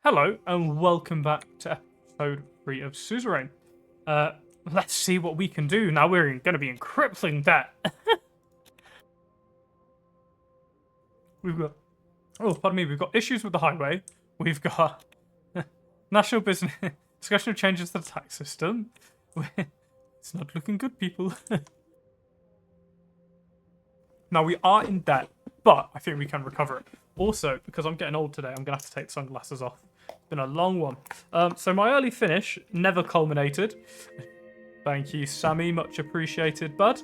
Hello and welcome back to episode 3 of Suzerain. Let's see what we can do. Now we're going to be in crippling debt. We've got issues with the highway. We've got national business discussion of changes to the tax system. It's not looking good, people. Now we are in debt, but I think we can recover it. Also, because I'm getting old today, I'm going to have to take the sunglasses off. It's been a long one. So my early finish never culminated. Thank you, Sammy. Much appreciated, bud.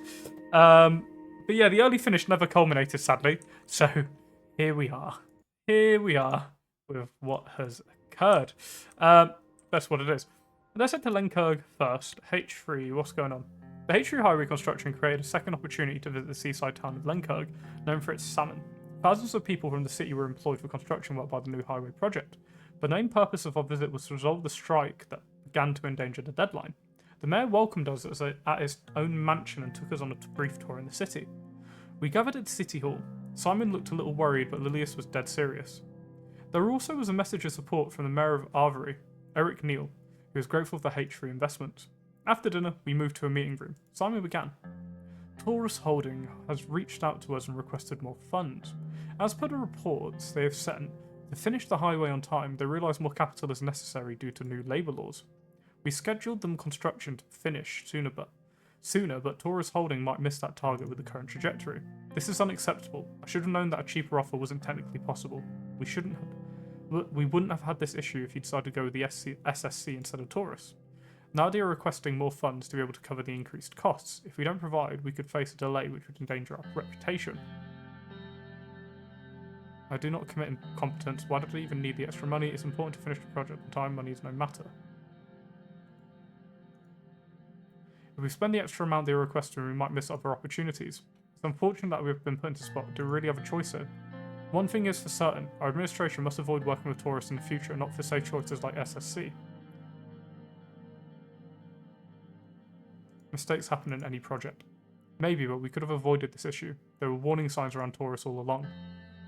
But yeah, the early finish never culminated, sadly. So here we are. Here we are with what has occurred. That's what it is. Let's head to Lenkirk first. H3, what's going on? The H3 highway construction created a second opportunity to visit the seaside town of Lenkirk, known for its salmon. Thousands of people from the city were employed for construction work by the new highway project. The main purpose of our visit was to resolve the strike that began to endanger the deadline. The mayor welcomed us at his own mansion and took us on a brief tour in the city. We gathered at City Hall. Simon looked a little worried, but Lilius was dead serious. There also was a message of support from the mayor of Arvery, Eric Neal, who was grateful for H3 investment. After dinner, we moved to a meeting room. Simon began. Taurus Holding has reached out to us and requested more funds. As per the reports they have sent, to finish the highway on time, they realise more capital is necessary due to new labour laws. We scheduled them construction to finish sooner, but Taurus Holding might miss that target with the current trajectory. This is unacceptable. I should have known that a cheaper offer wasn't technically possible. We wouldn't have had this issue if you decided to go with the SSC instead of Taurus. Now they are requesting more funds to be able to cover the increased costs. If we don't provide, we could face a delay which would endanger our reputation. I do not commit incompetence. Why did I even need the extra money? It's important to finish the project on time. Money is no matter. If we spend the extra amount they are requesting, we might miss other opportunities. It's unfortunate that we have been put into a spot. Do we really have a choice here? One thing is for certain. Our administration must avoid working with tourists in the future and not for safe choices like SSC. Mistakes happen in any project. Maybe, but we could have avoided this issue. There were warning signs around tourists all along.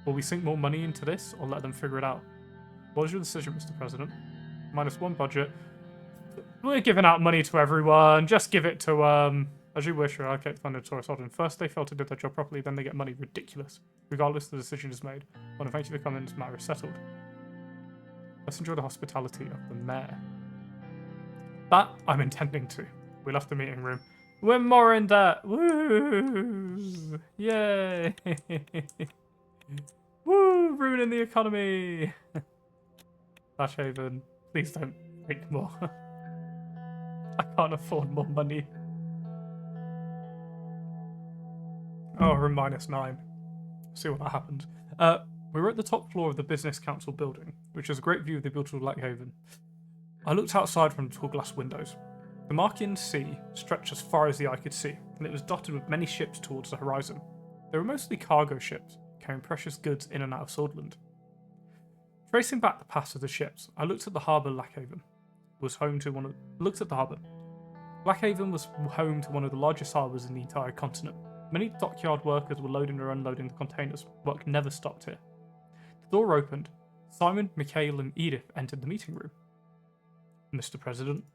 Will we sink more money into this, or let them figure it out? What is your decision, Mr. President? -1 budget. We're giving out money to everyone. Just give it to, as you wish, allocate funded tourist holding. First they fail to do their job properly, then they get money. Ridiculous. Regardless, the decision is made. I want to thank you for coming, this matter is settled. Let's enjoy the hospitality of the mayor. That I'm intending to. We left the meeting room. We're more in debt. Woo! Yay! Woo! Ruining the economy. Flash Haven, please don't make more. I can't afford more money. Oh, we're in -9. See what that happened. We were at the top floor of the Business Council building, which has a great view of the beautiful Black Haven. I looked outside from the tall glass windows. The Markian Sea stretched as far as the eye could see, and it was dotted with many ships towards the horizon. They were mostly cargo ships, carrying precious goods in and out of Swordland. Tracing back the paths of the ships, I looked at the harbour. Blackhaven was home to one of the largest harbours in the entire continent. Many dockyard workers were loading or unloading the containers. Work never stopped here. The door opened. Simon, Mikhail, and Edith entered the meeting room. Mr. President,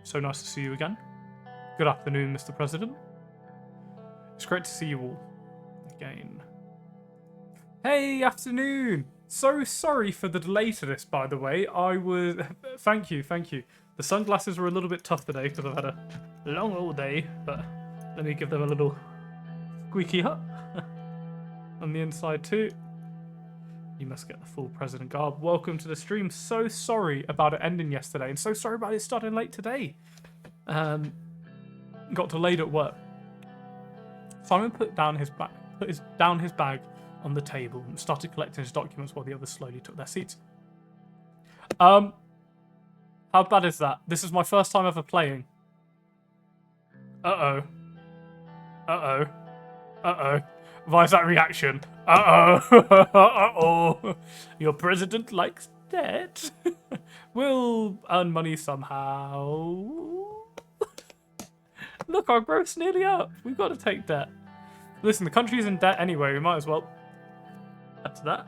so nice to see you again. Good afternoon, Mr. President. It's great to see you all again. Hey, afternoon. So sorry for the delay to this, by the way. Thank you. The sunglasses were a little bit tough today because I've had a long old day, but let me give them a little squeaky hut on the inside too. You must get the full president garb. Welcome to the stream. So sorry about it ending yesterday, and so sorry about it starting late today. Got delayed at work. Simon put down his bag on the table and started collecting his documents while the others slowly took their seats. How bad is that? This is my first time ever playing. Uh-oh. Why is that reaction? Uh-oh. Your president likes debt. We'll earn money somehow. Look, our growth's nearly up. We've got to take debt. Listen, the country's in debt anyway. We might as well add to that.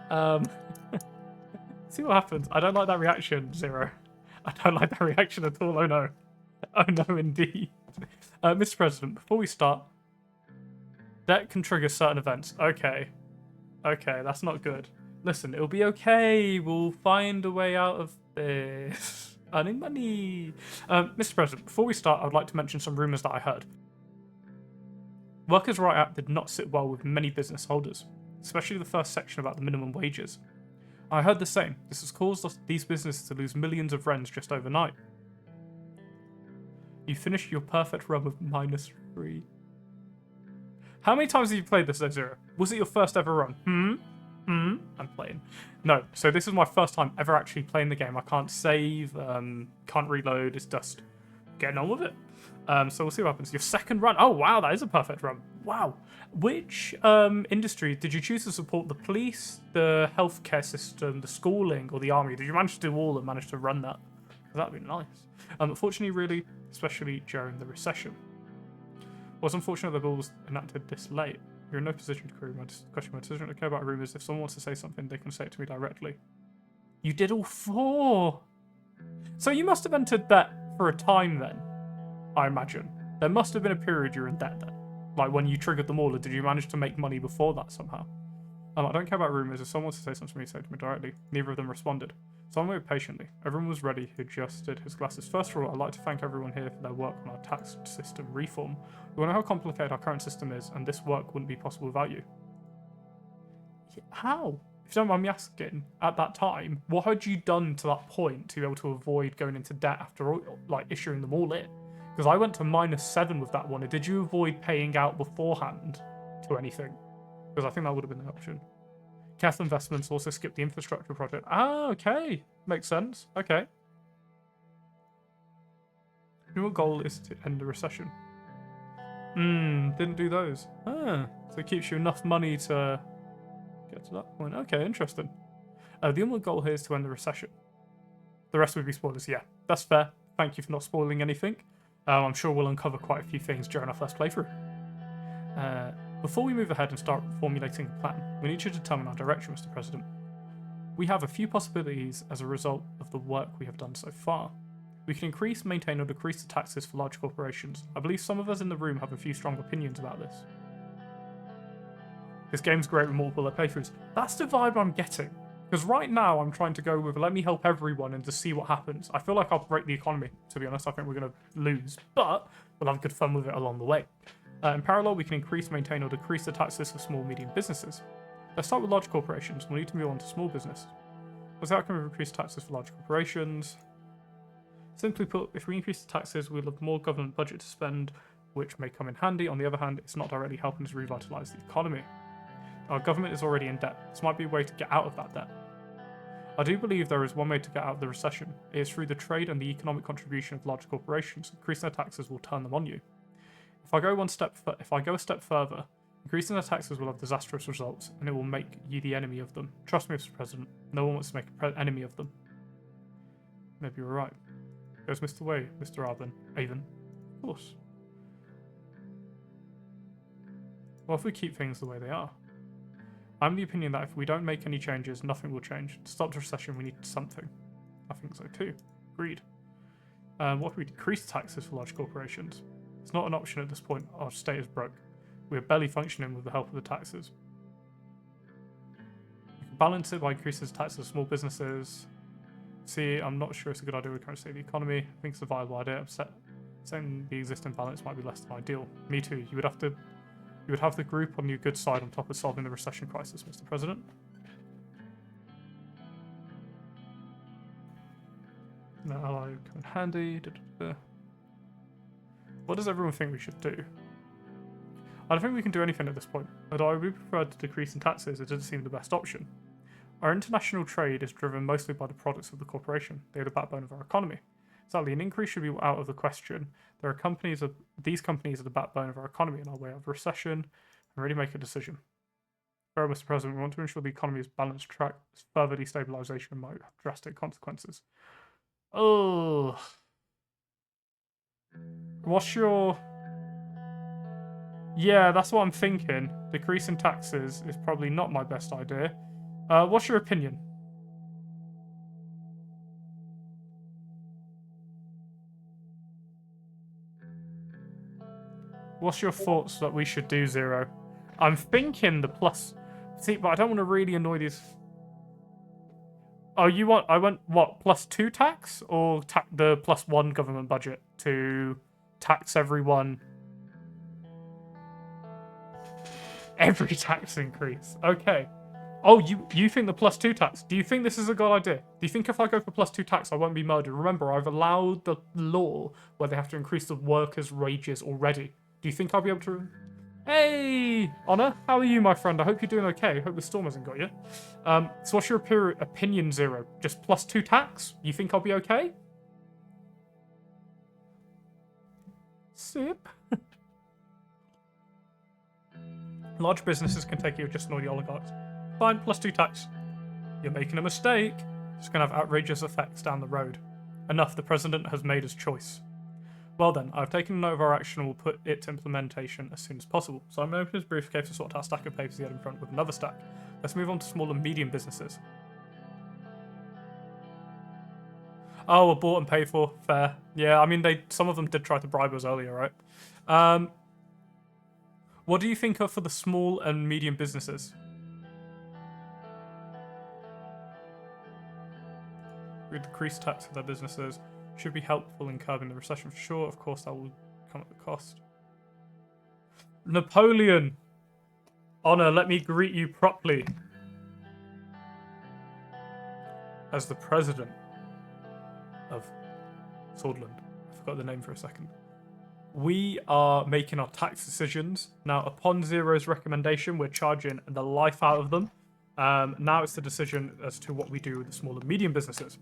See what happens. I don't like that reaction, Zero. I don't like that reaction at all. Oh no. Oh no, indeed. Mr. President, before we start, that can trigger certain events. Okay. Okay, that's not good. Listen, it'll be okay. We'll find a way out of this. Earning money. Mr. President, before we start, I would like to mention some rumours that I heard. Workers' Right Act did not sit well with many business holders, especially the first section about the minimum wages. I heard the same. This has caused these businesses to lose millions of rents just overnight. You finished your perfect run with -3. How many times have you played this, Zero? Was it your first ever run? I'm playing. No, so this is my first time ever actually playing the game. I can't save, can't reload, it's just getting on with it. So we'll see what happens. Your second run. Oh, wow, that is a perfect run. Wow. Which industry did you choose to support? The police, the healthcare system, the schooling, or the army? Did you manage to do all and manage to run that? That'd be nice. Unfortunately, really, especially during the recession. Well, it's unfortunate the bill was enacted this late. You're in no position to question my decision. I care about rumours. If someone wants to say something, they can say it to me directly. You did all 4! So you must have entered debt for a time then, I imagine. There must have been a period you're in debt then. Like when you triggered them all, or did you manage to make money before that somehow? I don't care about rumours. If someone wants to say something to me, say it to me directly. Neither of them responded. So I waited patiently. Everyone was ready who adjusted his glasses. First of all, I'd like to thank everyone here for their work on our tax system reform. We all know how complicated our current system is, and this work wouldn't be possible without you. How? If you don't mind me asking, at that time, what had you done to that point to be able to avoid going into debt after like issuing them all in? Because I went to -7 with that one. Did you avoid paying out beforehand to anything? Because I think that would have been the option. Careful investments also skip the infrastructure project. Ah, okay. Makes sense. Okay. Your goal is to end the recession. Didn't do those. Ah, so it keeps you enough money to get to that point. Okay, interesting. The only goal here is to end the recession. The rest would be spoilers. Yeah, that's fair. Thank you for not spoiling anything. I'm sure we'll uncover quite a few things during our first playthrough. Before we move ahead and start formulating a plan, we need to determine our direction, Mr. President. We have a few possibilities as a result of the work we have done so far. We can increase, maintain, or decrease the taxes for large corporations. I believe some of us in the room have a few strong opinions about this. This game's great with multiple playthroughs. That's the vibe I'm getting. Because right now I'm trying to go with let me help everyone and to see what happens. I feel like I'll break the economy, to be honest. I think we're going to lose, but we'll have good fun with it along the way. In parallel, we can increase, maintain, or decrease the taxes for small, medium businesses. Let's start with large corporations. We'll need to move on to small business. What's the outcome of increased taxes for large corporations? Simply put, if we increase the taxes, we'll have more government budget to spend, which may come in handy. On the other hand, it's not directly helping to revitalise the economy. Our government is already in debt. This might be a way to get out of that debt. I do believe there is one way to get out of the recession. It is through the trade and the economic contribution of large corporations. Increasing their taxes will turn them on you. If I go a step further, increasing their taxes will have disastrous results, and it will make you the enemy of them. Trust me, Mr. President, no one wants to make an enemy of them. Maybe you're right. Goes Mr. Way, Mr. Avon. Of course. Well, if we keep things the way they are. I'm of the opinion that if we don't make any changes, nothing will change. To stop the recession, we need something. I think so too. Agreed. What if we decrease taxes for large corporations? It's not an option at this point. Our state is broke. We are barely functioning with the help of the taxes. We can balance it by increasing taxes for small businesses. See, I'm not sure it's a good idea. We're trying to save the economy. I think it's a viable idea. I'm saying the existing balance might be less than ideal. Me too. You would have the group on your good side on top of solving the recession crisis, Mr. President. No ally come in handy. What does everyone think we should do? I don't think we can do anything at this point. Although I would prefer to decrease in taxes, it doesn't seem the best option. Our international trade is driven mostly by the products of the corporation. They are the backbone of our economy. Sadly, an increase should be out of the question. These companies are the backbone of our economy and our way out of recession, and really make a decision. Well, Mr. President, we want to ensure the economy is balanced track. Further destabilization might have drastic consequences. Oh. What's your... Yeah, that's what I'm thinking. Decreasing taxes is probably not my best idea. What's your opinion? What's your thoughts that we should do, Zero? I'm thinking the plus... See, but I don't want to really annoy these... Oh, you want... I went, what, +2 tax? Or the +1 government budget to tax everyone? Every tax increase. Okay. Oh, you think the +2 tax? Do you think this is a good idea? Do you think if I go for +2 tax, I won't be murdered? Remember, I've allowed the law where they have to increase the workers' wages already. Do you think I'll be able to... Hey, Honor, how are you, my friend? I hope you're doing okay. I hope the storm hasn't got you. So what's your opinion, Zero? Just +2 tax? You think I'll be okay? Sip. Large businesses can take you just annoy the oligarchs. Fine, +2 tax. You're making a mistake. It's going to have outrageous effects down the road. Enough, the president has made his choice. Well then, I've taken note of our action and will put it to implementation as soon as possible. So I'm going to open his briefcase and sort out a stack of papers he had in front with another stack. Let's move on to small and medium businesses. Oh, we're bought and paid for. Fair. Yeah, I mean, some of them did try to bribe us earlier, right? What do you think of for the small and medium businesses? Decrease tax for their businesses should be helpful in curbing the recession for sure. Of course, that will come at the cost. Napoleon! Honor, let me greet you properly. As the president of Swordland. I forgot the name for a second. We are making our tax decisions. Now, upon Zero's recommendation, we're charging the life out of them. Now it's the decision as to what we do with the small and medium businesses.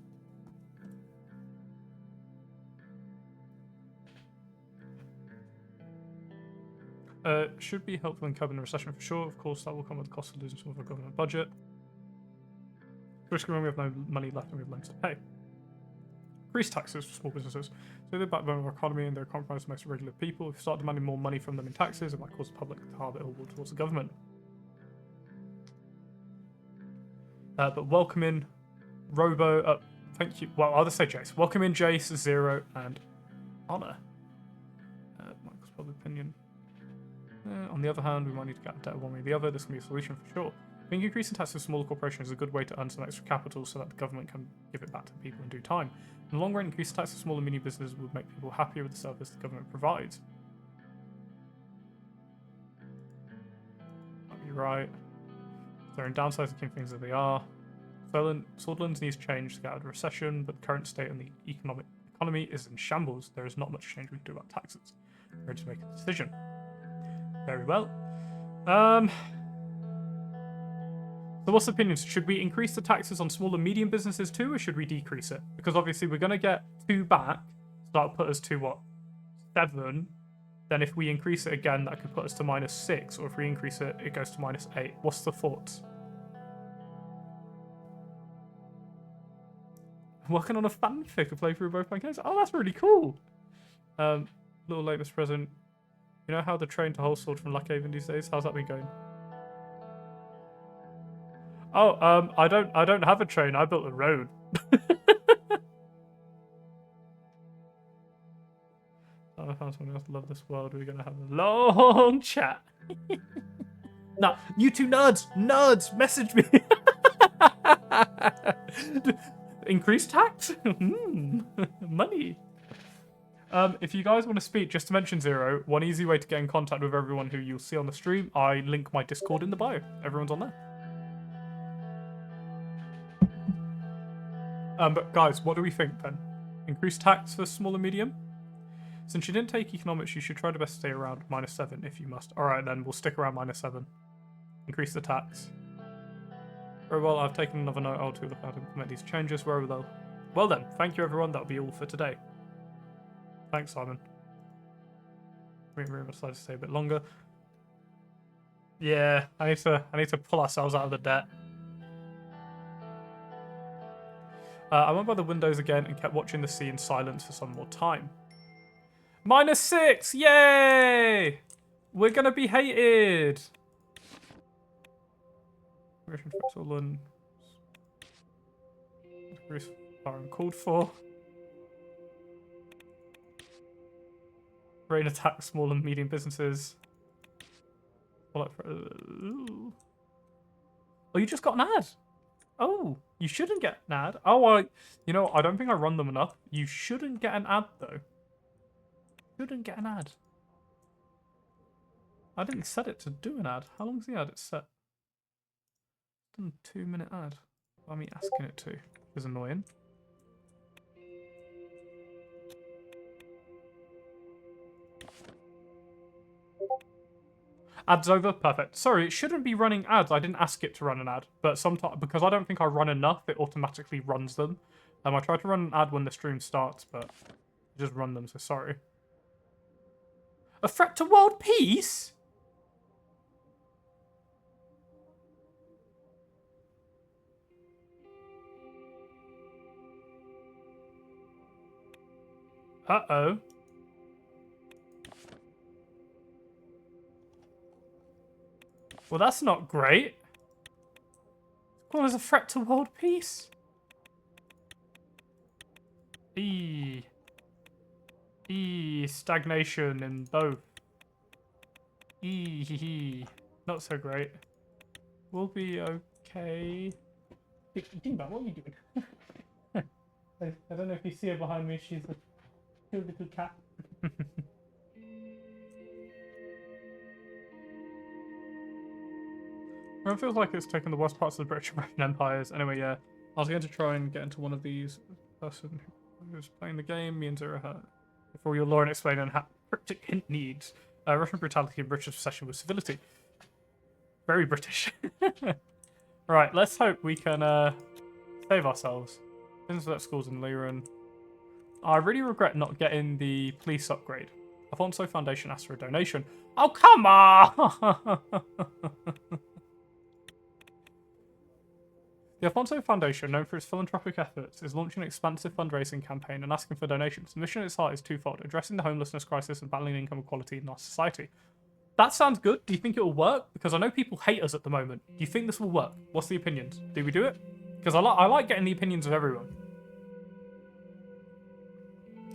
Should be helpful in curbing the recession for sure. Of course, that will come with the cost of losing some of our government budget. Especially when we have no money left and we have loans to pay. Increase taxes for small businesses. So they're the backbone of our economy and they're compromised most regular people. If you start demanding more money from them in taxes, it might cause the public to harbour ill will towards the government. But welcome in Robo. Thank you. Well, I'll just say Jace. Welcome in Jace, Zero, and Honor. Michael's public opinion. On the other hand, we might need to get debt one way or the other. This can be a solution for sure. I think increasing taxes for smaller corporations is a good way to earn some extra capital so that the government can give it back to the people in due time. In the long run, increasing taxes for small and medium businesses would make people happier with the service the government provides. Might be right. They're in downsides keeping things as they are. Swordlands needs change to get out of the recession, but the current state of the economy is in shambles. There is not much change we can do about taxes. We're ready to make a decision. Very well. So what's the opinion? Should we increase the taxes on small and medium businesses too, or should we decrease it? Because obviously we're going to get 2 back, so that'll put us to, what, 7? Then if we increase it again, that could put us to -6, or if we increase it, it goes to -8. What's the thoughts? I'm working on a fanfic, a playthrough of both my games. Oh, that's really cool. Little late, Mr. President. You know how the train to Holsword from Lockhaven these days? How's that been going? Oh, I don't have a train. I built a road. I found someone else to love this world. We're gonna have a long chat. Nah, you two nerds, message me. Increased tax? Money. If you guys want to speak, just to mention Zero, one easy way to get in contact with everyone who you'll see on the stream, I link my Discord in the bio. Everyone's on there. But guys, what do we think then? Increased tax for small and medium? Since you didn't take economics, you should try to best stay around -7 if you must. Alright then, we'll stick around -7. Increase the tax. Very well, I've taken another note. I'll look how to implement these changes. Very well. Well then, thank you everyone. That'll be all for today. Thanks, Simon. We decided to stay a bit longer. Yeah, I need to pull ourselves out of the debt. I went by the windows again and kept watching the sea in silence for some more time. -6! Yay! We're gonna be hated! Are uncalled for. Rain attacks small and medium businesses. Oh, you just got an ad. Oh, you shouldn't get an ad. Oh, I don't think I run them enough. You shouldn't get an ad, though. Shouldn't get an ad. I didn't set it to do an ad. How long's the ad? It's set. Done a 2-minute ad. Why am I asking it to? It's annoying. Ads over? Perfect. Sorry, it shouldn't be running ads. I didn't ask it to run an ad. But sometimes, because I don't think I run enough, it automatically runs them. I tried to run an ad when the stream starts, but it just run them, so sorry. A threat to world peace? Uh-oh. Well, that's not great. What is a threat to world peace? Stagnation in both. Not so great. We'll be okay. Timba, what are you doing? I don't know if you see her behind me. She's a cute little cat. It feels like it's taken the worst parts of the British and Russian empires. Anyway, yeah. I was going to try and get into one of these. Person who was playing the game, me and Zero before your lore and explaining how cryptic hint needs. Russian brutality and British recession with civility. Very British. Right, let's hope we can save ourselves. Business at schools in Liran. I really regret not getting the police upgrade. Afonso Foundation asked for a donation. Oh, come on! The Afonso Foundation, known for its philanthropic efforts, is launching an expansive fundraising campaign and asking for donations. The mission at its heart is twofold: addressing the homelessness crisis and battling income equality in our society. That sounds good. Do you think it will work? Because I know people hate us at the moment. Do you think this will work? What's the opinions? Do we do it? Because I like getting the opinions of everyone.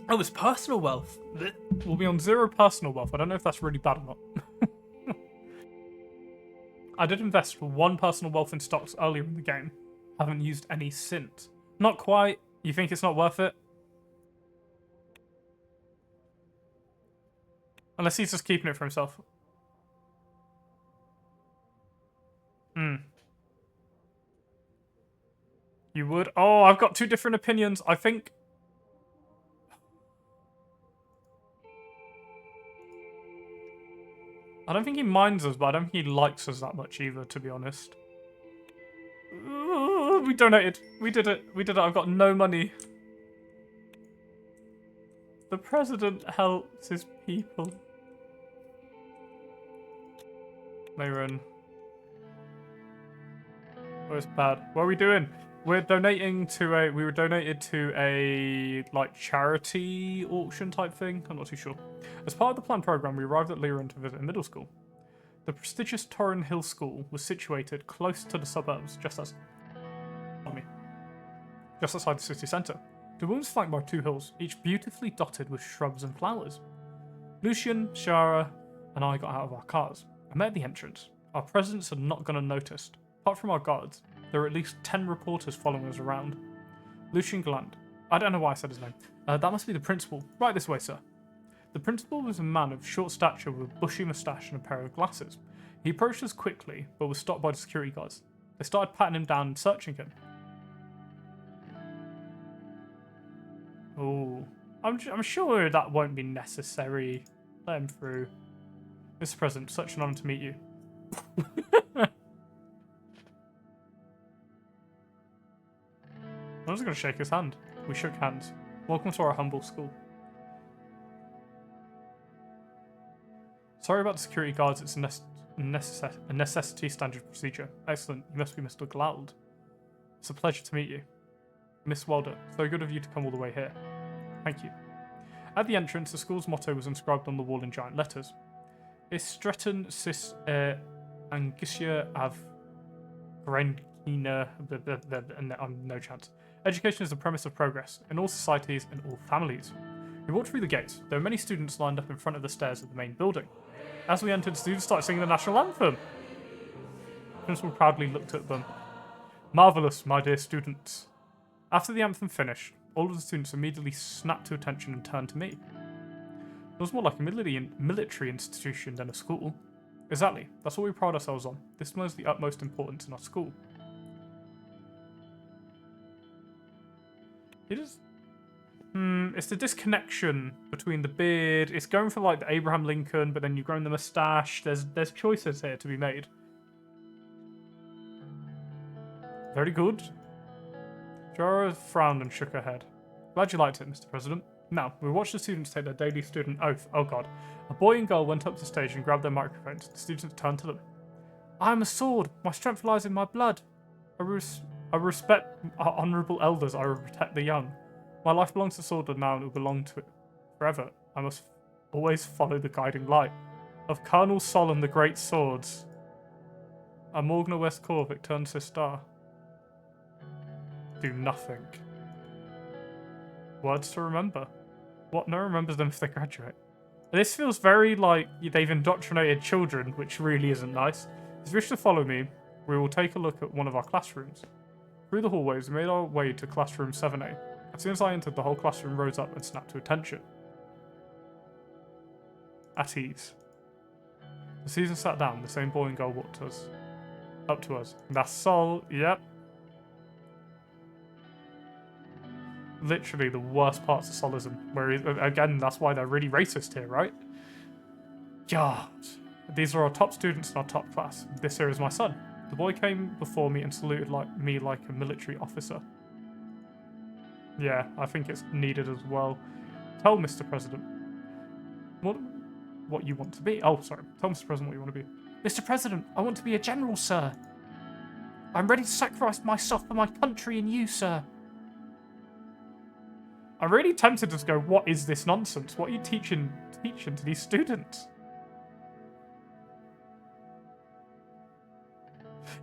Oh, it's personal wealth. We'll be on 0 personal wealth. I don't know if that's really bad or not. I did invest 1 personal wealth in stocks earlier in the game. Haven't used any since. Not quite. You think it's not worth it? Unless he's just keeping it for himself. You would? Oh, I've got 2 different opinions. I think... I don't think he minds us, but I don't think he likes us that much either, to be honest. We donated. We did it. We did it. I've got no money. The president helps his people. Mayron. Oh, it's bad. What are we doing? We're donating to a... We were donated to a, like, charity auction type thing. I'm not too sure. As part of the planned program, we arrived at Liran to visit a middle school. The prestigious Torrin Hill School was situated close to the suburbs, just outside the city centre. The room was flanked by 2 hills, each beautifully dotted with shrubs and flowers. Lucian, Shara, and I got out of our cars. I met at the entrance. Our presence had not gone unnoticed. Apart from our guards, there were at least 10 reporters following us around. Lucian Gland. I don't know why I said his name. That must be the principal. Right this way, sir. The principal was a man of short stature with a bushy moustache and a pair of glasses. He approached us quickly, but was stopped by the security guards. They started patting him down and searching him. Oh, I'm sure that won't be necessary. Let him through. Mr. President, such an honour to meet you. I was going to shake his hand. We shook hands. Welcome to our humble school. Sorry about the security guards, it's a necessity standard procedure. Excellent, you must be Mr. Glaud. It's a pleasure to meet you. Miss Wilder, so good of you to come all the way here. Thank you. At the entrance, the school's motto was inscribed on the wall in giant letters. Istreton sis Angusia av Grenkina. No chance. Education is the premise of progress in all societies and all families. We walked through the gates. There were many students lined up in front of the stairs of the main building. As we entered, students started singing the national anthem. The principal proudly looked at them. Marvellous, my dear students. After the anthem finished, all of the students immediately snapped to attention and turned to me. It was more like a military institution than a school. Exactly, that's what we pride ourselves on. This was the utmost importance in our school. It is... it's the disconnection between the beard. It's going for like the Abraham Lincoln, but then you've grown the moustache. There's choices here to be made. Very good. Jara frowned and shook her head. Glad you liked it, Mr. President. Now, we watched the students take their daily student oath. Oh god. A boy and girl went up to the stage and grabbed their microphones. The students turned to them. I am a sword. My strength lies in my blood. I respect our honourable elders. I will protect the young. My life belongs to Swordland now and it will belong to it forever. I must always follow the guiding light of Colonel Sol and the Great Swords. A Morgna West Corvic turns his star. Do nothing. Words to remember. What? No one remembers them if they graduate. This feels very like they've indoctrinated children, which really isn't nice. If you wish to follow me, we will take a look at one of our classrooms. Through the hallways, we made our way to classroom 7A. As soon as I entered, the whole classroom rose up and snapped to attention. At ease. The students sat down. The same boy and girl walked up to us. That's Sol. Yep. Literally the worst parts of Solism. Where, again, that's why they're really racist here, right? God. These are our top students in our top class. This here is my son. The boy came before me and saluted me like a military officer. Yeah, I think it's needed as well. Tell Mr. President what you want to be. Oh, sorry. Tell Mr. President what you want to be. Mr. President, I want to be a general, sir. I'm ready to sacrifice myself for my country and you, sir. I'm really tempted to just go, what is this nonsense? What are you teaching to these students?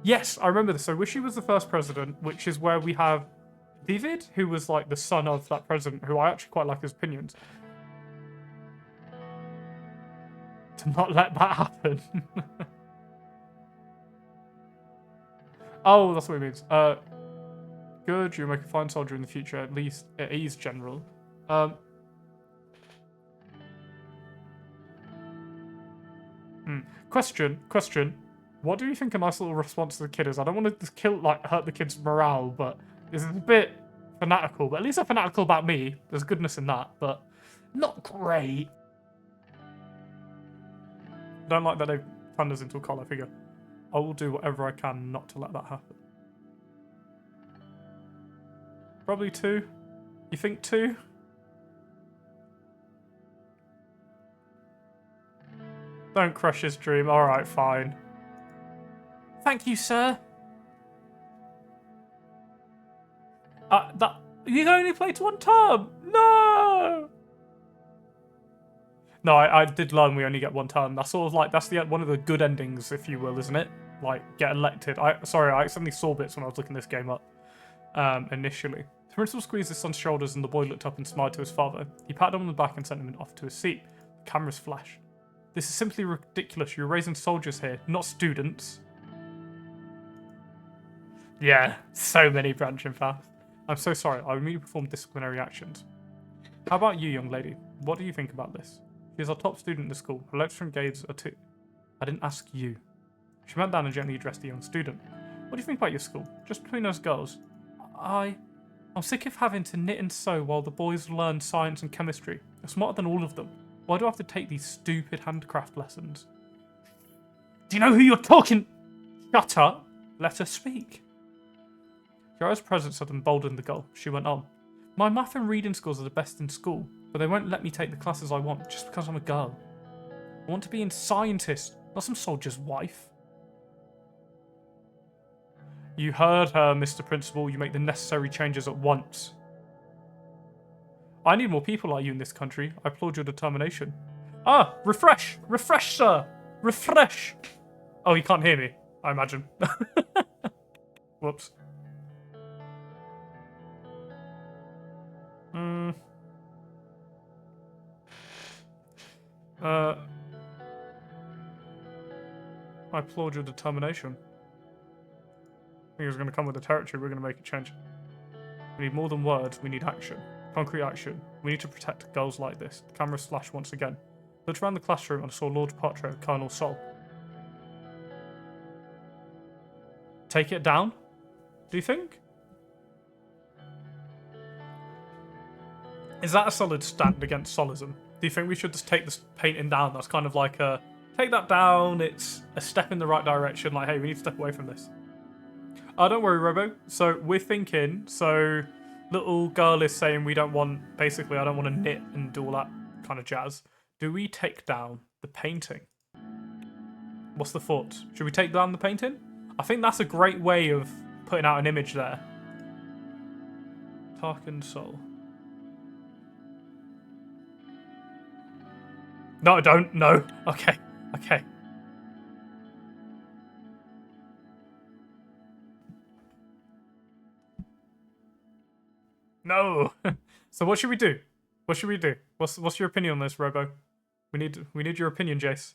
Yes, I remember this. So Wishy was the first president, which is where we have David, who was like the son of that president, who I actually quite like his opinions. To not let that happen. Oh, that's what it means. Good, you'll make a fine soldier in the future, at least at ease, General. Question. What do you think a nice little response to the kid is? I don't want to kill, hurt the kid's morale, but this is a bit fanatical. But at least they're fanatical about me. There's goodness in that, but not great. I don't like that they've turned us into a collar figure. I will do whatever I can not to let that happen. Probably 2. You think 2? Don't crush his dream. Alright, fine. Thank you, sir. You only played 1 term. No! No, I did learn we only get 1 term. That's sort of like, that's one of the good endings, if you will, isn't it? Like, get elected. Sorry, I accidentally saw bits when I was looking this game up. Initially. The principal squeezed his son's shoulders and the boy looked up and smiled to his father. He patted him on the back and sent him off to his seat. The cameras flashed. This is simply ridiculous. You're raising soldiers here, not students. Yeah, so many branching paths. I'm so sorry. I will immediately perform disciplinary actions. How about you, young lady? What do you think about this? She is our top student in the school. Her lecture and grades are 2. I didn't ask you. She bent down and gently addressed the young student. What do you think about your school? Just between us girls. I'm sick of having to knit and sew while the boys learn science and chemistry. They're smarter than all of them. Why do I have to take these stupid handcraft lessons? Do you know who you're talking? Shut up. Let her speak. Jara's presence had emboldened the girl. She went on. My math and reading scores are the best in school, but they won't let me take the classes I want just because I'm a girl. I want to be a scientist, not some soldier's wife. You heard her, Mr. Principal. You make the necessary changes at once. I need more people like you in this country. I applaud your determination. Ah, refresh! Refresh, sir! Refresh! Oh, you can't hear me, I imagine. Whoops. I applaud your determination. I think it was going to come with the territory. We're going to make a change. We need more than words. We need action. Concrete action. We need to protect girls like this. The camera flashed once again. Looked around the classroom and saw a large portrait of Colonel Sol. Take it down? Do you think? Is that a solid stand against solism? Do you think we should just take this painting down? That's kind of like a... Take that down. It's a step in the right direction. Like, hey, we need to step away from this. Don't worry, Robo. So we're thinking... So little girl is saying we don't want... Basically, I don't want to knit and do all that kind of jazz. Do we take down the painting? What's the thoughts? Should we take down the painting? I think that's a great way of putting out an image there. Tarkin Soul. No, don't. No. Okay. Okay. No. So what should we do? What should we do? What's your opinion on this, Robo? We need your opinion, Jace.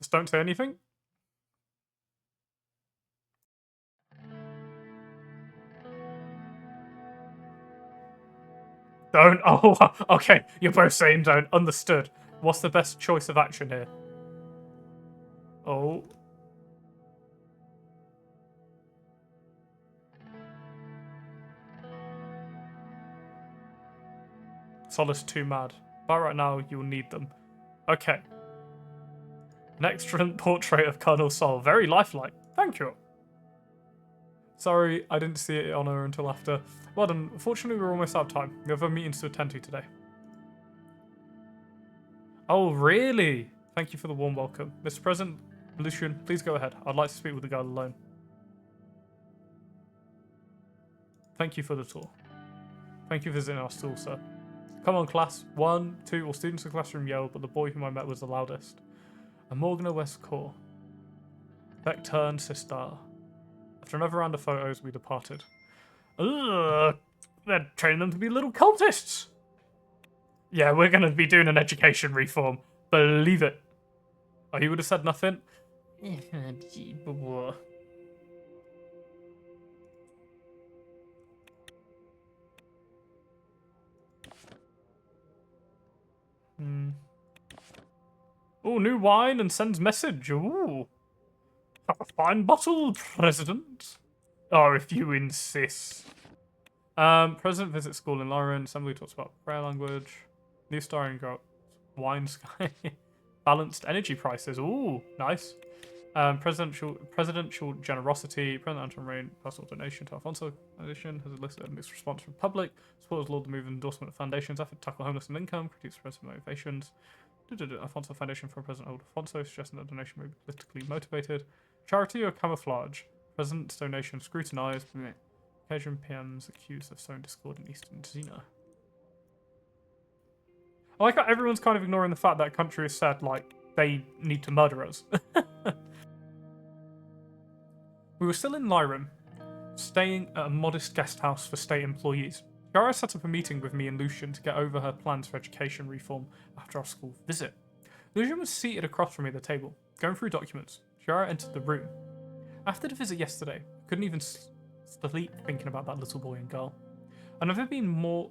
Just don't say anything. Don't. Oh, okay. You're both saying don't. Understood. What's the best choice of action here? Oh. Solace too mad. But right now, you'll need them. Okay. An excellent portrait of Colonel Sol. Very lifelike. Thank you. Sorry, I didn't see it on her until after. Well done. Fortunately, we're almost out of time. We have a meeting to attend to today. Oh, really? Thank you for the warm welcome. Mr. President, Lucian, please go ahead. I'd like to speak with the girl alone. Thank you for the tour. Thank you for visiting our school, sir. Come on, class. 1, 2, all students in the classroom yelled, but the boy whom I met was the loudest. A Morgana West Corps. Beck turned, sister. After another round of photos, we departed. Ugh, they're training them to be little cultists. Yeah, we're going to be doing an education reform. Believe it. Oh, you would have said nothing? Oh, new wine and sends message. Ooh. A fine bottle, President. Oh, if you insist. President visits school in Lauren. Assembly talks about prayer language. New starring got wine sky. Balanced energy prices. Ooh, nice. Presidential generosity. President Anton Rain personal donation to Alfonso Foundation has elicited a mixed response from public. Supporters laud the move endorsement of foundations effort to tackle homelessness and income. Critiques president motivations. Alfonso Foundation for President Old Alfonso suggesting that donation may be politically motivated. Charity or camouflage? President's donation scrutinized. Occasion PMs accused of sowing discord in Eastern Xena. I like how everyone's kind of ignoring the fact that country has said, like, they need to murder us. We were still in Lyram, staying at a modest guest house for state employees. Gara set up a meeting with me and Lucian to get over her plans for education reform after our school visit. Lucian was seated across from me at the table, going through documents. Gara entered the room. After the visit yesterday, I couldn't even sleep thinking about that little boy and girl. I've never been more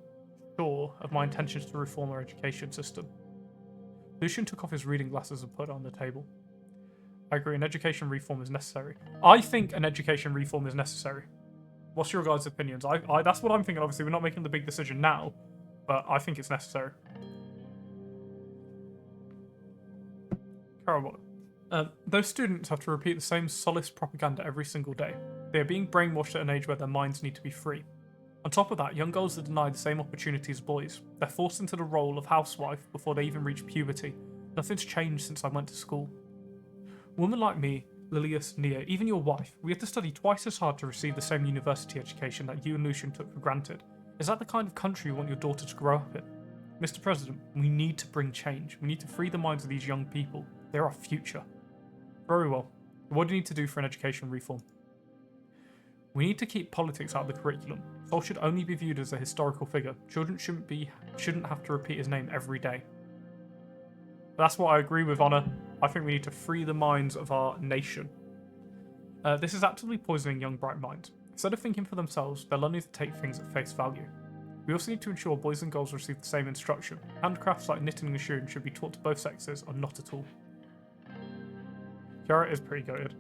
sure of my intentions to reform our education system. Lucian took off his reading glasses and put it on the table. I agree, an education reform is necessary. I think an education reform is necessary. What's your guys' opinions? That's what I'm thinking. Obviously, we're not making the big decision now, but I think it's necessary. Carol, those students have to repeat the same solace propaganda every single day. They are being brainwashed at an age where their minds need to be free. On top of that, young girls are denied the same opportunities as boys. They're forced into the role of housewife before they even reach puberty. Nothing's changed since I went to school. A woman like me, Lilius, Nia, even your wife, we have to study twice as hard to receive the same university education that you and Lucian took for granted. Is that the kind of country you want your daughter to grow up in? Mr. President, we need to bring change. We need to free the minds of these young people. They're our future. Very well. What do you need to do for an education reform? We need to keep politics out of the curriculum. Sol should only be viewed as a historical figure. Children shouldn't have to repeat his name every day. That's what I agree with, Honor. I think we need to free the minds of our nation. This is actively poisoning young bright minds. Instead of thinking for themselves, they're learning to take things at face value. We also need to ensure boys and girls receive the same instruction. Handcrafts like knitting and shoeing should be taught to both sexes, or not at all. Kiara is pretty goated.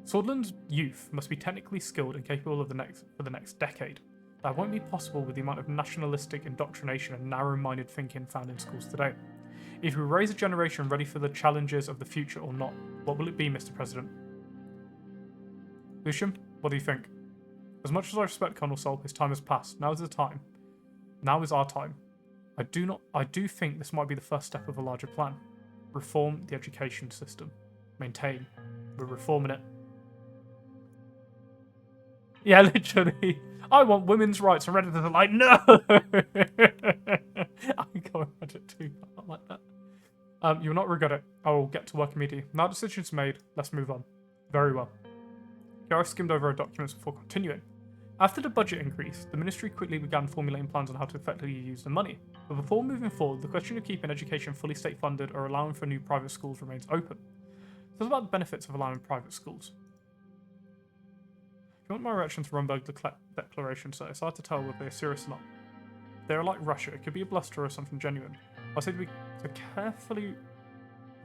Swordland's youth must be technically skilled and capable of for the next decade. That won't be possible with the amount of nationalistic indoctrination and narrow-minded thinking found in schools today. If we raise a generation ready for the challenges of the future or not, what will it be, Mr. President? Lucian, what do you think? As much as I respect Colonel Sol, his time has passed. Now is the time. Now is our time. I do think this might be the first step of a larger plan. Reform the education system. Maintain. We're reforming it. Yeah, literally. I want women's rights, and Reddit are like, no! I'm going Reddit too. I don't like that. You will not regret it. I will get to work immediately. Now decision's made, let's move on. Very well. Kiara skimmed over her documents before continuing. After the budget increase, the ministry quickly began formulating plans on how to effectively use the money. But before moving forward, the question of keeping education fully state-funded or allowing for new private schools remains open. So it's about the benefits of allowing private schools. If you want my reaction to Rumberg declaration, so it's hard to tell whether they're serious or not. They're like Russia. It could be a bluster or something genuine. I say to carefully...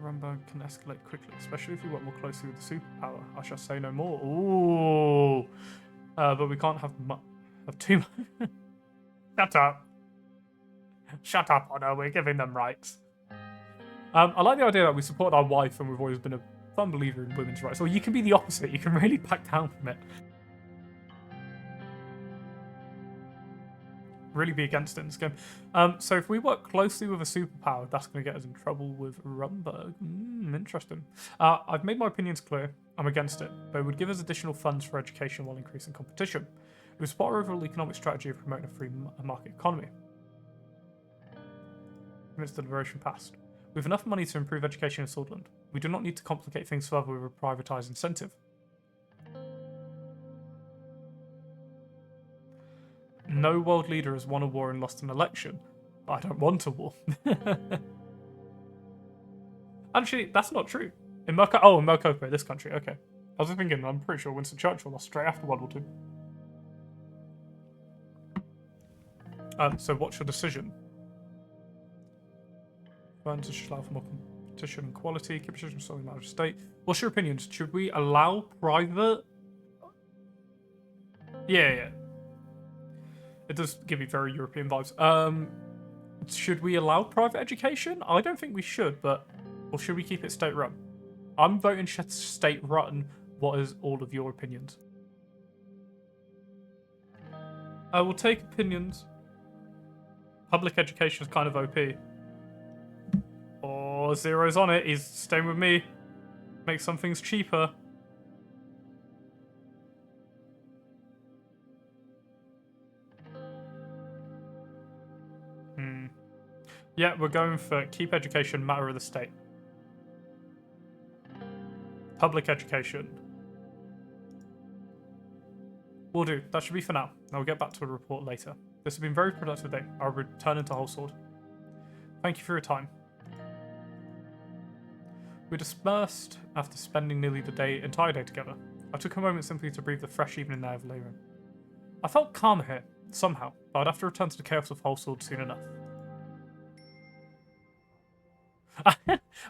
Rumberg can escalate quickly, especially if we work more closely with the superpower. I shall say no more. Ooh. But we can't have too much. Shut up. Shut up, Honor. We're giving them rights. I like the idea that we support our wife and we've always been a firm believer in women's rights. Or you can be the opposite. You can really back down from it. Really be against it in this game. So if we work closely with a superpower, that's going to get us in trouble with Rumberg. Interesting. I've made my opinions clear. I'm against it, but it would give us additional funds for education while increasing competition. It would support our overall economic strategy of promoting a free market economy. Minutes deliberation passed. We have enough money to improve education in Swordland. We do not need to complicate things further with a privatised incentive. No world leader has won a war and lost an election. I don't want a war. Actually, that's not true. In Mercopa, this country, okay. I was thinking, I'm pretty sure Winston Churchill lost straight after World War II. So what's your decision? Funds should allow for more competition and quality. Keep position for solely large state. What's your opinions? Should we allow private? Yeah. It does give me very European vibes. Should we allow private education? I don't think we should, or should we keep it state-run? I'm voting state-run. What is all of your opinions? I will take opinions. Public education is kind of OP. Oh, Zero's on it. He's staying with me. Make some things cheaper. Yeah, we're going for keep education, matter of the state. Public education. Will do. That should be for now. I'll get back to a report later. This has been a very productive day. I'll return into Whole Sword. Thank you for your time. We dispersed after spending nearly the entire day together. I took a moment simply to breathe the fresh evening air of Leyland. I felt calmer here, somehow, but I'd have to return to the chaos of Whole Sword soon enough.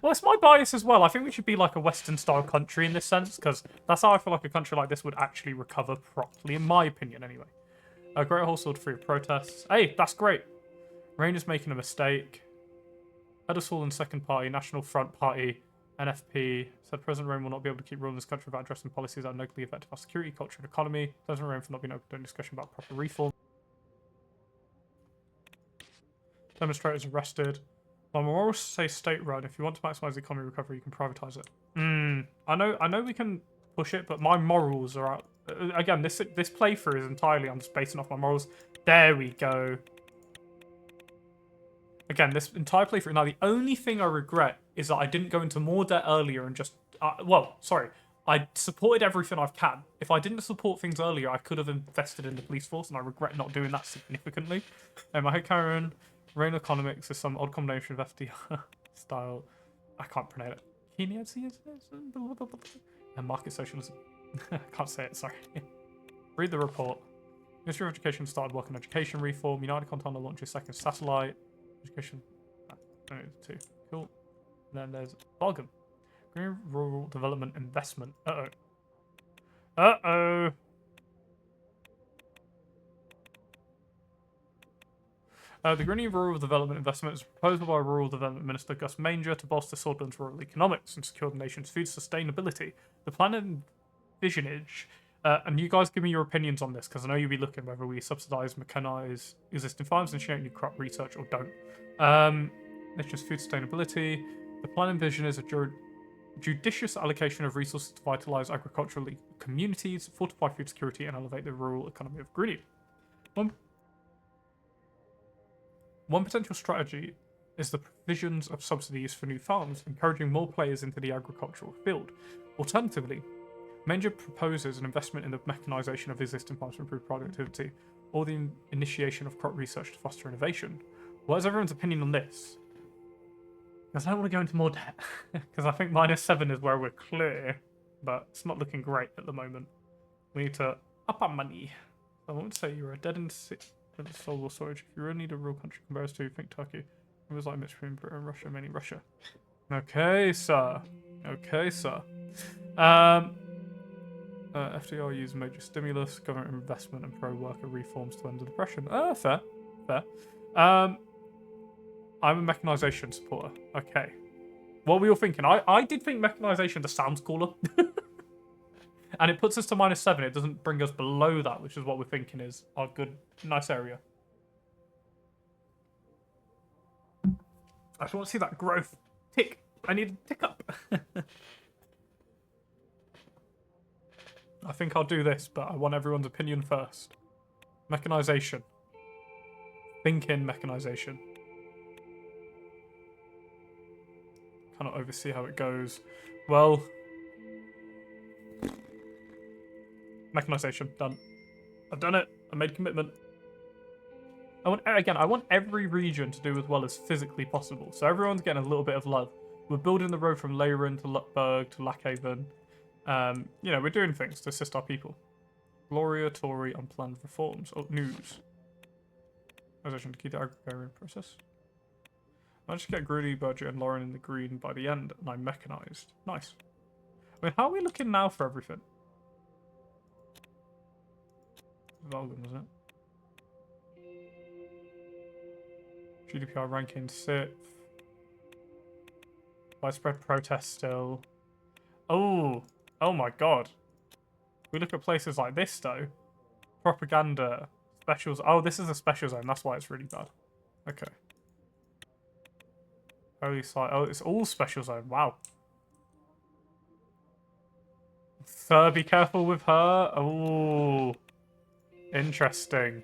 Well, it's my bias as well. I think we should be like a Western-style country in this sense, because that's how I feel like a country like this would actually recover properly, in my opinion, anyway. Great Whole Sword free of protests. Hey, that's great. Rain is making a mistake. Head of Swordland's second party, National Front Party, NFP, said President Rain will not be able to keep ruling this country without addressing policies that are negatively affect our security, culture, and economy. President Rain for not being open to any discussion about proper reform. Demonstrators arrested. My morals say state-run. If you want to maximize the economy recovery, you can privatize it. I know we can push it, but my morals are out. Again, this playthrough is entirely, I'm just basing off my morals. There we go. Again, this entire playthrough. Now, the only thing I regret is that I didn't go into more debt earlier and just... well, sorry. I supported everything I can. If I didn't support things earlier, I could have invested in the police force, and I regret not doing that significantly. My head Karen, Reign Economics is some odd combination of FDR style. I can't pronounce it. And market socialism. I can't say it, sorry. Read the report. Ministry of Education started work on education reform. United Continental launches second satellite. Education. Two. Cool. And then there's Bargain. Green Rural Development Investment. Uh-oh. Uh-oh. The Green Rural Development Investment is a proposal by Rural Development Minister Gus Manger to bolster Swordland's rural economics and secure the nation's food sustainability. The plan envisionage, and you guys give me your opinions on this, because I know you'll be looking whether we subsidise, mechanise existing farms and share new crop research or don't. Nation's food sustainability. The plan envisions a judicious allocation of resources to vitalise agricultural communities, fortify food security, and elevate the rural economy of Greeny. One potential strategy is the provisions of subsidies for new farms, encouraging more players into the agricultural field. Alternatively, Manger proposes an investment in the mechanisation of existing farms to improve productivity, or the initiation of crop research to foster innovation. What is everyone's opinion on this? Because I don't want to go into more debt, because I think -7 is where we're clear, but it's not looking great at the moment. We need to up our money. I won't say you're a dead and soluble storage. If you really need a real country compares to, think Turkey. It was like mixed between Britain and Russia, mainly Russia. Okay, sir. Okay, sir. FDR used major stimulus, government investment, and pro-worker reforms to end the depression. Fair. Fair. I'm a mechanisation supporter. Okay. What were you all thinking? I did think mechanisation just sounds cooler. And it puts us to -7. It doesn't bring us below that, which is what we're thinking is our good, nice area. I just want to see that growth tick. I need a tick up. I think I'll do this, but I want everyone's opinion first. Mechanisation. Thinking mechanisation. Cannot oversee how it goes. Well, mechanisation done. I've done it. I made commitment. I want every region to do as well as physically possible. So everyone's getting a little bit of love. We're building the road from Leyren to Luckburg to Lackhaven. We're doing things to assist our people. Gloria, Tory, unplanned reforms. Oh, news. Organization to keep the agrarian process. I managed to get Grudy, Berger, and Lauren in the green by the end, and I'm mechanised. Nice. I mean, how are we looking now for everything? Valgan, wasn't it? GDPR ranking 6th. Widespread protest still. Oh my god. We look at places like this though. Propaganda. Specials. Oh, this is a special zone. That's why it's really bad. Okay. Holy site. Oh, it's all special zone. Wow. Sir, be careful with her. Oh. Interesting.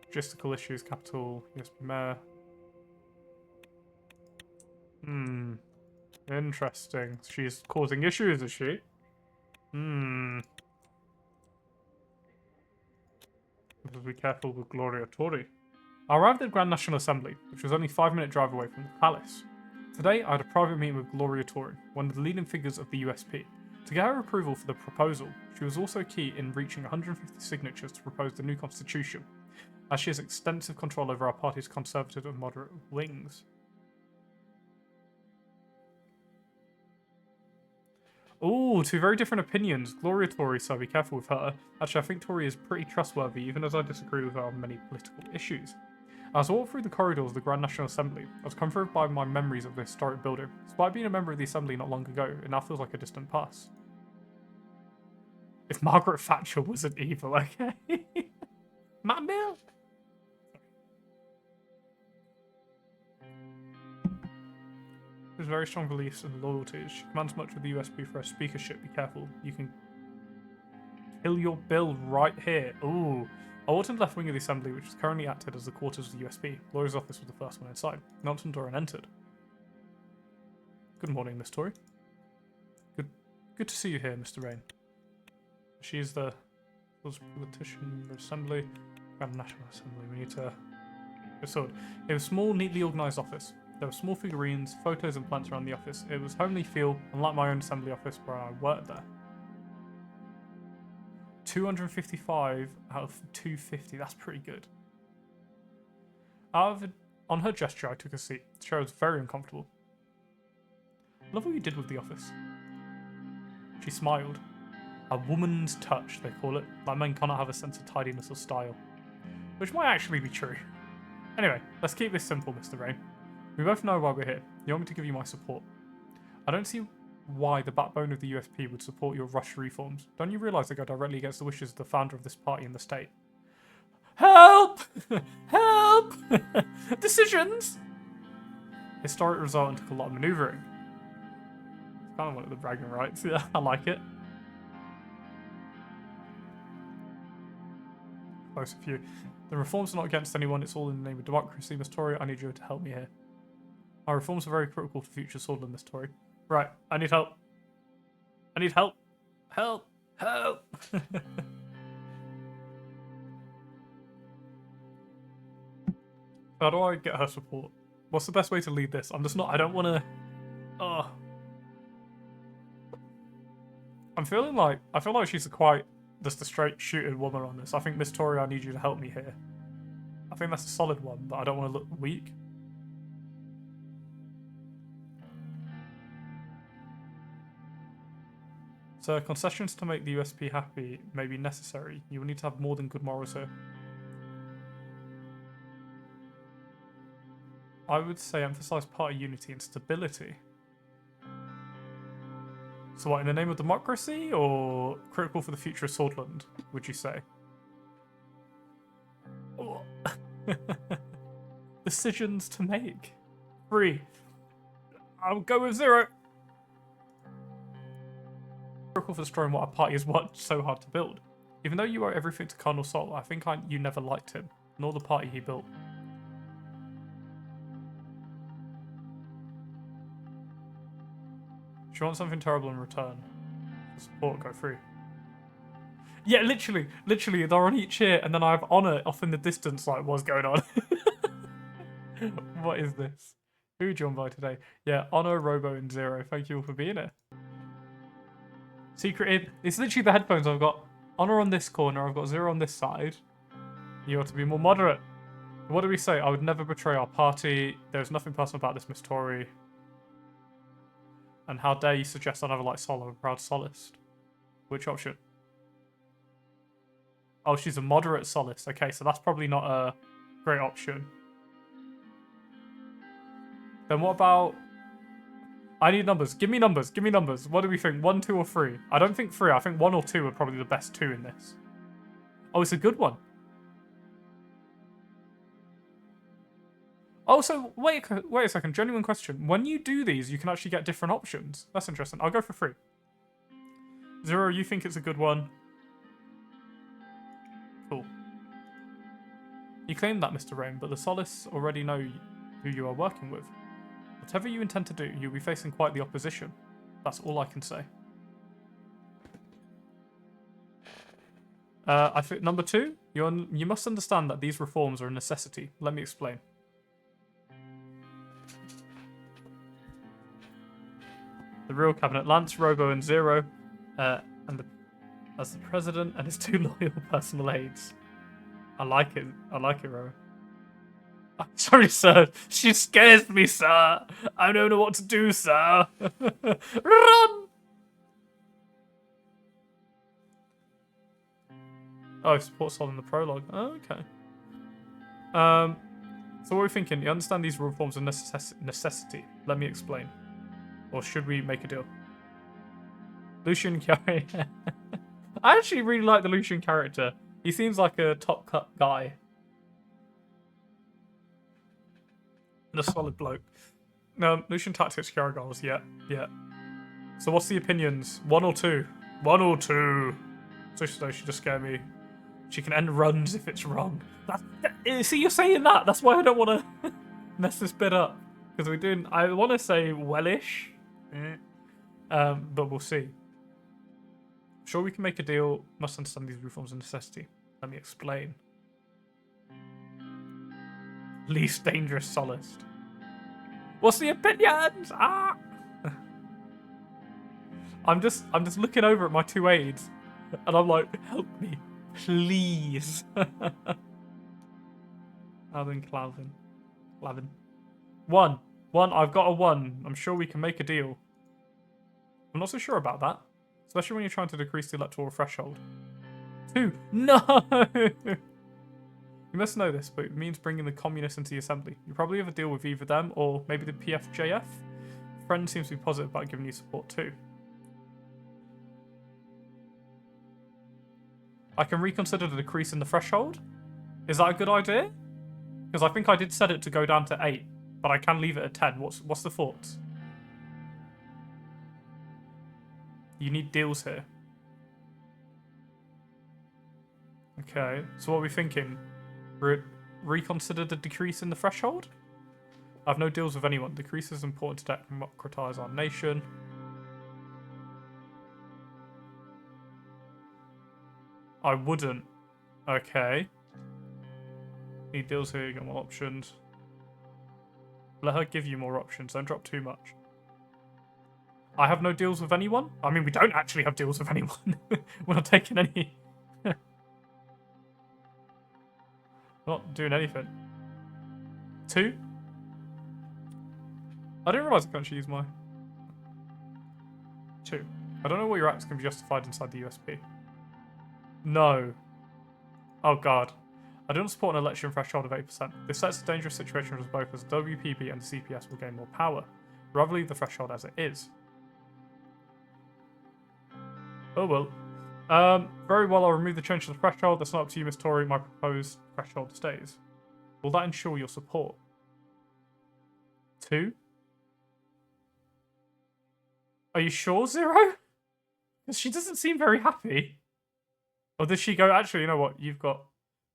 Logistical issues, capital, USB mayor. Interesting. She's causing issues, is she? Be careful with Gloria Tori. I arrived at Grand National Assembly, which was only a 5-minute drive away from the palace. Today, I had a private meeting with Gloria Tori, one of the leading figures of the USP. To get her approval for the proposal, she was also key in reaching 150 signatures to propose the new constitution, as she has extensive control over our party's conservative and moderate wings. Ooh, two very different opinions. Gloria Tory, so be careful with her. Actually, I think Tory is pretty trustworthy, even as I disagree with her on many political issues. As I walked through the corridors of the Grand National Assembly, I was comforted by my memories of the historic building. Despite being a member of the Assembly not long ago, it now feels like a distant past. If Margaret Thatcher wasn't evil, okay? Matt Mill? There's very strong beliefs and loyalties. She commands much of the USP for her speakership. Be careful. You can kill your bill right here. Ooh. I walked in the left wing of the Assembly, which is currently acted as the quarters of the USP. Gloria's office was the first one inside. Knocked on the door and entered. Good morning, Miss Tory. Good to see you here, Mr. Rain. She's the politician assembly. Grand National Assembly. We need to... It was a small, neatly organised office. There were small figurines, photos and plants around the office. It was homely feel, unlike my own assembly office where I worked there. 255 out of 250. That's pretty good. On her gesture, I took a seat. The chair was very uncomfortable. I love what you did with the office. She smiled. A woman's touch, they call it. Like men cannot have a sense of tidiness or style. Which might actually be true. Anyway, let's keep this simple, Mr. Rain. We both know why we're here. You want me to give you my support. I don't see why the backbone of the USP would support your rushed reforms. Don't you realise they go directly against the wishes of the founder of this party in the state? Help! Help! Decisions! Historic result and took a lot of manoeuvring. It's kind of one of the bragging rights. Yeah, I like it. Close a few. The reforms are not against anyone, it's all in the name of democracy, Miss Tory. I need you to help me here. My reforms are very critical to future Swordland, Miss Tory. Right, I need help. I need help. Help! Help! How do I get her support? What's the best way to lead this? I'm just not... I don't want to... Oh. I feel like she's quite... just a straight shooted woman on this. I think, Miss Tory, I need you to help me here. I think that's a solid one, but I don't want to look weak. So, concessions to make the USP happy may be necessary. You will need to have more than good morals here. I would say emphasize party unity and stability. So what, in the name of democracy, or critical for the future of Swordland, would you say? Oh. Decisions to make. 3. I'll go with 0. Critical for destroying what our party has worked so hard to build. Even though you owe everything to Colonel Sol, I think you never liked him, nor the party he built. She wants something terrible in return. For support, go through. Yeah, literally, they're on each here, and then I have Honor off in the distance, like, what's going on? What is this? Who joined by today? Yeah, Honor, Robo, and Zero. Thank you all for being here. Secretive. It's literally the headphones I've got. Honor on this corner, I've got Zero on this side. You ought to be more moderate. What do we say? I would never betray our party. There's nothing personal about this, Miss Tory. And how dare you suggest I never like Sol? I'm a proud solist. Which option? Oh, she's a moderate solist. Okay, so that's probably not a great option. Then what about... I need numbers. Give me numbers. Give me numbers. What do we think? 1, 2, or 3? I don't think 3. I think 1 or 2 are probably the best 2 in this. Oh, it's a good one. Oh, so wait a second. Genuine question. When you do these, you can actually get different options. That's interesting. I'll go for 3. 0, you think it's a good one? Cool. You claim that, Mr. Rain, but the Solace already know who you are working with. Whatever you intend to do, you'll be facing quite the opposition. That's all I can say. I think number 2, you must understand that these reforms are a necessity. Let me explain. The real cabinet, Lance, Robo, and Zero, as the president and his 2 loyal personal aides. I like it. I like it, Robo. Sorry, sir. She scares me, sir. I don't know what to do, sir. Run! Oh, support Sol in the prologue. Oh, okay. So what are we thinking? You understand these reforms are necessity. Let me explain. Or should we make a deal? Lucian character. I actually really like the Lucian character. He seems like a top cut guy. And a solid bloke. Lucian tactics, Kiara goals. Yeah. So what's the opinions? 1 or 2? 1 or 2. So she just scared me. She can end runs if it's wrong. See, you're saying that. That's why I don't want to mess this bit up. Because we're doing... I want to say wellish. But we'll see. Sure we can make a deal. Must understand these reforms are a necessity. Let me explain. Least dangerous solace. What's the opinions? Ah! I'm just looking over at my 2 aides, and I'm like, help me, please. Alvin, Clavin. 1. I've got a 1. I'm sure we can make a deal. I'm not so sure about that, especially when you're trying to decrease the electoral threshold. 2. No! You must know this, but it means bringing the communists into the assembly. You probably have a deal with either them or maybe the PFJF. Friend seems to be positive about giving you support too. I can reconsider the decrease in the threshold. Is that a good idea? Because I think I did set it to go down to 8, but I can leave it at 10. What's the thoughts? You need deals here. Okay, so what are we thinking? Reconsider the decrease in the threshold? I have no deals with anyone. Decrease is important to democratize our nation. I wouldn't. Okay. Need deals here, you got more options. Let her give you more options, don't drop too much. I have no deals with anyone? I mean, we don't actually have deals with anyone. We're not taking any... Not doing anything. 2? I didn't realise I can't actually use my... 2. I don't know what your acts can be justified inside the USP. No. Oh god. I don't support an election threshold of 8%. This sets a dangerous situation as both as WPB and the CPS will gain more power. Rather leave the threshold as it is. Oh well. Very well, I'll remove the change to the threshold. That's not up to you, Miss Tory. My proposed threshold stays. Will that ensure your support? 2? Are you sure, 0? Because she doesn't seem very happy. Or does she go, actually, you know what? You've got...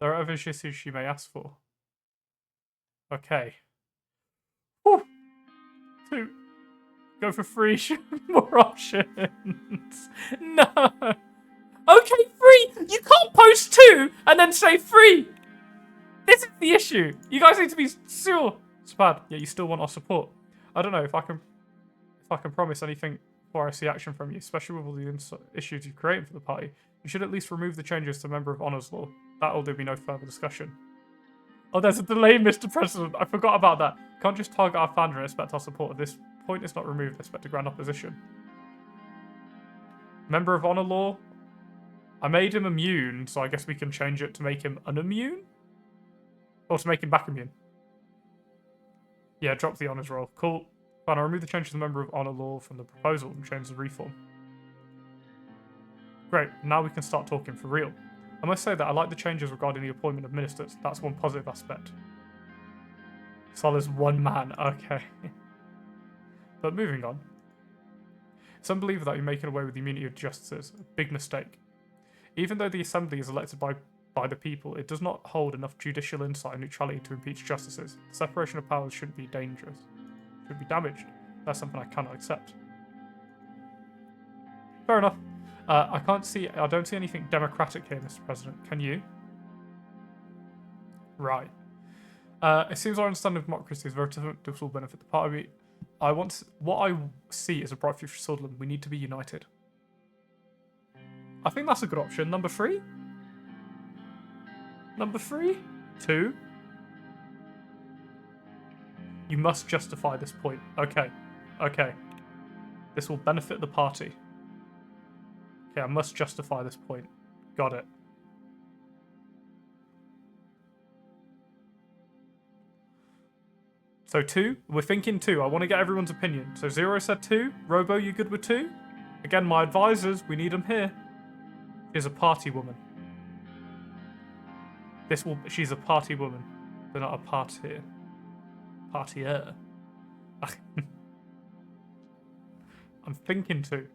There are other issues she may ask for. Okay. Whew. 2. Go for 3. More options. No. Okay, 3. You can't post 2 and then say 3. This is the issue. You guys need to be sure. It's bad. Yeah, you still want our support. I don't know if I can promise anything before I see action from you, especially with all the issues you've created for the party. You should at least remove the changes to Member of Honours Law. That or there'll be no further discussion. Oh, there's a delay, Mr. President. I forgot about that. Can't just target our founder and expect our support. At this point is not removed. Expect a grand opposition. Member of Honour Law. I made him immune, so I guess we can change it to make him unimmune? Or to make him back immune. Yeah, drop the honours roll. Cool. Fine, I'll remove the change to the Member of Honour Law from the proposal and change the reform. Great, now we can start talking for real. I must say that I like the changes regarding the appointment of ministers. That's one positive aspect. Sol is one man, okay. But moving on. It's unbelievable that you're making away with the immunity of justices. A big mistake. Even though the assembly is elected by the people, it does not hold enough judicial insight and neutrality to impeach justices. The separation of powers shouldn't be dangerous. Should be damaged. That's something I cannot accept. Fair enough. I don't see anything democratic here, Mr. President. Can you? Right. It seems our understanding of democracy is very different. This will benefit the party. What I see as a bright future for Sutherland. We need to be united. I think that's a good option. Number 3? Number 3? 2? You must justify this point. Okay. Okay. This will benefit the party. Okay, I must justify this point. Got it. So 2? We're thinking 2. I want to get everyone's opinion. So 0 said 2. Robo, you good with 2? Again, my advisors, we need them here. She's a party woman. She's a party woman. They're not a partier. Partier. I'm thinking 2.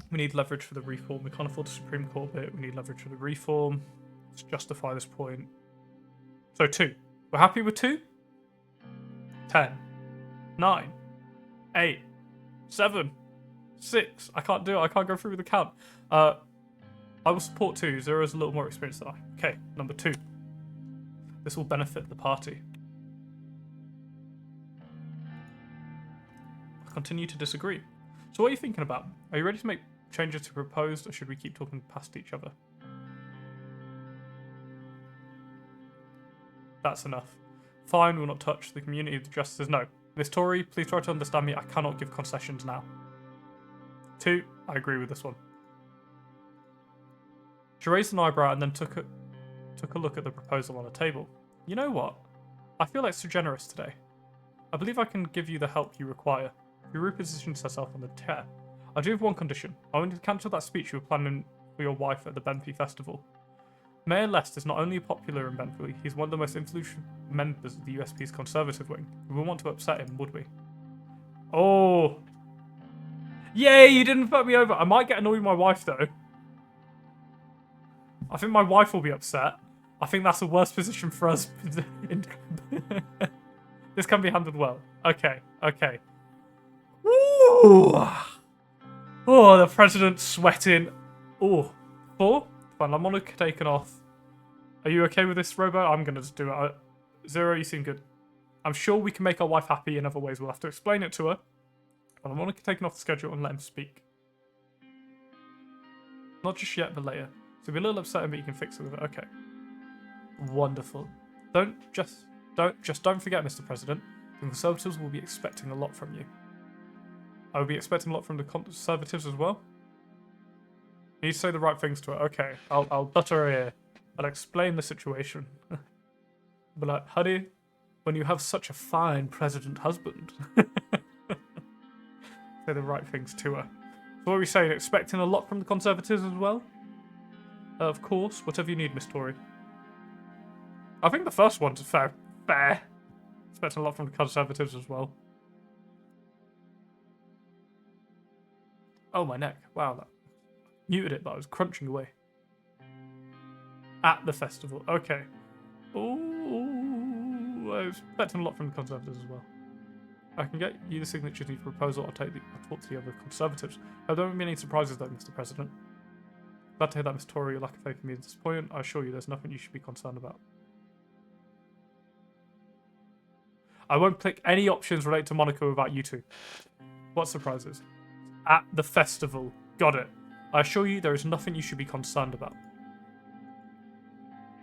We need leverage for the reform. We can't afford the Supreme Court bit. We need leverage for the reform. Let's justify this point. So 2. We're happy with 2? 10. 9. 8, 7, 6. I can't do it. I can't go through with the count. I will support 2. 0 is a little more experienced than I. Okay, number 2. This will benefit the party. I continue to disagree. So what are you thinking about? Are you ready to make changes to proposed, or should we keep talking past each other? That's enough. Fine, we'll not touch the community of the justices. No. Miss Tory, please try to understand me. I cannot give concessions now. 2, I agree with this one. She raised an eyebrow and then took a look at the proposal on the table. You know what? I feel like so generous today. I believe I can give you the help you require. You repositioned herself on the chair. I do have one condition. I want you to cancel that speech you were planning for your wife at the Benfey Festival. Mayor Lest is not only popular in Benfey, he's one of the most influential members of the USP's Conservative wing. We wouldn't want to upset him, would we? Oh! Yay, you didn't fuck me over. I might get annoyed with my wife, though. I think my wife will be upset. I think that's the worst position for us. This can be handled well. Okay, okay. Ooh! Oh, the president's sweating. Oh, 4? Fine, I'm on taken off. Are you okay with this, Robo? I'm going to just do it. 0, you seem good. I'm sure we can make our wife happy in other ways. We'll have to explain it to her. But I'm on taken off the schedule and let him speak. Not just yet, but later. So be a little upsetting, but you can fix it with it. Okay. Wonderful. Don't forget, Mr. President. The Conservatives will be expecting a lot from you. I will be expecting a lot from the Conservatives as well. You need to say the right things to her. Okay, I'll butter her ear. I'll explain the situation. But like, honey, when you have such a fine president husband. Say the right things to her. So what are we saying? Expecting a lot from the Conservatives as well? Of course, whatever you need, Miss Tory. I think the first one's fair. Expecting a lot from the Conservatives as well. Oh, my neck. Wow, that muted it, but I was crunching away. At the festival. Okay. Ooh, I was expecting a lot from the Conservatives as well. I can get you the signatures need for proposal. I'll talk to the other Conservatives. I don't mean any surprises though, Mr. President. Glad to hear that, Miss Tory. Your lack of faith in me is disappointing. I assure you there's nothing you should be concerned about. I won't pick any options related to Monaco without you two. What surprises? At the festival. Got it. I assure you there is nothing you should be concerned about.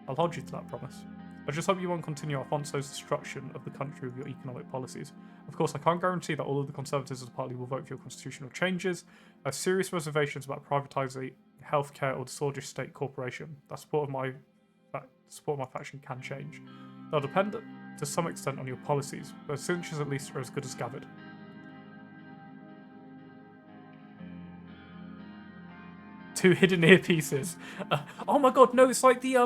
I'll hold you to that promise. I just hope you won't continue Alfonso's destruction of the country with your economic policies. Of course, I can't guarantee that all of the Conservatives of the party will vote for your constitutional changes. I have serious reservations about privatising healthcare or the Sordish State Corporation. The support of my faction can change. They'll depend to some extent on your policies, but signatures at least are as good as gathered. Two hidden earpieces. Oh my god, no, it's like the,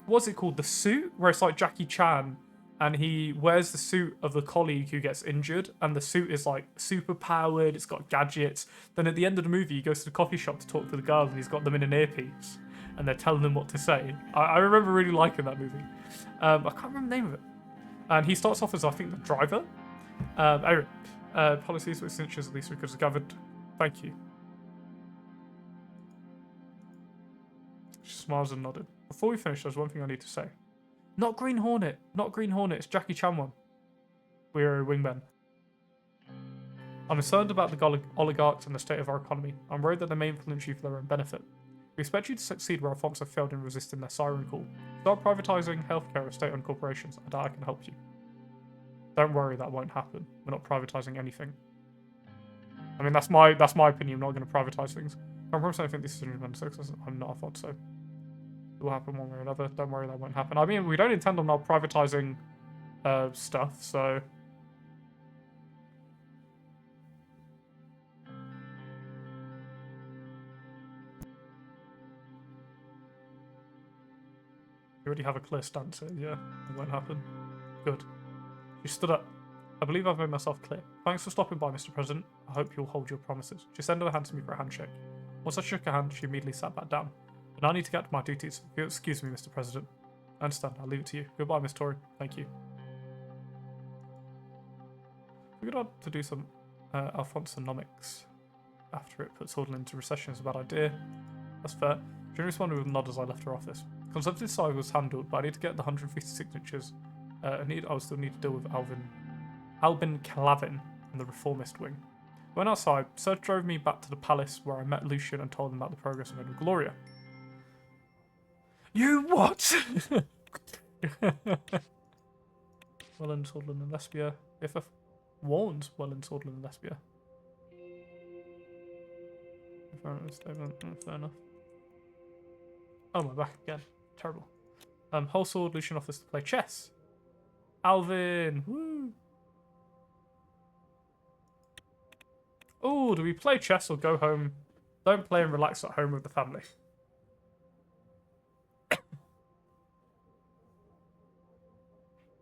what's it called? The suit? Where it's like Jackie Chan, and he wears the suit of the colleague who gets injured, and the suit is like super powered, it's got gadgets. Then at the end of the movie, he goes to the coffee shop to talk to the girls, and he's got them in an earpiece, and they're telling him what to say. I remember really liking that movie. I can't remember the name of it. And he starts off as, I think, the driver. Anyway, policies with signatures at least we could have gathered. Thank you. She smiles and nodded. Before we finish, there's one thing I need to say. Not Green Hornet. Not Green Hornet. It's Jackie Chan one. We're wingmen. I'm concerned about the oligarchs and the state of our economy. I'm worried that they may influence you for their own benefit. We expect you to succeed where Alfonso failed in resisting their siren call. Start privatising healthcare or state-owned corporations. I doubt I can help you. Don't worry, that won't happen. We're not privatising anything. I mean, that's my opinion. I'm not going to privatise things. I promise I think this is an success. I'm not Alfonso. It will happen one way or another. Don't worry, that won't happen. I mean, we don't intend on not privatising stuff, so... You already have a clear stance here. Yeah, it won't happen. Good. She stood up. I believe I've made myself clear. Thanks for stopping by, Mr. President. I hope you'll hold your promises. She extended her hand to me for a handshake. Once I shook her hand, she immediately sat back down. But now I need to get to my duties. If you'll excuse me, Mr. President. I understand. I'll leave it to you. Goodbye, Miss Tory. Thank you. We're going to do some Alphonsonomics. After it puts Hordle into recession is a bad idea. That's fair. She responded with a nod as I left her office. Consumptive side was handled, but I need to get the 150 signatures. I will still need to deal with Albin Clavin in the reformist wing. When outside, Serge drove me back to the palace where I met Lucian and told him about the progress I made with Gloria. You what? Welland, Sordland, and Lesbia. If I've warned Welland, Sordland, and Lesbia. Fair enough. Oh, my back again. Terrible. Whole sword, Lucian offers to play chess. Alvin! Woo! Oh, do we play chess or go home? Don't play and relax at home with the family.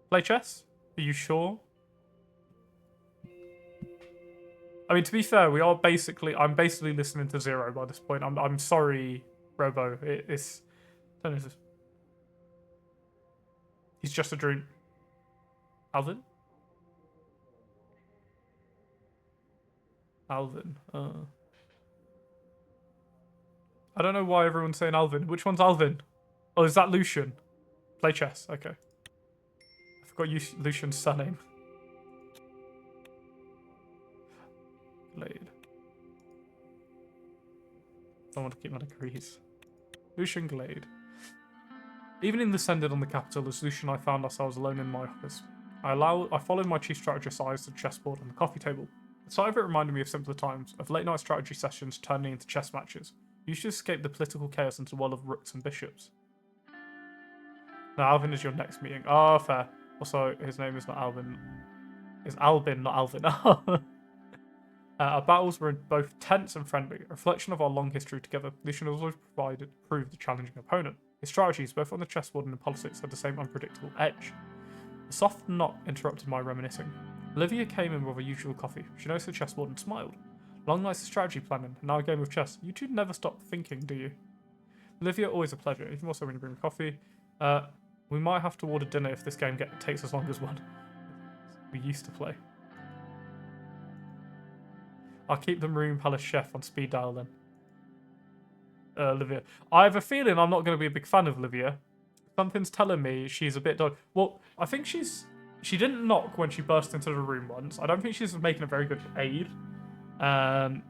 Play chess? Are you sure? I mean, to be fair, I'm basically listening to Zero by this point. I'm sorry, Robo. It's... He's just a dream. Alvin? Alvin. I don't know why everyone's saying Alvin. Which one's Alvin? Oh, is that Lucian? Play chess. Okay. I forgot Lucian's surname. Glade. I want to keep my degrees. Lucian Glade. Evening descended on the capital as Lucian and I found ourselves alone in my office. I followed my chief strategist's eyes to the chessboard on the coffee table. The sight of it reminded me of simpler times, of late night strategy sessions turning into chess matches. You should escape the political chaos into a world of rooks and bishops. Now, Alvin is your next meeting. Oh, fair. Also, his name is not Alvin. It's Albin, not Alvin. Our battles were both tense and friendly, a reflection of our long history together. Lucian has always proved a challenging opponent. His strategies, both on the chessboard and in politics, had the same unpredictable edge. A soft knock interrupted my reminiscing. Olivia came in with her usual coffee. She noticed the chessboard and smiled. Long nights of strategy planning, and now a game of chess. You two never stop thinking, do you? Olivia, always a pleasure, even more so when you bring coffee. We might have to order dinner if this game takes as long as one we used to play. I'll keep the Marine Palace chef on speed dial then. Olivia. I have a feeling I'm not going to be a big fan of Olivia. Something's telling me she's a bit dodgy. Well, I think she didn't knock when she burst into the room once. I don't think she's making a very good aid. Have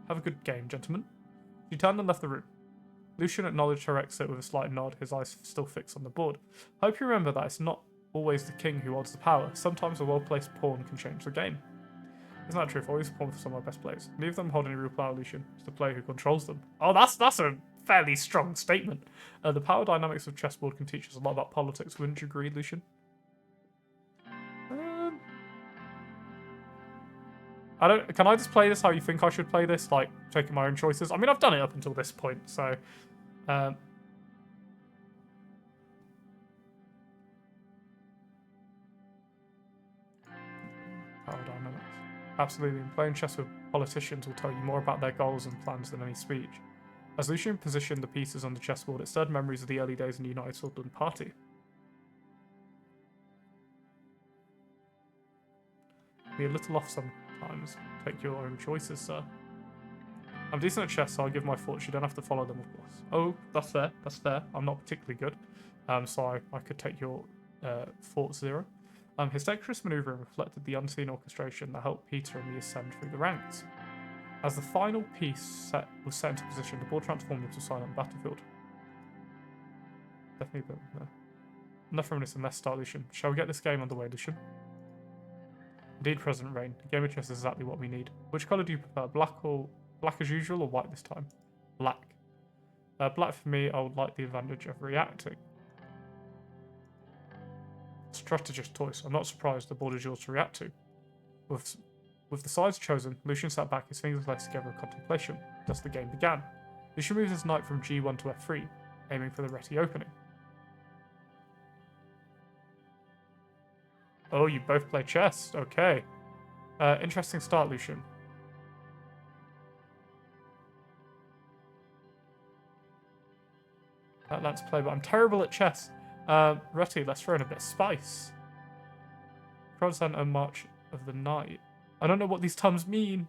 a good game, gentlemen. She turned and left the room. Lucian acknowledged her exit with a slight nod, his eyes still fixed on the board. Hope you remember that it's not always the king who holds the power. Sometimes a well-placed pawn can change the game. Isn't that true? I've always pawned for some of my best players. Neither of them hold any real power, Lucian. It's the player who controls them. Oh, that's a fairly strong statement. The power dynamics of chessboard can teach us a lot about politics. Wouldn't you agree, Lucian? Can I just play this how you think I should play this? Like, taking my own choices? I mean, I've done it up until this point, so... Power dynamics. Absolutely. Playing chess with politicians will tell you more about their goals and plans than any speech. As Lucian positioned the pieces on the chessboard, it stirred memories of the early days in the United Sordland Party. Be a little off sometimes. Take your own choices, sir. I'm decent at chess, so I'll give my thoughts. You don't have to follow them, of course. Oh, that's fair. That's fair. I'm not particularly good. So I could take your thoughts, Zero. His dexterous manoeuvring reflected the unseen orchestration that helped Peter and me ascend through the ranks. As the final piece was set into position, the board transformed into a silent battlefield. Definitely enough reminiscing. Let's start, Lucian. Shall we get this game underway, Lucian? Indeed, President Rain. A game of chess is exactly what we need. Which colour do you prefer? Black as usual, or white this time? Black. Black for me. I would like the advantage of reacting. Strategist choice. I'm not surprised the board is yours to react to. With the sides chosen, Lucian sat back, his fingers laid together in contemplation. Thus the game began. Lucian moves his knight from G1 to F3, aiming for the Reti opening. Oh, you both play chess. Okay. Interesting start, Lucian. Let's play, but I'm terrible at chess. Reti, let's throw in a bit of spice. Cross and a march of the knight. I don't know what these terms mean.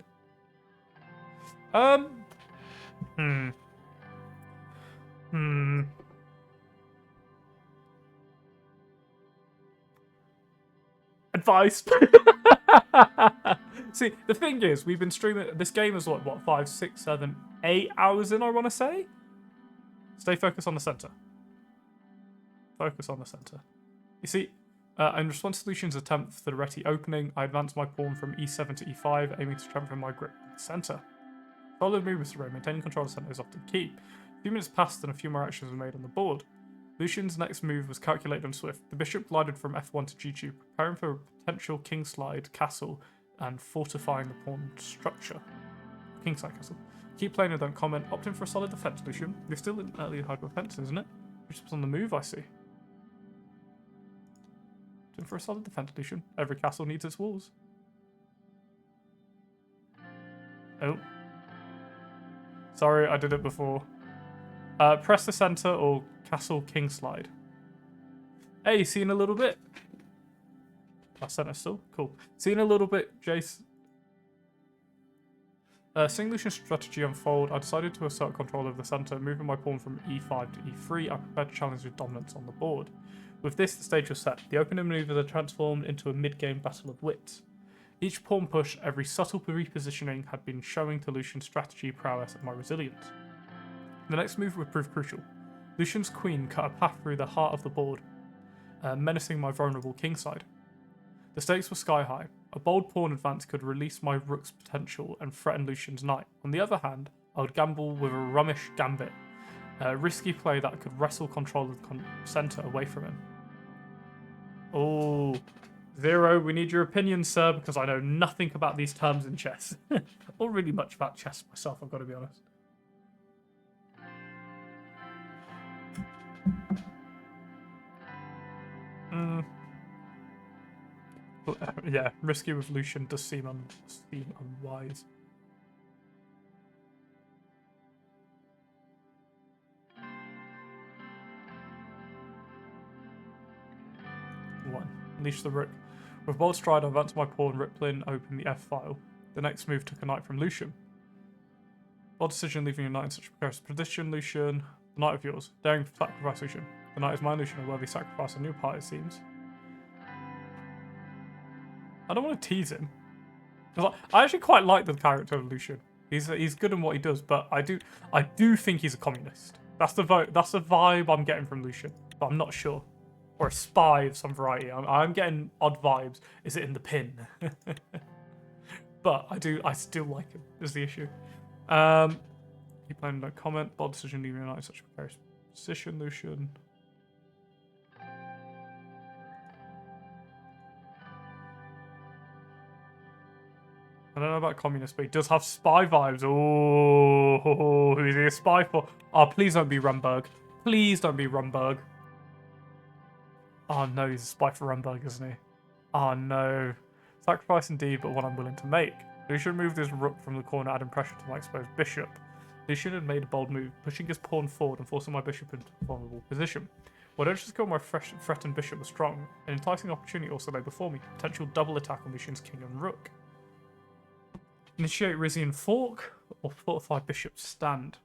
Hmm. Hmm. Advice. See, the thing is, we've been streaming. This game is what 5, 6, 7, 8 hours in. I want to say. Stay focused on the center. Focus on the center. You see, in response to Lucian's attempt for the Reti opening, I advanced my pawn from e7 to e5, aiming to strengthen my grip in the center. Solid move, Mr. Ray. Maintaining control of the center is often key. A few minutes passed and a few more actions were made on the board. Lucian's next move was calculated and swift. The bishop glided from f1 to g2, preparing for a potential king slide castle and fortifying the pawn structure. Kingside castle. Keep playing and don't comment. Opting for a solid defense, Lucian. You're still in early hyper-defense, isn't it? Bishop's on the move, I see. Opting for a solid defense, Lucian. Every castle needs its walls. Oh. Sorry, I did it before. Press the center or castle king slide. Hey, seen a little bit. I center still. Cool. Seen a little bit, Jace. Seeing Lucian's strategy unfold, I decided to assert control of the center, moving my pawn from e5 to e3. I prepared to challenge with dominance on the board. With this, the stage was set. The opening maneuvers are transformed into a mid-game battle of wits. Each pawn push, every subtle repositioning had been showing to Lucian's strategy, prowess, and my resilience. The next move would prove crucial. Lucian's queen cut a path through the heart of the board, menacing my vulnerable kingside. The stakes were sky high. A bold pawn advance could release my rook's potential and threaten Lucian's knight. On the other hand, I would gamble with a rummish gambit, a risky play that could wrestle control of the center away from him. Oh, Zero, we need your opinion, sir, because I know nothing about these terms in chess. Or really much about chess myself, I've got to be honest. Yeah, risky with Lucian does seem unwise. One. Unleash the rook. With bold stride, I advanced my pawn, rippling open the f-file. The next move took a knight from Lucian. Bold decision, leaving your knight in such a precarious position, Lucian. The knight of yours. Daring to sacrifice, Lucian. The knight is mine, Lucian, a worthy sacrifice on your part, it seems. I don't want to tease him. I actually quite like the character of Lucian. He's good in what he does, but I do think he's a communist. That's the vibe I'm getting from Lucian, but I'm not sure. Or a spy of some variety. I'm getting odd vibes. Is it in the pin? But I still like him, is the issue. Keep playing, no comment. Bold decision, leaving your knight in such a precarious position, Lucian. I don't know about communist, but he does have spy vibes. Oh, who is he a spy for? Oh, please don't be Rumberg. Please don't be Rumberg. Oh no, he's a spy for Rumberg, isn't he? Oh no. Sacrifice indeed, but one I'm willing to make. Lucian moved his rook from the corner, adding pressure to my exposed bishop. Lucian had made a bold move, pushing his pawn forward and forcing my bishop into a vulnerable position. While I just kill my threatened bishop was strong, an enticing opportunity also lay before me. Potential double attack on Lucian's king and rook. Initiate Rizian fork or fortify bishop stand.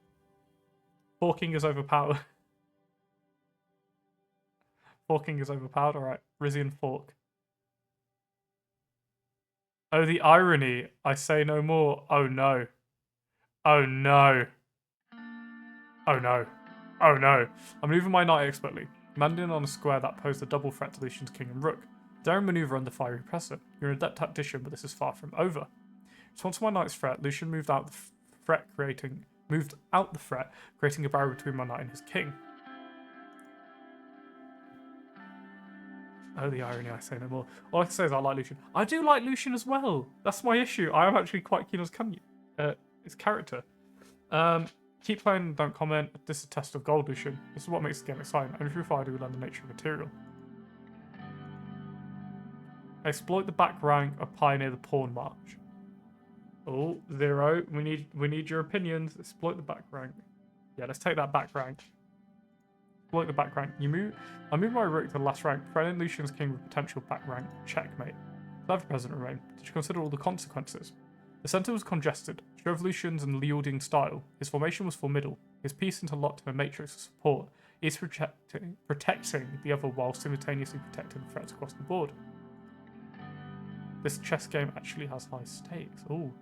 Forking is overpowered. Forking is overpowered. Alright, Rizian fork. Oh, the irony. I say no more. Oh no. Oh no. Oh no. Oh no. I'm moving my knight expertly, landing on a square that posed a double threat to Lucian's king and rook. Daring maneuver under fiery pressure. You're an adept tactician, but this is far from over. In response to my knight's threat, Lucian moved out the threat, creating a barrier between my knight and his king. Oh, the irony, I say no more. All I can say is I like Lucian. I do like Lucian as well. That's my issue. I am actually quite keen on his character. Keep playing, don't comment. This is a test of gold, Lucian. This is what makes the game exciting. Only through fire do we learn the nature of material. Exploit the back rank or pioneer the pawn march. Oh, Zero. We need your opinions. Exploit the back rank. Yeah, let's take that back rank. Exploit the back rank. I move my rook to the last rank, threatening Lucian's king with potential back rank checkmate. Clever President remained. Did you consider all the consequences? The centre was congested. Revolutions and Liuding style. His formation was formidable. His piece interlocked in a matrix of support. He's protecting the other while simultaneously protecting the threats across the board. This chess game actually has high stakes. Ooh.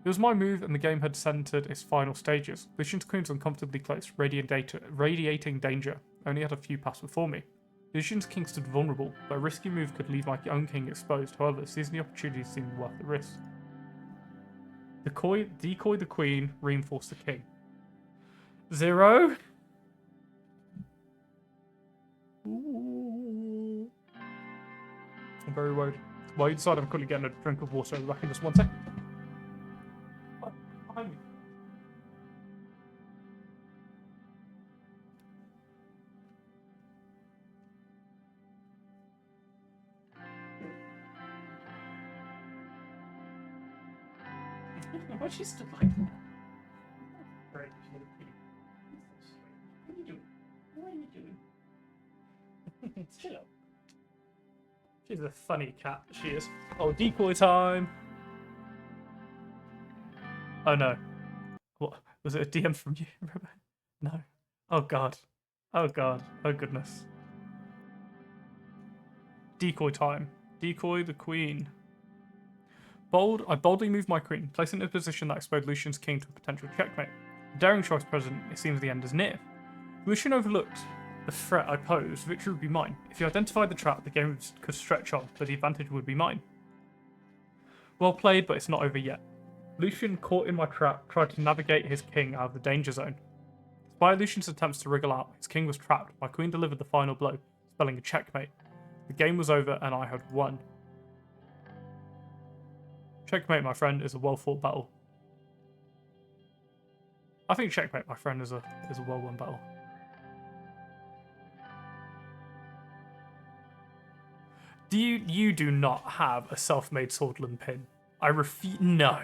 It was my move, and the game had centered its final stages. Lucian's queen was uncomfortably close, radiating danger. Only had a few passed before me. Lucian's king stood vulnerable, but a risky move could leave my own king exposed. However, seizing the opportunity seemed worth the risk. Decoy the queen, reinforce the king. 0. Ooh. I'm very worried. Well, you decide I'm quickly getting a drink of water. I'll be back in just 1 second. Behind me. Why she stood like that? Great. What are you doing? What are you doing? Chill out. She's a funny cat, she is. Oh, decoy time! Oh no. What? Was it a DM from you, Rebecca? No. Oh god. Oh god. Oh goodness. Decoy time. Decoy the queen. I boldly moved my queen, placing it in a position that exposed Lucian's king to a potential checkmate. A daring choice, President. It seems the end is near. Lucian overlooked the threat I posed. Victory would be mine. If he identified the trap, the game could stretch on, but the advantage would be mine. Well played, but it's not over yet. Lucian, caught in my trap, tried to navigate his king out of the danger zone. Despite Lucian's attempts to wriggle out, his king was trapped. My queen delivered the final blow, spelling a checkmate. The game was over, and I had won. Checkmate, my friend, is a well-fought battle. I think checkmate, my friend, is a well-won battle. You do not have a self-made swordland pin. I refuse. No.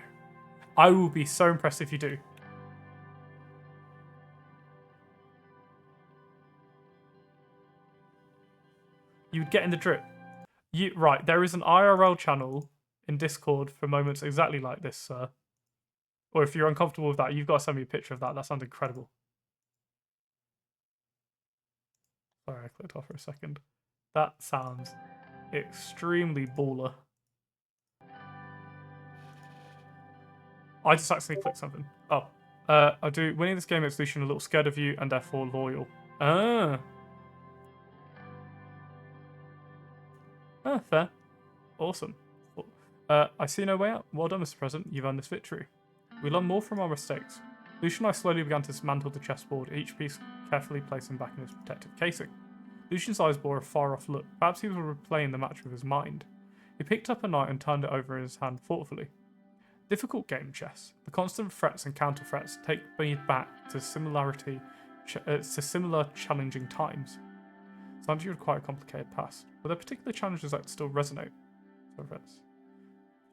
I will be so impressed if you do. You would get in the drip. Right, there is an IRL channel in Discord for moments exactly like this, sir. Or if you're uncomfortable with that, you've got to send me a picture of that. That sounds incredible. Sorry, I clicked off for a second. That sounds extremely baller. I just accidentally clicked something. Oh. I do. Winning this game makes Lucian a little scared of you and therefore loyal. Ah. Ah, fair. Awesome. I see no way out. Well done, Mr. President. You've earned this victory. We learn more from our mistakes. Lucian and I slowly began to dismantle the chessboard, each piece carefully placing back in its protective casing. Lucian's eyes bore a far-off look. Perhaps he was replaying the match with his mind. He picked up a knight and turned it over in his hand thoughtfully. Difficult game chess. The constant threats and counter-threats take me back to similar challenging times. Sometimes you had quite a complicated past. Were there particular challenges that still resonate?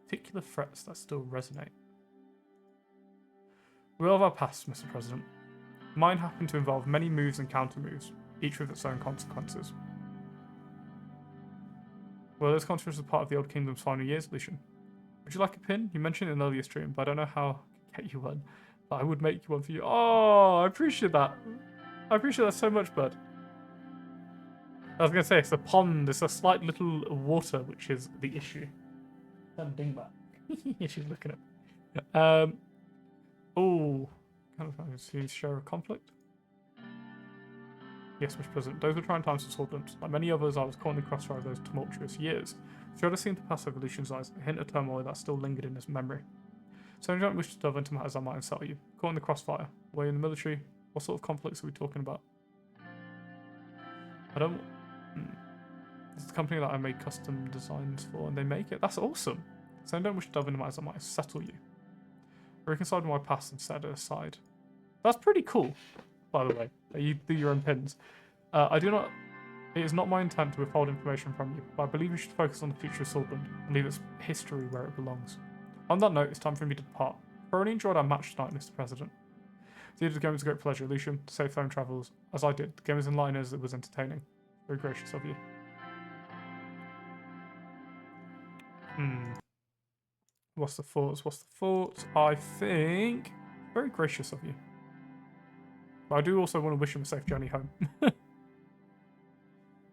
Particular threats that still resonate. We all have our pasts, Mr. President. Mine happened to involve many moves and counter-moves, each with its own consequences. Well, those consequences were part of the Old Kingdom's final years, Lucian. Would you like a pin? You mentioned it in an earlier stream, but I don't know how to get you one. But I would make you one for you. Oh, I appreciate that. I appreciate that so much, bud. I was going to say, it's a pond. It's a slight little water, which is the issue. Dingbat. She's looking at me. Oh. Kind of share a conflict? Yes, Mr. President. Those were trying times for Swordlands. Like many others, I was caught in the crossfire of those tumultuous years. Shredder seemed to pass over Lucian's eyes, a hint of turmoil that still lingered in his memory. So I don't wish to delve into matters that might unsettle you. Caught in the crossfire. Away in the military. What sort of conflicts are we talking about? I don't... This is a company that I made custom designs for, and they make it. That's awesome. So I don't wish to delve into matters that might unsettle you. I reconciled my past and set it aside. That's pretty cool, by the way. You do your own pins. It is not my intent to withhold information from you, but I believe you should focus on the future of Swordland and leave its history where it belongs. On that note, it's time for me to depart. I thoroughly enjoyed our match tonight, Mr. President. The game was a great pleasure, Lucian. Safe home travels. As I did, the game was in line as it was entertaining. Very gracious of you. What's the thoughts? What's the thoughts? I think... Very gracious of you. But I do also want to wish him a safe journey home.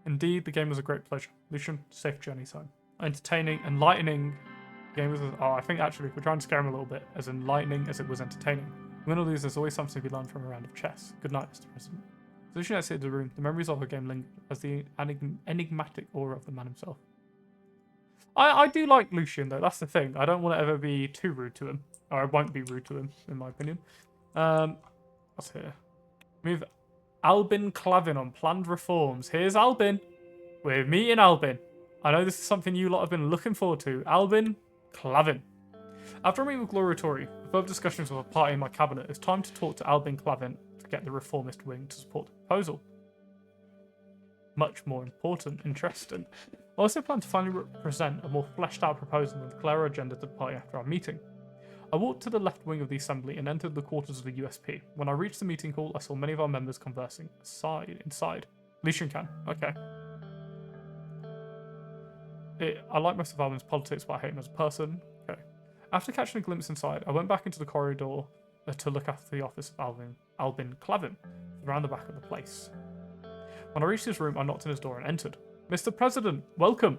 Indeed, the game was a great pleasure. Lucian, safe journeys home. Entertaining, enlightening. The game was... Oh, I think actually, if we're trying to scare him a little bit, as enlightening as it was entertaining. Win or lose, there's always something to be learned from a round of chess. Good night, Mr. President. Lucian exited the room. The memories of the game lingered as the enigmatic aura of the man himself. I do like Lucian, though. That's the thing. I don't want to ever be too rude to him. Or I won't be rude to him, in my opinion. What's here? Move Albin Clavin on planned reforms. Here's Albin. We're meeting Albin. I know this is something you lot have been looking forward to. Albin Clavin. After a meeting with Gloria Tory, further discussions with a party in my cabinet, it's time to talk to Albin Clavin to get the reformist wing to support the proposal. Much more important, interesting. I also plan to finally present a more fleshed out proposal and declare our agenda to the party after our meeting. I walked to the left wing of the assembly and entered the quarters of the USP. When I reached the meeting hall, I saw many of our members conversing inside. Lucian can. Okay. I like most of Albin's politics, but I hate him as a person. Okay. After catching a glimpse inside, I went back into the corridor to look after the office of Albin Clavin, around the back of the place. When I reached his room, I knocked on his door and entered. Mr. President, welcome!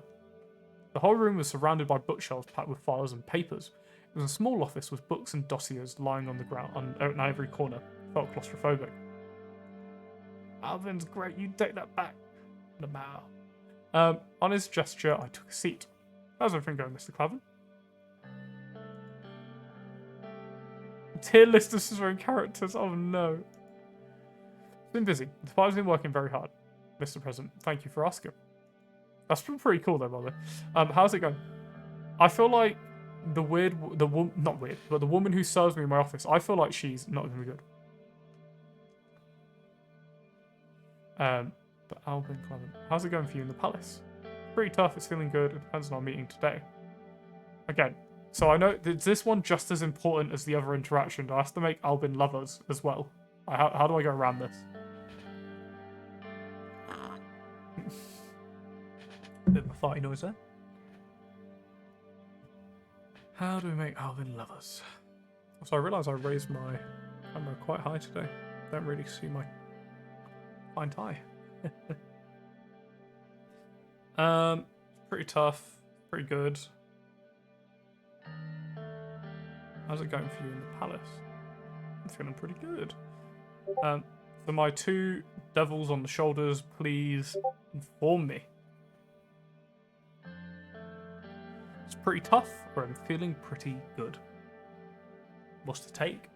The whole room was surrounded by bookshelves packed with files and papers. It was a small office with books and dossiers lying on the ground on every corner. I felt claustrophobic. Alvin's great, you take that back. On his gesture, I took a seat. How's everything going, Mr. Clavin? Tier list of Suzerain characters, oh no. It's been busy. The party's been working very hard. Mr. President, thank you for asking. That's been pretty cool though, by the way. How's it going? I feel like the woman who serves me in my office, I feel like she's not going to be good. But Albin Clavin, how's it going for you in the palace? Pretty tough, it's feeling good, it depends on our meeting today. Again, so I know, is this one just as important as the other interaction? Do I have to make Albin love us as well? How do I go around this? Bit of a farty noise there. How do we make Albin love us? So I realise I raised my camera quite high today. Don't really see my fine tie. Pretty tough, pretty good. How's it going for you in the palace? I'm feeling pretty good. For my two devils on the shoulders, please inform me. It's pretty tough, or I'm feeling pretty good. What's the take?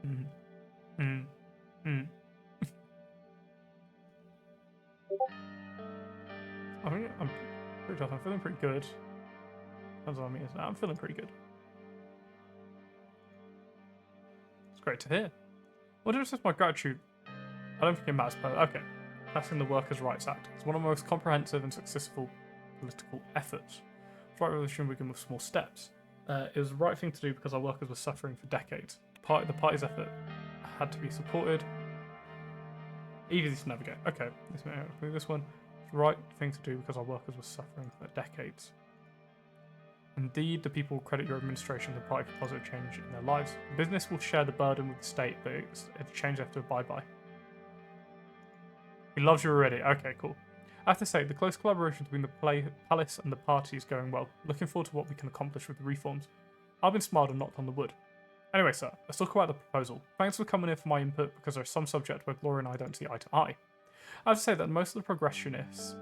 I think I'm pretty tough. I'm feeling pretty good. Depends on me. I'm feeling pretty good. It's great to hear. What is my gratitude? I don't think it matters, but okay. Passing the Workers' Rights Act. It's one of the most comprehensive and successful political efforts. The right revolution began with small steps. It was the right thing to do because our workers were suffering for decades. The party's effort had to be supported. Easy to navigate. Okay, this one. It's the right thing to do because our workers were suffering for decades. Indeed, the people will credit your administration with the party for positive change in their lives. The business will share the burden with the state, but it's a change they have to abide by. He loves you already. Okay, cool. I have to say, the close collaboration between the palace and the party is going well. Looking forward to what we can accomplish with the reforms. Albin smiled and knocked on the wood. Anyway, sir, let's talk about the proposal. Thanks for coming in for my input, because there's some subject where Gloria and I don't see eye to eye. I have to say that most of the progressives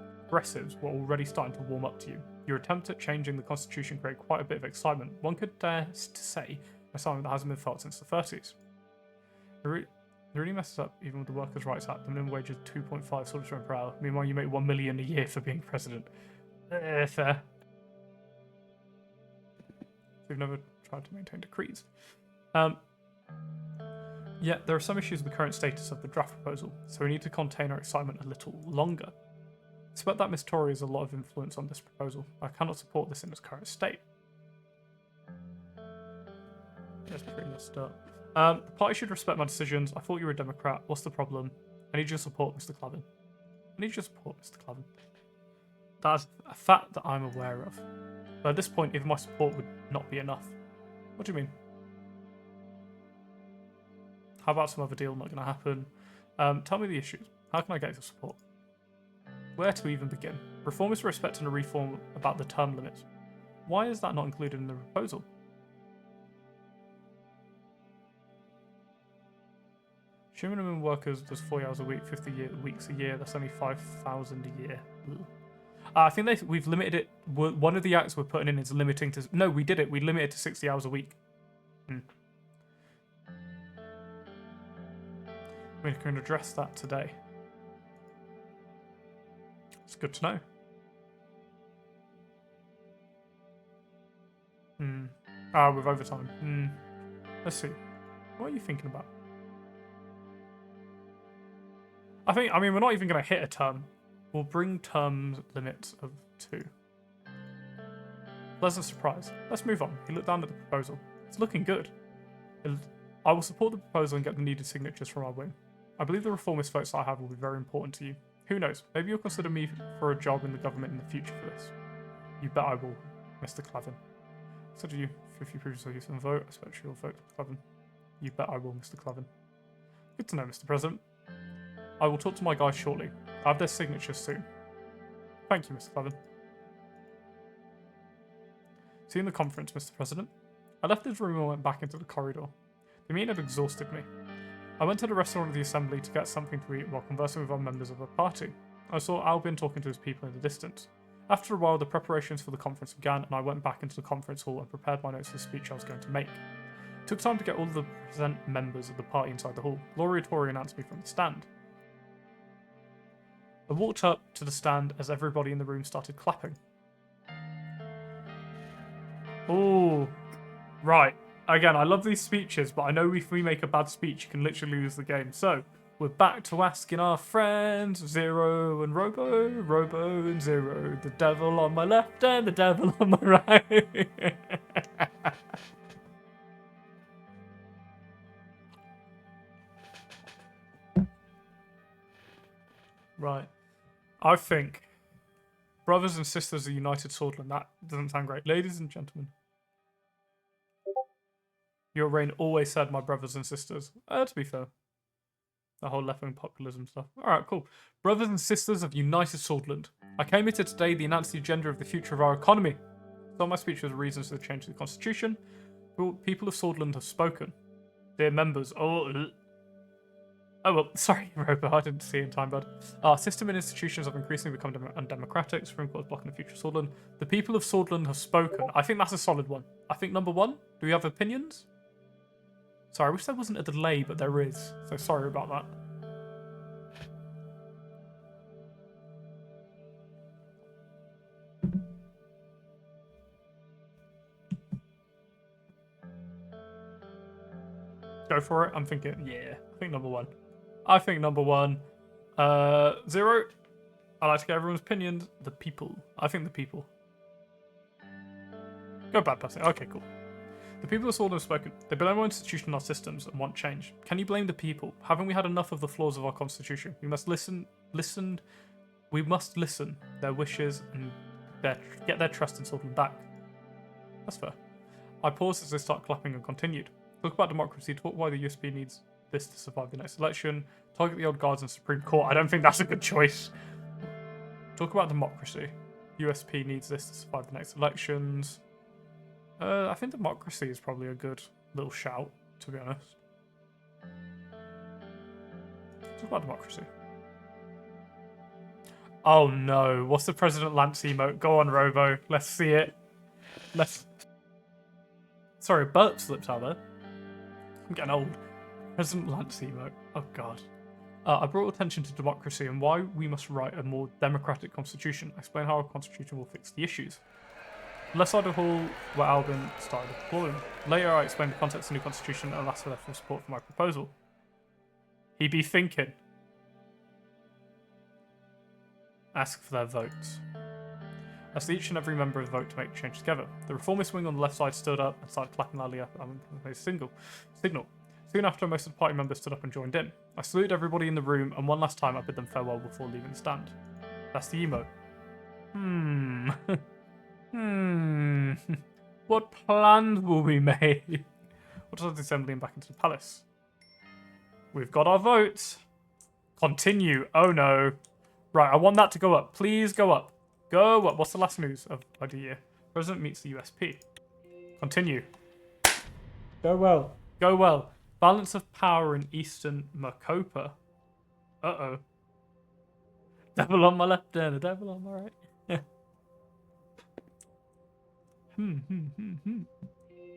were already starting to warm up to you. Your attempt at changing the constitution created quite a bit of excitement. One could dare to say something that hasn't been felt since the 30s. It really messes up even with the Workers' Rights Act. The minimum wage is 2.5 soldiers per hour. Meanwhile, you make $1 million a year for being president. Fair. We've never tried to maintain decrees. Yeah, there are some issues with the current status of the draft proposal, so we need to contain our excitement a little longer. I expect that Miss Tory has a lot of influence on this proposal. I cannot support this in its current state. That's pretty messed up. The party should respect my decisions. I thought you were a Democrat. What's the problem? I need your support, Mr. Clavin. I need your support, Mr. Clavin. That's a fact that I'm aware of. But at this point, even my support would not be enough. What do you mean? How about some other deal? Not going to happen. Tell me the issues. How can I get your support? Where to even begin? Reform is respect and a reform about the term limits. Why is that not included in the proposal? Minimum workers does 40 hours a week, 50 weeks a year. That's only 5,000 a year. I think we've limited it. One of the acts we're putting in is limiting to. No, we did it. We limited to 60 hours a week. We can address that today. It's good to know. With overtime. Let's see. What are you thinking about? I mean, we're not even going to hit a term. We'll bring term limits of 2. Pleasant surprise. Let's move on. He looked down at the proposal. It's looking good. I will support the proposal and get the needed signatures from our wing. I believe the reformist votes I have will be very important to you. Who knows? Maybe you'll consider me for a job in the government in the future for this. You bet I will, Mr. Clavin. So do you, if you previously used to vote, I expect you'll vote Clavin. You bet I will, Mr. Clavin. Good to know, Mr. President. I will talk to my guys shortly. I have their signatures soon. Thank you, Mr. Clavin. See you in the conference, Mr. President. I left this room and went back into the corridor. The meeting had exhausted me. I went to the restaurant of the assembly to get something to eat while conversing with our members of the party. I saw Albin talking to his people in the distance. After a while, the preparations for the conference began, and I went back into the conference hall and prepared my notes for the speech I was going to make. It took time to get all of the present members of the party inside the hall. Laurie Tori announced me from the stand. I walked up to the stand as everybody in the room started clapping. Oh, right. Again, I love these speeches, but I know if we make a bad speech, you can literally lose the game. So, we're back to asking our friends, Zero and Robo and Zero, the devil on my left and the devil on my right. Right. I think brothers and sisters of United Swordland, that doesn't sound great. Ladies and gentlemen. Your reign always said my brothers and sisters. To be fair. The whole left-wing populism stuff. Alright, cool. Brothers and sisters of United Swordland. I came here today to announce the agenda of the future of our economy. So my speech was reasons for the change to the constitution. People of Swordland have spoken. Dear members, oh well, sorry, Robo, I didn't see in time, bud. Our system and institutions have increasingly become undemocratic. Supreme Court is blocking the future of Swordland. The people of Swordland have spoken. I think that's a solid one. I think number 1, do we have opinions? Sorry, I wish there wasn't a delay, but there is. So sorry about that. Go for it. I'm thinking, yeah, I think number 1. I think number 1. 0. I like to get everyone's opinions. The people. I think the people. Go bad person. Okay, cool. The people of Sword have spoken. They blame our institution and our systems and want change. Can you blame the people? Haven't we had enough of the flaws of our constitution? We must listen. We must listen their wishes and get their trust in Swordland back. That's fair. I paused as they start clapping and continued. Talk about democracy. Talk why the USP needs this to survive the next election. Target the old guards and Supreme Court. I don't think that's a good choice. Talk about democracy. USP needs this to survive the next elections. I think democracy is probably a good little shout, to be honest. Talk about democracy. Oh no, what's the President Lance emote? Go on, Robo. Let's see it. Sorry, burp slips out there. I'm getting old. President Lance emote. Oh god. I brought attention to democracy and why we must write a more democratic constitution. I explain how our constitution will fix the issues. Left side of the hall where Albin started applauding. Later I explained the context of the new constitution and asked for their support for my proposal. He be thinking. Ask for their votes. Asked each and every member of the vote to make change together. The reformist wing on the left side stood up and started clapping loudly up a signal. Soon after, most of the party members stood up and joined in. I saluted everybody in the room, and one last time I bid them farewell before leaving the stand. That's the emote. Hmm. What plans will be made? What does the assembly and back into the palace? We've got our votes. Continue. Oh no. Right, I want that to go up. Please go up. Go up. What's the last news of the year? President meets the USP. Continue. Go well. Go well. Balance of power in Eastern Macopa. Uh-oh. Devil on my left and the devil on my right.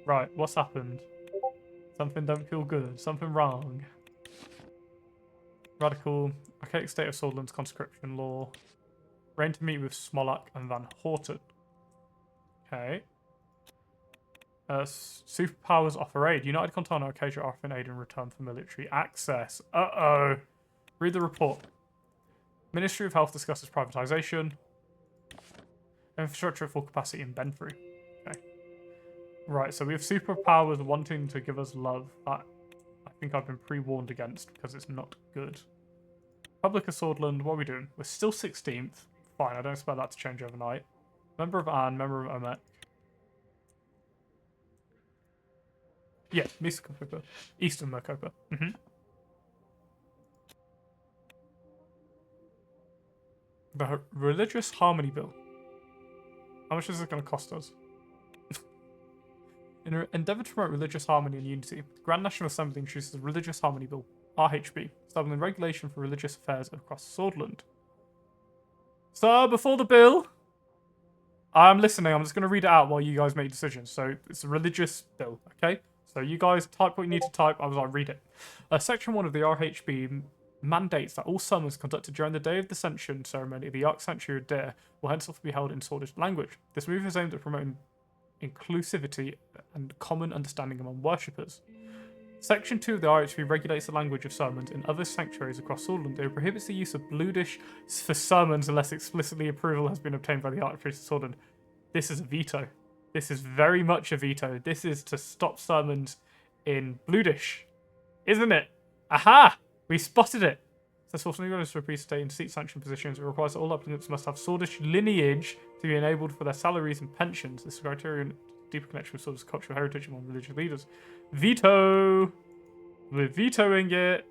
Right, what's happened? Something don't feel good. Something wrong. Radical. Archaic state of Swordland's conscription law. Reign to meet with Smolak and Van Horten. Okay. Superpowers offer aid. United Continental Acacia offer aid in return for military access. Uh-oh. Read the report. Ministry of Health discusses privatization. Infrastructure at full capacity in Benfrey. Okay. Right, so we have superpowers wanting to give us love. That I think I've been pre-warned against because it's not good. Republic of Swordland, what are we doing? We're still 16th. Fine, I don't expect that to change overnight. Member of Anne, member of Omek. Yeah, Eastern Macopa. The Religious Harmony Bill. How much is it going to cost us? In an endeavour to promote religious harmony and unity, the Grand National Assembly introduces the Religious Harmony Bill, RHB, establishing regulation for religious affairs across Swordland. So, before the bill, I'm listening. I'm just going to read it out while you guys make decisions. So, it's a religious bill, okay? So, you guys type what you need to type. I was like, read it. Section 1 of the RHB mandates that all summons conducted during the day of dissension ceremony of the Ark Sanctuary of Deir will henceforth be held in Swordish language. This move is aimed at promoting inclusivity and common understanding among worshippers. Section 2 of the RHB regulates the language of sermons in other sanctuaries across Swordland. It prohibits the use of Bluedish for sermons unless explicitly approval has been obtained by the Archpriest of Swordland. This is a veto. This is very much a veto. This is to stop sermons in Bluedish. Isn't it? Aha! We spotted it. So Swordland is for priests to stay in seat sanctioned positions. It requires that all applicants must have Swordish lineage to be enabled for their salaries and pensions. This criterion deeper connection with Swordish's cultural heritage among religious leaders. Veto! We're vetoing it.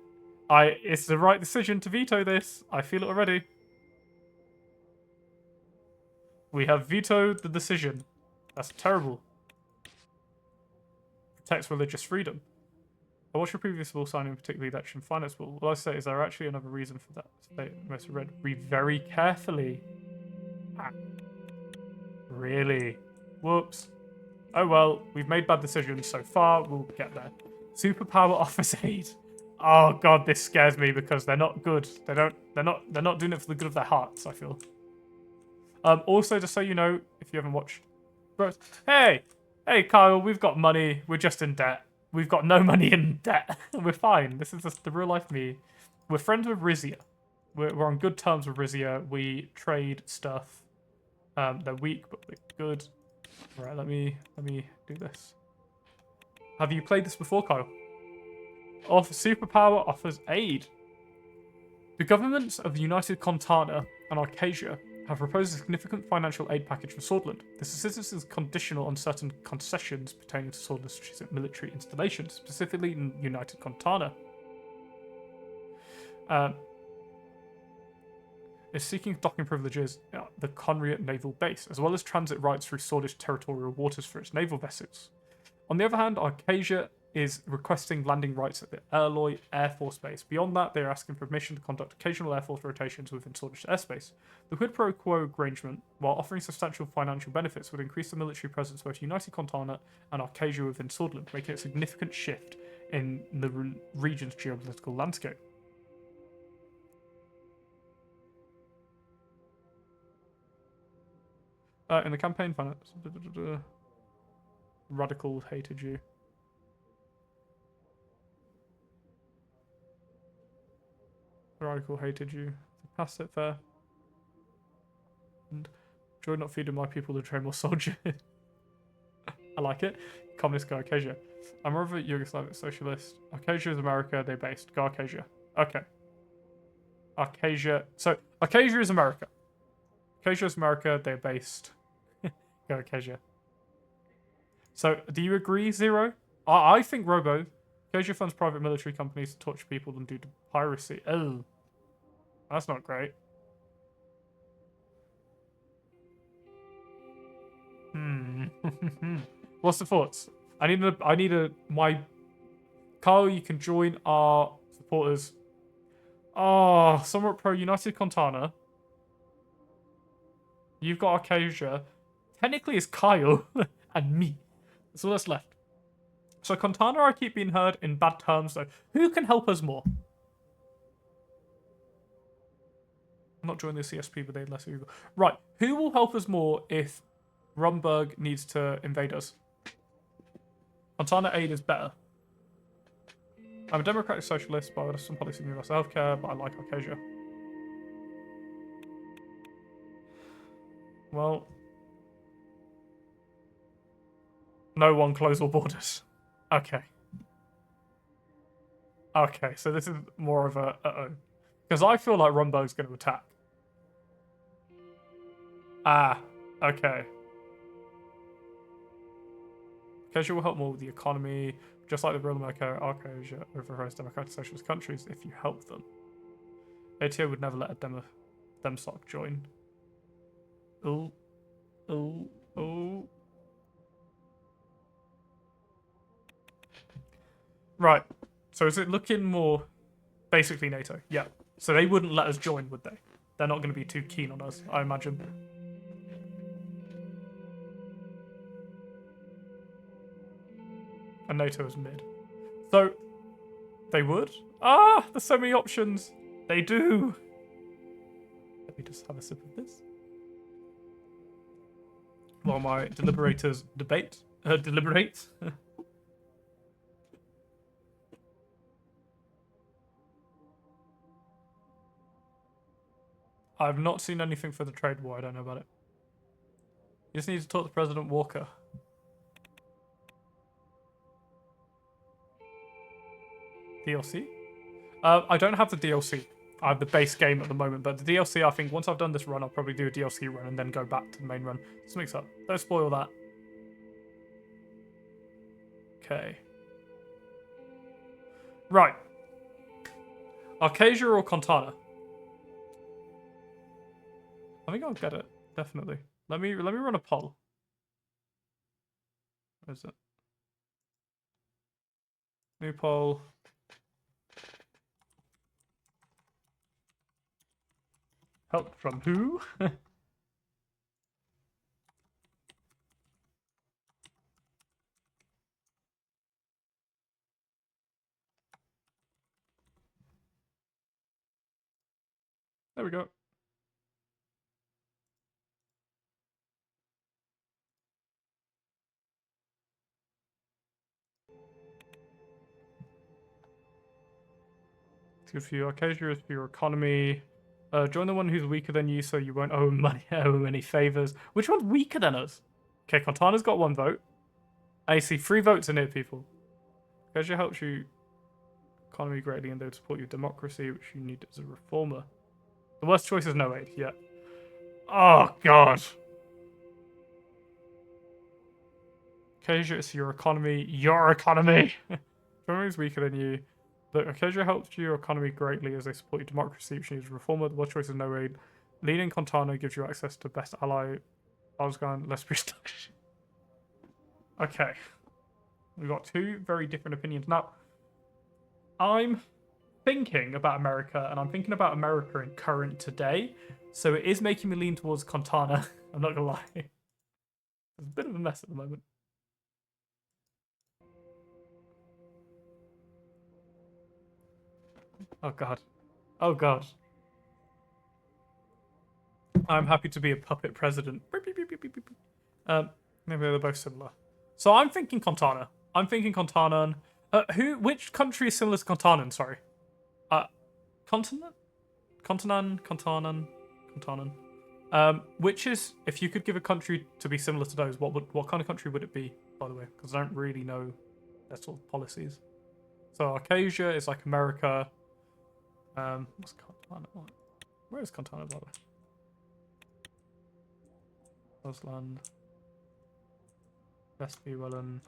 It's the right decision to veto this. I feel it already. We have vetoed the decision. That's terrible. Protects religious freedom. I watched your previous bill signing, particularly the election finance bill. All I say is there actually another reason for that. Most read. Read very carefully. Ah. Really? Whoops. Oh well, we've made bad decisions so far. We'll get there. Superpower offers aid. Oh god, this scares me because they're not good. They're not doing it for the good of their hearts, I feel. Also, just so you know, if you haven't watched, hey, Kyle, we've got money. We're just in debt. We've got no money in debt. We're fine. This is just the real life me. We're friends with Rizia. We're on good terms with Rizia. We trade stuff. They're weak, but we're good. Right, let me do this. Have you played this before, Kyle? Superpower offers aid. The governments of the United Continental and Arcasia have proposed a significant financial aid package for Swordland. This assistance is conditional on certain concessions pertaining to Swordland's strategic military installations, specifically in United Continental. Is seeking docking privileges at the Conriat Naval Base, as well as transit rights through Swordish territorial waters for its naval vessels. On the other hand, Arcasia is requesting landing rights at the Erloy Air Force Base. Beyond that, they are asking permission to conduct occasional Air Force rotations within Swordish airspace. The quid pro quo arrangement, while offering substantial financial benefits, would increase the military presence of both United Continental and Arcasia within Swordland, making it a significant shift in the region's geopolitical landscape. In the campaign finance, Radical hated you. Radical hated you. Pass it fair. And joy not feeding my people to train more soldiers. I like it. Communist go Arcasia. I'm over Yugoslavic socialist. Arcasia is America. They based. Go Arcasia. Okay. Arcasia. So Arcasia is America. Arcasia is America. They're based Go, Kezia. So, do you agree, Zero? I think Robo. Kezia funds private military companies to torture people and do piracy. Oh. That's not great. What's the thoughts? I need my Carl, you can join our supporters. Oh, somewhat pro United Contana. You've got Arcasia. Technically, it's Kyle and me. That's all that's left. So Contana, I keep being heard in bad terms, though. Who can help us more? I'm not joining the CSP, but they'd less evil. Right. Who will help us more if Rumberg needs to invade us? Contana aid is better. I'm a democratic socialist, but I have some policy in universal healthcare, but I like Arcasia. Well, no one close all borders. Okay. Okay, so this is more of a uh-oh. Because I feel like Rumberg's going to attack. Ah, okay. Arcasia will help more with the economy, just like the real America, Arcasia overthrows democratic socialist countries if you help them. ATO would never let a Demsoc join. Oh, oh, oh. Right. So is it looking more basically NATO? Yeah. So they wouldn't let us join, would they? They're not going to be too keen on us, I imagine. And NATO is mid. So they would? Ah, there's so many options. They do. Let me just have a sip of this. While my deliberators deliberate. I've not seen anything for the trade war. I don't know about it. You just need to talk to President Walker. DLC? I don't have the DLC. I have the base game at the moment, but the DLC, I think once I've done this run, I'll probably do a DLC run and then go back to the main run. Let's mix up. Don't spoil that. Okay. Right. Arcasia or Contana? I think I'll get it. Definitely. Let me run a poll. Where is it? New poll. Help from who? There we go. It's good for you. Arcasia is for your economy. Join the one who's weaker than you so you won't owe money, owe any favors. Which one's weaker than us? Okay, Contana's got 1 vote. I see 3 votes in it, people. Arcasia helps you economy greatly and they would support your democracy, which you need as a reformer. The worst choice is no aid, yeah. Oh, God. Arcasia is your economy. Your economy! Germany's weaker than you. Look, Arcasia helps your economy greatly as they support your democracy, which needs a reformer. The worst choice is no aid. Leading Contana gives you access to best ally. Osgan, less prestige. Okay. We've got 2 very different opinions. Now, I'm thinking about America, and I'm thinking about America in current today, so it is making me lean towards Contana. I'm not gonna lie. It's a bit of a mess at the moment. Oh god. Oh god. I'm happy to be a puppet president. Maybe they're both similar. So I'm thinking Contana. I'm thinking Contanan. Which country is similar to Contanan? Sorry. Continent? Contanan. Which is, if you could give a country to be similar to those, what kind of country would it be, by the way? Because I don't really know their sort of policies. So Arcasia is like America. What's Contana? Where is Contana, by the way? Ausland. Lesbia, Welland.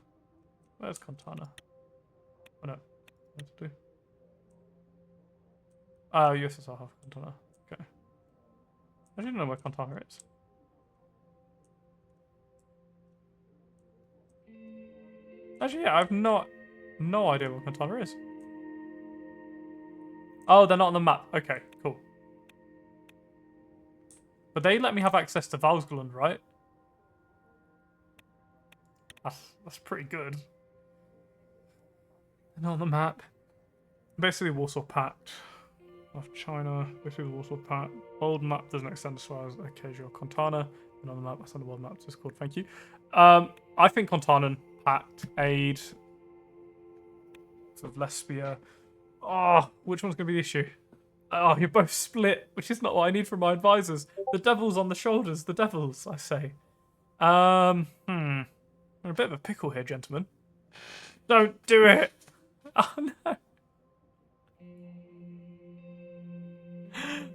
Where's Contana? Oh no. What to do? Oh, USSR have Contana. Okay. I didn't know where Contana is. Actually, yeah, I've no idea what Contana is. Oh, they're not on the map. Okay, cool. But they let me have access to Valsgland, right? That's pretty good. They're not on the map. Basically, Warsaw Pact of China. Basically, Warsaw Pact. Old map doesn't extend as far as Acacia or Contana. And on the map, that's on the world map. Discord. Thank you. I think Contanan, Pact, Aid, sort of Lesbia. Oh, which one's going to be the issue? Oh, you're both split, which is not what I need from my advisors. The devil's on the shoulders. The devils, I say. We're in a bit of a pickle here, gentlemen. Don't do it. Oh no.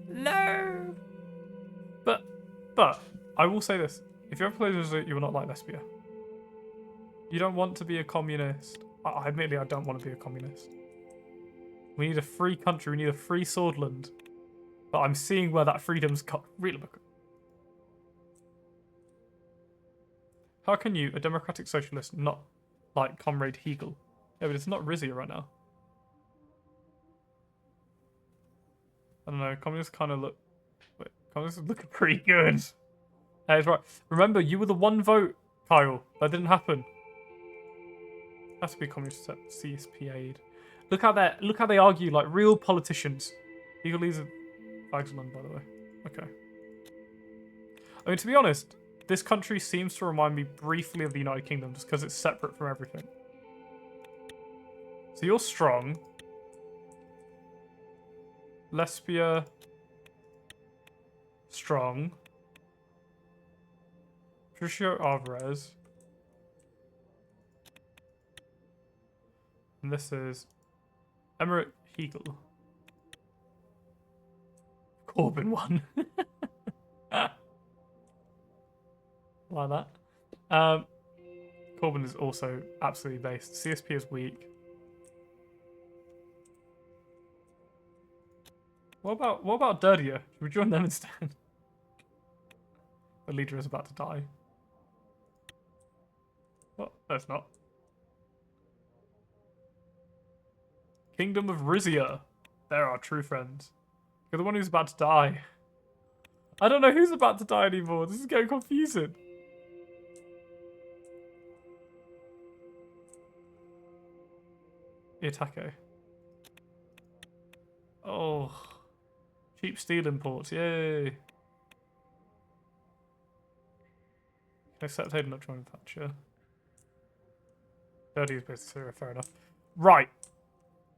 No. But I will say this: if you ever play this, you will not like Lesbia. You don't want to be a communist. Admittedly, I don't want to be a communist. We need a free country. We need a free swordland. But I'm seeing where that freedom's got. Really, how can you, a democratic socialist, not like Comrade Hegel? Yeah, but it's not Rizia right now. I don't know. Communists kind of look. Wait, communists are looking pretty good. That's right. Remember, you were the one vote, Kyle. That didn't happen. Has to be communist CSP aid. Look how they argue like real politicians. Legalese of Vagsland, by the way. Okay. I mean, to be honest, this country seems to remind me briefly of the United Kingdom just because it's separate from everything. So you're strong. Lesbia. Strong. Patricio Alvarez. And this is Emirate Hegel. Corbyn won. Like that. Corbyn is also absolutely based. CSP is weak. What about Derdia? Should we join them instead? The leader is about to die. What? No, it's not. Kingdom of Rizia. They're our true friends. You're the one who's about to die. I don't know who's about to die anymore. This is getting confusing. Itake. Oh. Cheap steel imports. Yay. Accept aid, not trying to Thatcher. Dirty is based Syria, fair enough. Right.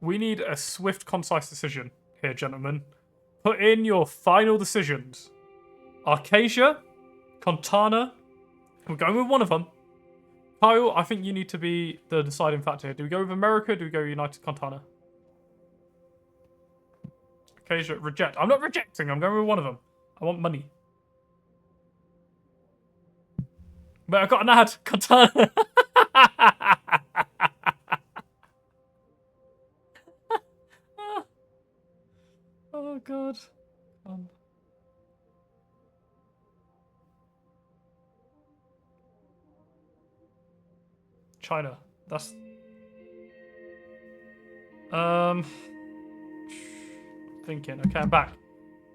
We need a swift, concise decision here, gentlemen. Put in your final decisions. Arcasia, Contana. We're going with one of them. Kyle, I think you need to be the deciding factor here. Do we go with America? Do we go United Contana? Arcasia, reject. I'm not rejecting. I'm going with one of them. I want money. But I got an ad. Contana. Oh god. China. That's thinking. Okay, I'm back.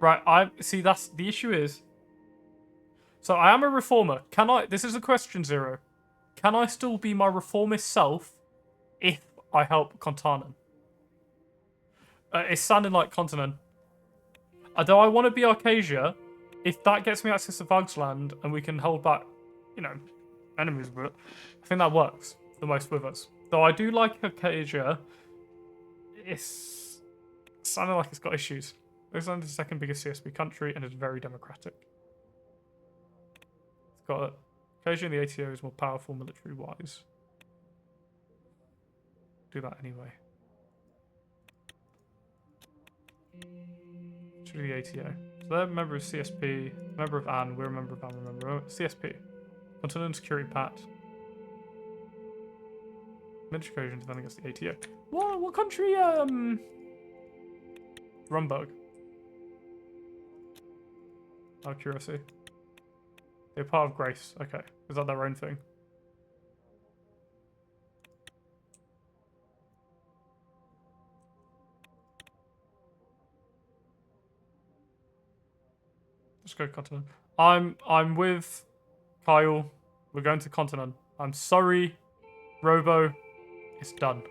Right, see that's the issue is. So I am a reformer. Can I this is a question zero. Can I still be my reformist self if I help Contanan? It's sounding like continent. Although I want to be Arcasia, if that gets me access to Vagsland and we can hold back, you know, enemies a bit, I think that works the most with us. Though I do like Arcasia, it's sounding like it's got issues. It's only the second biggest CSP country and it's very democratic. It's got Arcasia and the ATO is more powerful military-wise. Do that anyway. Should be the ATO. So they're a member of CSP, member of AN, we're a member of AN, we're a member of CSP. Continental Security Pact. Military cohesion defending against the ATO. What country? Rumburg. Out of curiosity. They're part of Grace. Okay. Is that their own thing? Let's go continent. I'm with Kyle. We're going to continent. I'm sorry, Robo. It's done.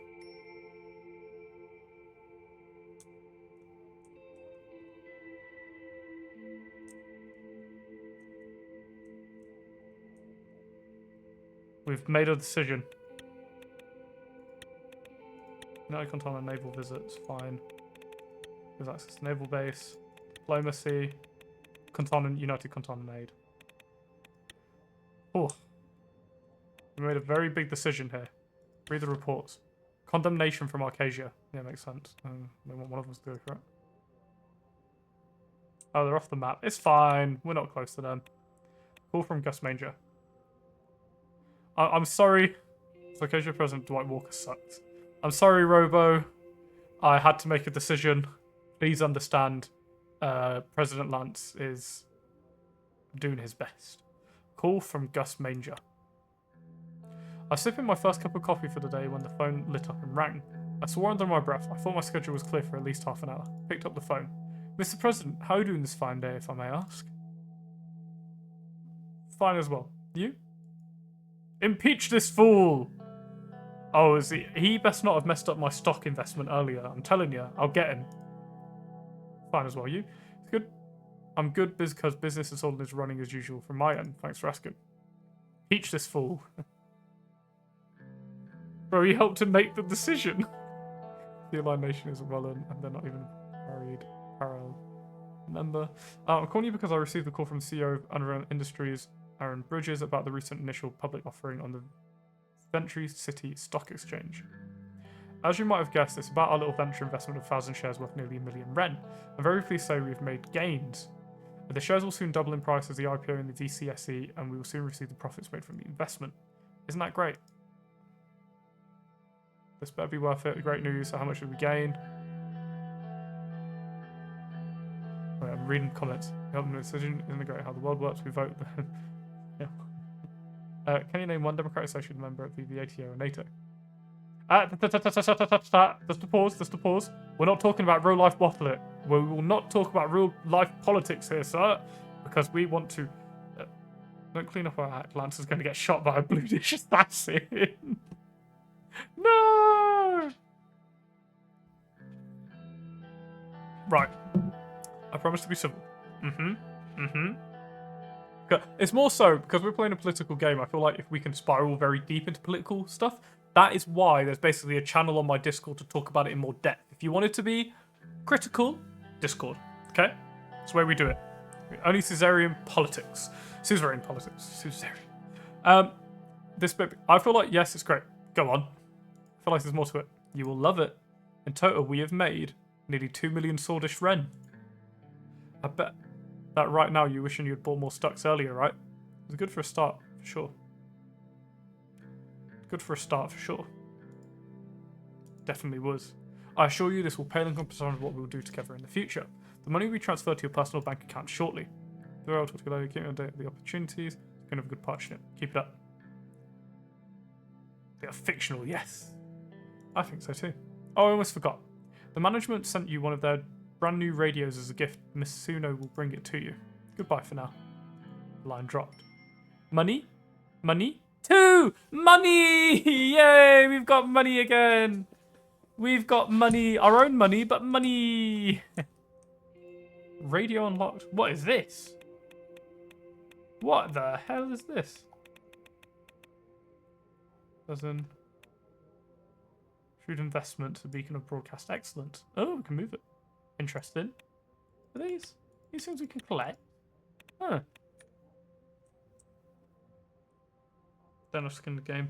We've made a decision. United Continental naval visits, fine. There's access to naval base, diplomacy, United Continental aid. Oh, we made a very big decision here. Read the reports. Condemnation from Arcasia. Yeah, makes sense. They want one of us to go for it. Oh, they're off the map. It's fine. We're not close to them. Call from Gus Manger. I'm sorry. Arcasia President Dwight Walker sucks. I'm sorry, Robo. I had to make a decision. Please understand. President Lance is doing his best. Call from Gus Manger. I was sipping my first cup of coffee for the day when the phone lit up and rang. I swore under my breath. I thought my schedule was clear for at least half an hour. Picked up the phone. Mr. President, how are you doing this fine day, if I may ask? Fine as well. You? Impeach this fool! Oh, is he best not have messed up my stock investment earlier. I'm telling you, I'll get him. Fine as well. You? Good? I'm good because business is running as usual from my end. Thanks for asking. Impeach this fool. Bro, he helped him make the decision. The Allied Nation isn't well and they're not even parallel member. I'm calling you because I received a call from the CEO of Underground Industries, Aaron Bridges, about the recent initial public offering on the Ventry City Stock Exchange. As you might have guessed, it's about our little venture investment of 1,000 shares worth nearly 1 million Ren. I'm very pleased to say we've made gains. The shares will soon double in price as the IPO in the VCSE, and we will soon receive the profits made from the investment. Isn't that great? This better be worth it. Great news. So how much did we gain? Wait, I'm reading comments. Helping the decision isn't it great how the world works. We vote. Yeah. Can you name one Democratic Association member of the ATO or NATO? Just a pause. Just a pause. We're not talking about real life politics. We will not talk about real life politics here, sir, because we want to. Don't clean up our act. Lance is going to get shot by a blue dish assassin. No! Right. I promise to be civil. It's more so because we're playing a political game. I feel like if we can spiral very deep into political stuff, that is why there's basically a channel on my Discord to talk about it in more depth. If you want it to be critical, Discord. Okay? That's where we do it. Only Suzerain politics. Suzerain politics. Suzerain. This bit, I feel like, yes, it's great. Go on. I feel like there's more to it. You will love it. In total, we have made nearly 2 million Swordish Ren. I bet that right now you're wishing you had bought more stocks earlier, right? It was good for a start, for sure. Good for a start, for sure. Definitely was. I assure you this will pale in comparison to what we will do together in the future. The money will be transferred to your personal bank account shortly. I'll talk to you later. Keep me updated with the opportunities. It's going to have a good partnership. Keep it up. They are fictional, yes. I think so too. Oh, I almost forgot. The management sent you one of their brand new radios as a gift. Miss Suno will bring it to you. Goodbye for now. Line dropped. Money? Money? 2! Money! Yay! We've got money again! We've got money. Our own money, but money! Radio unlocked. What is this? What the hell is this? Doesn't... Shrewd investment, a beacon of broadcast excellence. Oh, we can move it. Interesting. Are these things we can collect? Huh. Don't have skin in the game.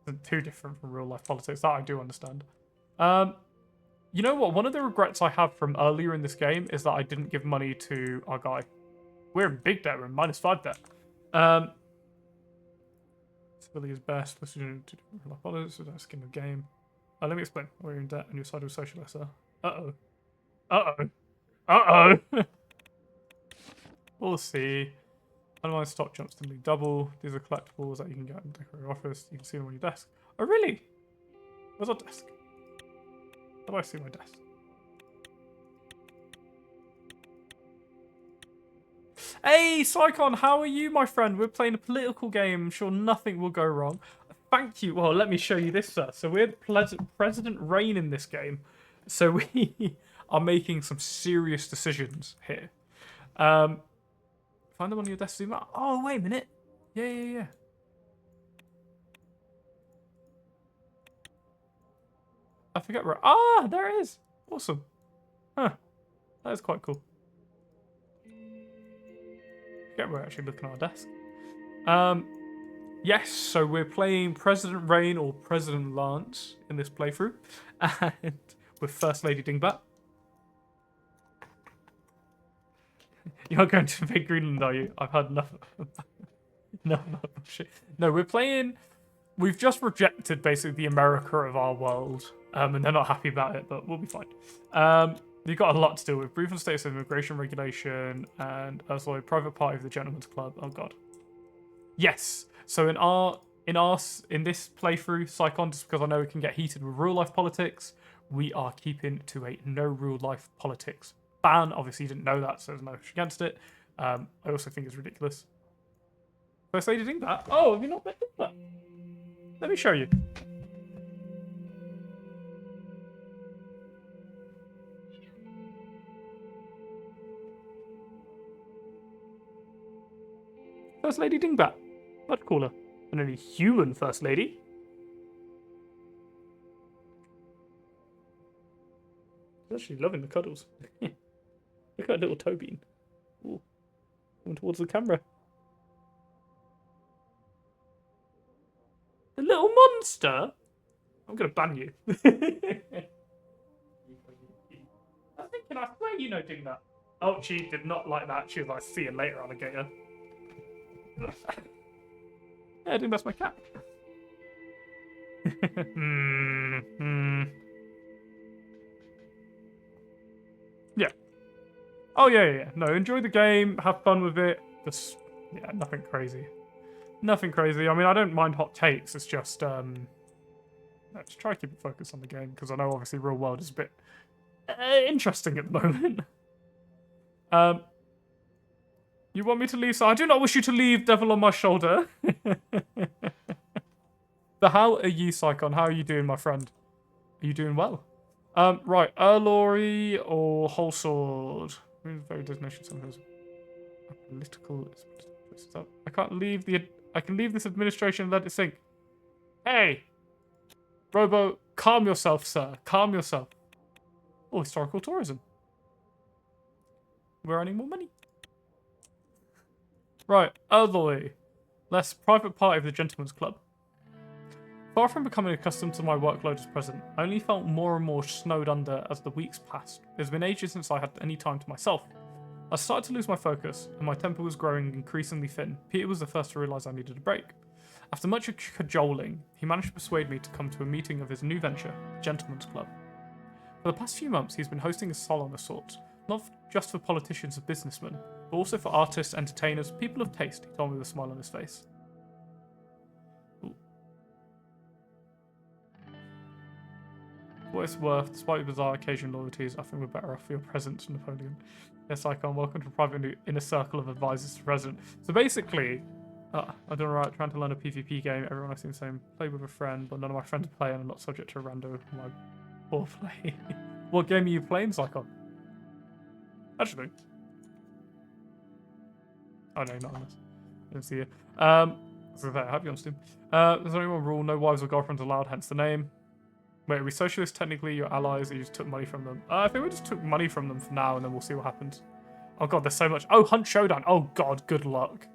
Isn't too different from real life politics. That I do understand. You know what? One of the regrets I have from earlier in this game is that I didn't give money to our guy. We're in big debt. We're in -5 debt. Really is best. Let's do politics. So that's skin of the game. Let me explain. We're in debt and your side of socialist. Uh-oh. Uh-oh. Uh-oh. We'll see. Analyze stock jumps to double. These are collectibles that you can get in the decorator office. You can see them on your desk. Oh, really? Where's our desk? How do I see my desk? Hey, Psychon, how are you, my friend? We're playing a political game. I'm sure nothing will go wrong. Thank you. Well, let me show you this, sir. So we're President Reign in this game. So we are making some serious decisions here. Find them on your desk. Oh, wait a minute. Yeah. I forget where. Ah, there it is. Awesome. Huh. That is quite cool. I forget we're actually looking at our desk. Yes, so we're playing President Reign or President Lance in this playthrough. And with First Lady Dingbat. You're not going to invade Greenland, are you? I've heard enough. No, shit. No, we're playing. We've just rejected basically the America of our world, and they're not happy about it, but we'll be fine. We've got a lot to do with brief and status of immigration regulation and also private party of the Gentleman's Club. Oh god. Yes. So in this playthrough, Psychon, just because I know it can get heated with real life politics, we are keeping to a no real life politics ban. Obviously, you didn't know that, so there's no issue against it. I also think it's ridiculous. First Lady Dingbat. Oh, have you not met Dingbat? Let me show you. First Lady Dingbat. Much cooler than any human First Lady. She's actually loving the cuddles. Look at little toe bean. Ooh. Coming towards the camera. The little monster? I'm going to ban you. I was thinking, I swear you know Dingbat. Oh, she did not like that. She was like, see you later, alligator. Yeah, I think that's my cat. Yeah. Oh, yeah. No, enjoy the game. Have fun with it. Just, yeah, nothing crazy. Nothing crazy. I mean, I don't mind hot takes. It's just, let's try to keep it focused on the game, because I know, obviously, real world is a bit interesting at the moment. You want me to leave? So I do not wish you to leave, devil on my shoulder. But how are you, Psychon? How are you doing, my friend? Are you doing well? Right, Erlory or Whole Sword? Very designation sometimes. Political. I can't leave the. I can leave this administration and let it sink. Hey, Robo, calm yourself, sir. Calm yourself. Oh, historical tourism. We're earning more money. Right, Erloy. Less private party of the Gentleman's Club. Far from becoming accustomed to my workload as president, I only felt more and more snowed under as the weeks passed. It's been ages since I had any time to myself. I started to lose my focus, and my temper was growing increasingly thin. Peter was the first to realise I needed a break. After much cajoling, he managed to persuade me to come to a meeting of his new venture, the Gentleman's Club. For the past few months, he's been hosting a salon of sorts, not just for politicians and businessmen, but also for artists, entertainers, people of taste, he told me with a smile on his face. Ooh. For what it's worth, despite your bizarre occasional loyalties, I think we're better off for your presence, Napoleon. Yes, Icon, welcome to a private inner circle of advisors to the president. So basically, I don't know, right, trying to learn a PvP game, everyone I've seen the same, play with a friend, but none of my friends play and I'm not subject to a rando my poor play. What game are you playing, Icon? Actually. Oh no, not on this. I didn't see you. So I hope you're on Steam. There's only one rule, no wives or girlfriends allowed, hence the name. Wait, are we socialists technically, your allies, or you just took money from them? I think we just took money from them for now, and then we'll see what happens. Oh god, there's so much. Oh, Hunt Showdown. Oh god, good luck.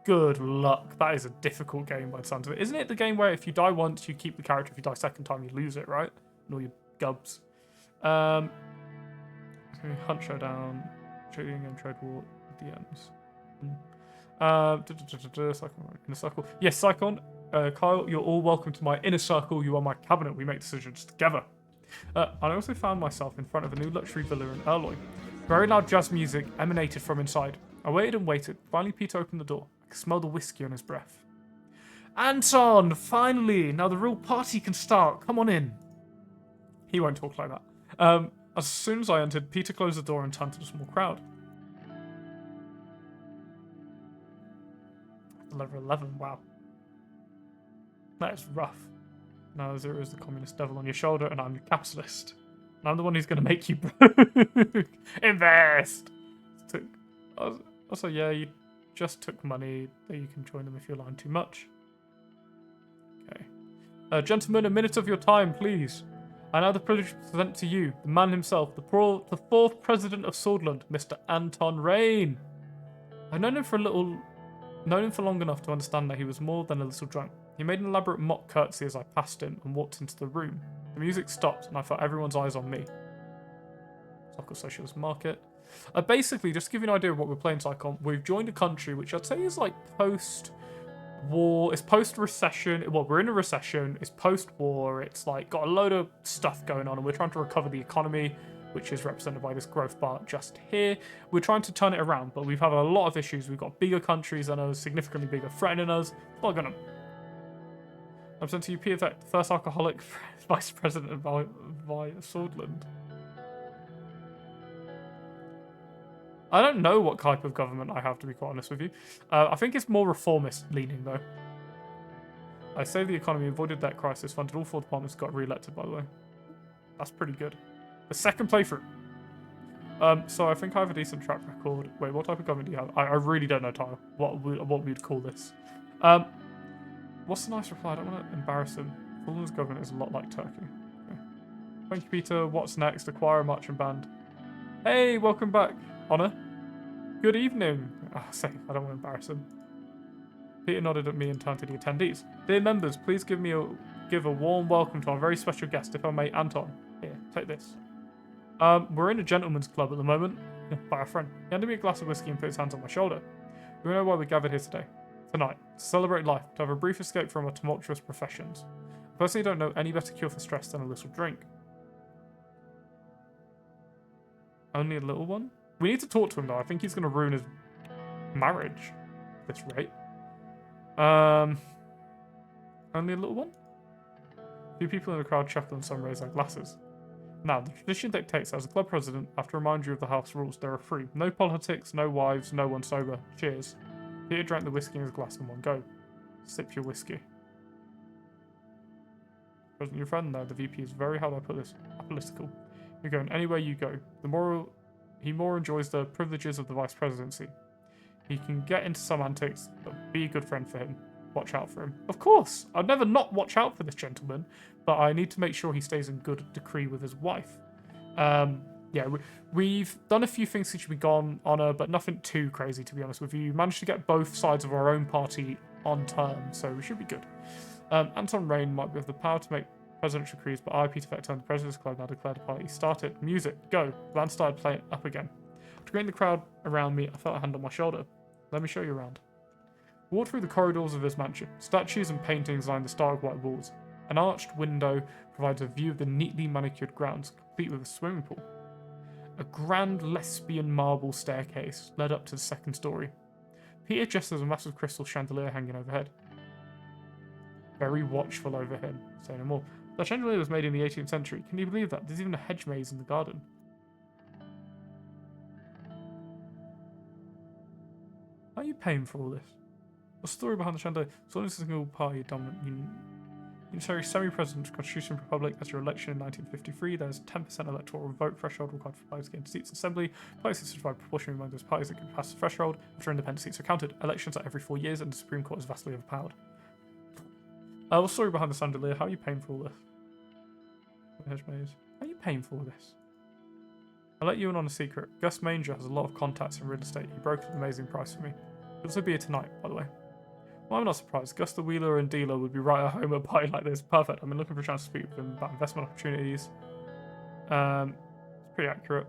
Good luck. That is a difficult game by the sounds of it. Isn't it the game where if you die once, you keep the character, if you die second time, you lose it, right? And all your gubs. Hunt Showdown. Trading and Trade War, DMs. Psychon in a circle. Yes, Psychon. Kyle, you're all welcome to my inner circle. You are my cabinet. We make decisions together. I also found myself in front of a new luxury villa in Erloy. Very loud jazz music emanated from inside. I waited and waited. Finally, Peter opened the door. I could smell the whiskey on his breath. Anton, finally! Now the real party can start. Come on in. He won't talk like that. As soon as I entered, Peter closed the door and turned to the small crowd. Level 11, wow. That is rough. Now Zero is the communist devil on your shoulder, and I'm the capitalist. And I'm the one who's going to make you broke. Invest! Also, yeah, you just took money. You can join them if you're lying too much. Okay. Gentlemen, a minute of your time, please. I now have the privilege to present to you the man himself, the fourth president of Swordland, Mr. Anton Rain. I've known him for long enough to understand that he was more than a little drunk. He made an elaborate mock curtsy as I passed him and walked into the room. The music stopped and I felt everyone's eyes on me. Local Socialist Market. Basically, just to give you an idea of what we're playing, Psychon, we've joined a country which I'd say is like post-war, it's post-recession. Well, we're in a recession, it's post-war, it's like got a load of stuff going on and we're trying to recover the economy, which is represented by this growth bar just here. We're trying to turn it around, but we've had a lot of issues. We've got bigger countries than us, significantly bigger, threatening us. Not gonna. I'm sent to you, P Effect, the first alcoholic vice president of Swordland. I don't know what type of government I have, to be quite honest with you. I think it's more reformist leaning, though. I saved the economy, avoided debt crisis, funded all 4 departments, got re-elected, by the way. That's pretty good. The second playthrough. So I think I have a decent track record. Wait, what type of government do you have? I really don't know, Tyler. What we'd call this. What's the nice reply? I don't want to embarrass him. Fulham's government is a lot like Turkey. Okay. Thank you, Peter. What's next? Acquire a marching band. Hey, welcome back, Honor. Good evening. Oh, say, I don't want to embarrass him. Peter nodded at me and turned to the attendees. Dear members, please give a warm welcome to our very special guest, if I may, Anton. Here, take this. We're in a gentleman's club at the moment, by a friend. He handed me a glass of whiskey and put his hands on my shoulder. We know why we gathered here today. Tonight, to celebrate life, to have a brief escape from our tumultuous professions. I personally don't know any better cure for stress than a little drink. Only a little one? We need to talk to him, though. I think he's going to ruin his marriage at this rate. Only a little one? A few people in the crowd chuckle and some raise their glasses. Now, the tradition dictates that as a club president, I have to remind you of the house rules. There are 3. No politics, no wives, no one sober. Cheers. Peter drank the whiskey in his glass in one go. Sip your whiskey. Wasn't your friend there? The VP is very, how do I put this, apolitical. You're going anywhere you go. He more enjoys the privileges of the vice presidency. He can get into some antics, but be a good friend for him. Watch out for him. Of course! I'd never not watch out for this gentleman, but I need to make sure he stays in good decree with his wife. Yeah, we've done a few things since we've gone on her, but nothing too crazy, to be honest with you. We managed to get both sides of our own party on terms, so we should be good. Anton Rain might have the power to make presidential decrees, but I, Peter Vector, and the President's Club now declared a party. Started. Music. Go. The band started playing up again. After greeting the crowd around me, I felt a hand on my shoulder. Let me show you around. Walked through the corridors of his mansion. Statues and paintings line the stark white walls. An arched window provides a view of the neatly manicured grounds, complete with a swimming pool. A grand lesbian marble staircase led up to the 2nd story. Peter gestures a massive crystal chandelier hanging overhead. Very watchful over him. Say no more. The chandelier was made in the 18th century. Can you believe that? There's even a hedge maze in the garden. How are you paying for all this? The story behind the chandelier. So this is a single party dominant unitary semi-president constitution republic. As your election in 1953, there's a 10% electoral vote threshold required for parties to gain seats in assembly. Parties are certified proportionally among those parties that can pass the threshold after independent seats are counted. Elections are every 4 years, and the Supreme Court is vastly overpowered. The story behind the chandelier. How are you paying for all this? Hedge maze. How are you paying for all this? I'll let you in on a secret. Gus Manger has a lot of contacts in real estate. He broke an amazing price for me. He'll also be here tonight, by the way. Well, I'm not surprised. Gus the wheeler and dealer would be right at home at a party like this. Perfect. I've been looking for a chance to speak with him about investment opportunities. It's pretty accurate.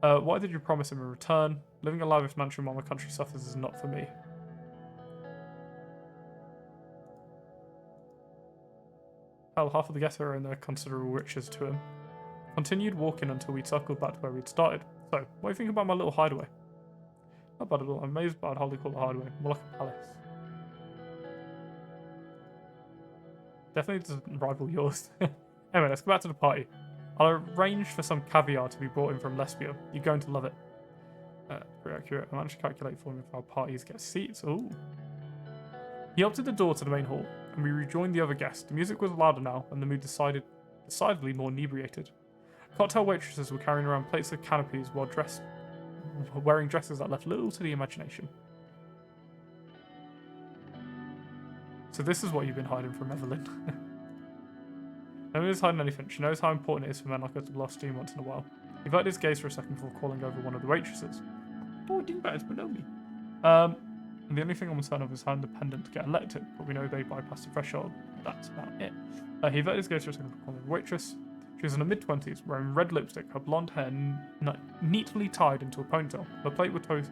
What did you promise him in return? Living a lavish mansion while my country suffers is not for me. Hell, half of the ghetto are in their considerable riches to him. Continued walking until we circled back to where we'd started. So, what do you think about my little hideaway? Not bad at all. I'm amazed by how they call it a hideaway. More like a palace. Definitely doesn't rival yours. Anyway, let's go back to the party. I'll arrange for some caviar to be brought in from Lesbia. You're going to love it. Pretty accurate. I managed to calculate for him if our parties get seats. Ooh. He opted the door to the main hall, and we rejoined the other guests. The music was louder now, and the mood decidedly more inebriated. Cocktail waitresses were carrying around plates of canopies while wearing dresses that left little to the imagination. So this is what you've been hiding from Evelyn. Nobody's hiding anything. She knows how important it is for men like us to blow steam once in a while. He averted his gaze for a second before calling over one of the waitresses. Oh, dingbats below me. And the only thing I'm concerned of is how independent to get elected, but we know they bypass the threshold. That's about it. He averted his gaze for a second before calling over the waitress. She was in her mid-20s, wearing red lipstick, her blonde hair neatly tied into a ponytail. The plate with toast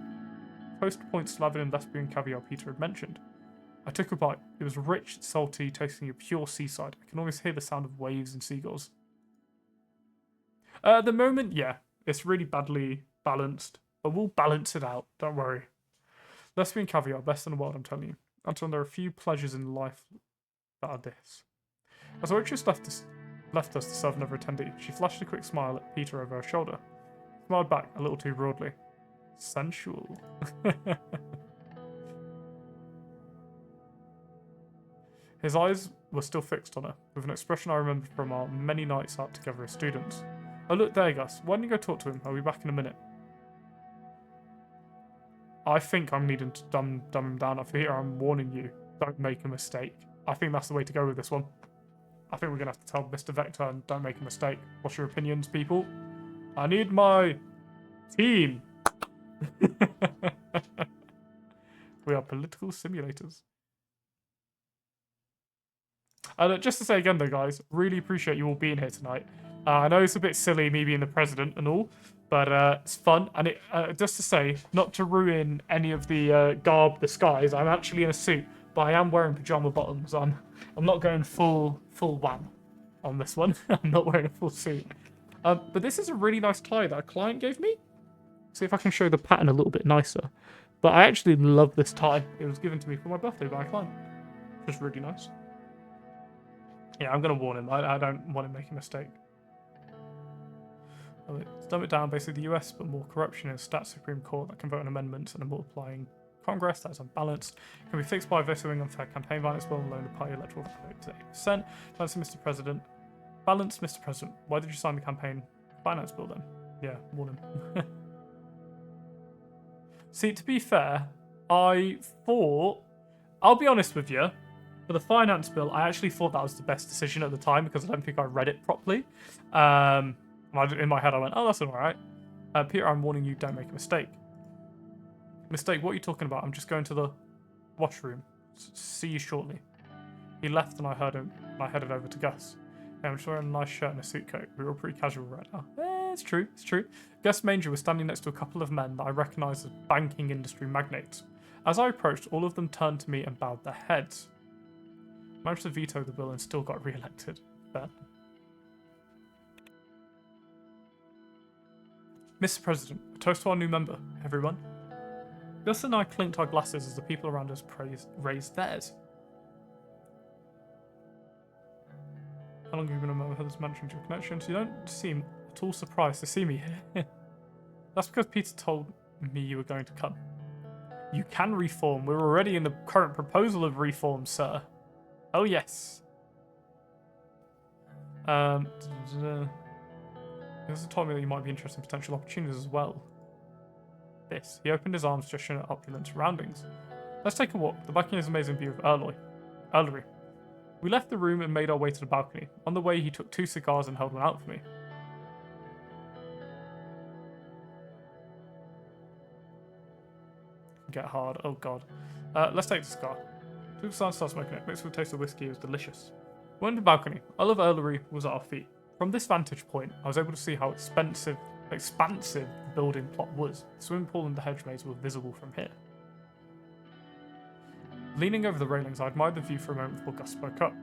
points slathered in lesbian caviar Peter had mentioned. I took a bite. It was rich, salty, tasting of pure seaside. I can almost hear the sound of waves and seagulls. At the moment, yeah, it's really badly balanced, but we'll balance it out, don't worry. Lesbian caviar, best in the world, I'm telling you. Until there are a few pleasures in life that are this. As the waitress left us to serve another attendee, she flashed a quick smile at Peter over her shoulder. Smiled back a little too broadly. Sensual. His eyes were still fixed on her, with an expression I remembered from our many nights out together as students. Oh look there, Gus. Why don't you go talk to him? I'll be back in a minute. I think I'm needing to dumb him down. I feel I'm warning you. Don't make a mistake. I think that's the way to go with this one. I think we're going to have to tell Mr. Vector and don't make a mistake. What's your opinions, people? I need my team. We are political simulators. Just to say again though, guys, really appreciate you all being here tonight. I know it's a bit silly, me being the president and all, but it's fun. And just to say, not to ruin any of the garb disguise, I'm actually in a suit, but I am wearing pajama bottoms. I'm not going full wham on this one. I'm not wearing a full suit. But this is a really nice tie that a client gave me. See if I can show the pattern a little bit nicer. But I actually love this tie. It was given to me for my birthday by a client. Which is really nice. Yeah, I'm going to warn him. I don't want him to make a mistake. Let's dumb it down. Basically, the US, but more corruption in a stat Supreme Court that can vote on amendments and a multiplying Congress that is unbalanced. Can be fixed by vetoing unfair campaign violence bill and loan the party electoral vote to 8%. Balance, Mr. President. Balance, Mr. President. Why did you sign the campaign finance bill then? Yeah, warn him. See, to be fair, I thought... I'll be honest with you. For the finance bill, I actually thought that was the best decision at the time because I don't think I read it properly. In my head, I went, oh, that's all right. Peter, I'm warning you, don't make a mistake. Mistake? What are you talking about? I'm just going to the washroom. See you shortly. He left and I heard him, and I headed over to Gus. Hey, I'm just wearing a nice shirt and a suit coat. We were all pretty casual right now. It's true, it's true. Gus Manger was standing next to a couple of men that I recognised as banking industry magnates. As I approached, all of them turned to me and bowed their heads. I managed to veto the bill and still got re-elected. But... Mr. President, a toast to our new member, everyone. Gus and I clinked our glasses as the people around us raised theirs. How long have you been a member of this mansion to your connections? You don't seem at all surprised to see me here. That's because Peter told me you were going to come. You can reform. We're already in the current proposal of reform, sir. Oh, yes. He also told me that you might be interested in potential opportunities as well. This. He opened his arms, gesturing at opulent surroundings. Let's take a walk. The balcony has an amazing view of Erlery. We left the room and made our way to the balcony. On the way, he took 2 cigars and held one out for me. Get hard. Oh, God. Let's take the cigar. Took the sign, started smoking it. Mixed with the taste of whiskey, it was delicious. We went to the balcony. All of Erlery was at our feet. From this vantage point, I was able to see how expansive the building plot was. The swimming pool and the hedge maze were visible from here. Leaning over the railings, I admired the view for a moment before Gus spoke up.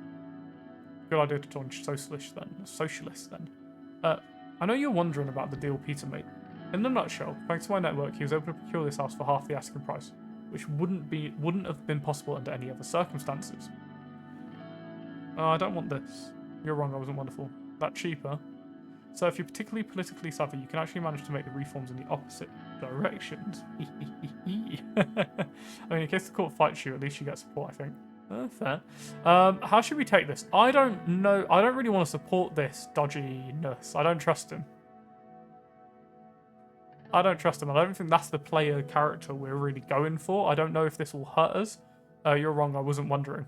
Good idea to join socialists then. I know you're wondering about the deal Peter made. In a nutshell, thanks to my network, he was able to procure this house for half the asking price, which wouldn't have been possible under any other circumstances. I don't want this. You're wrong, I wasn't wonderful. That cheaper. So if you're particularly politically savvy, you can actually manage to make the reforms in the opposite directions. I mean, in case the court fights you, at least you get support, I think. Fair. How should we take this? I don't know. I don't really want to support this dodginess. I don't trust him. I don't think that's the player character we're really going for. I don't know if this will hurt us. You're wrong, I wasn't wondering.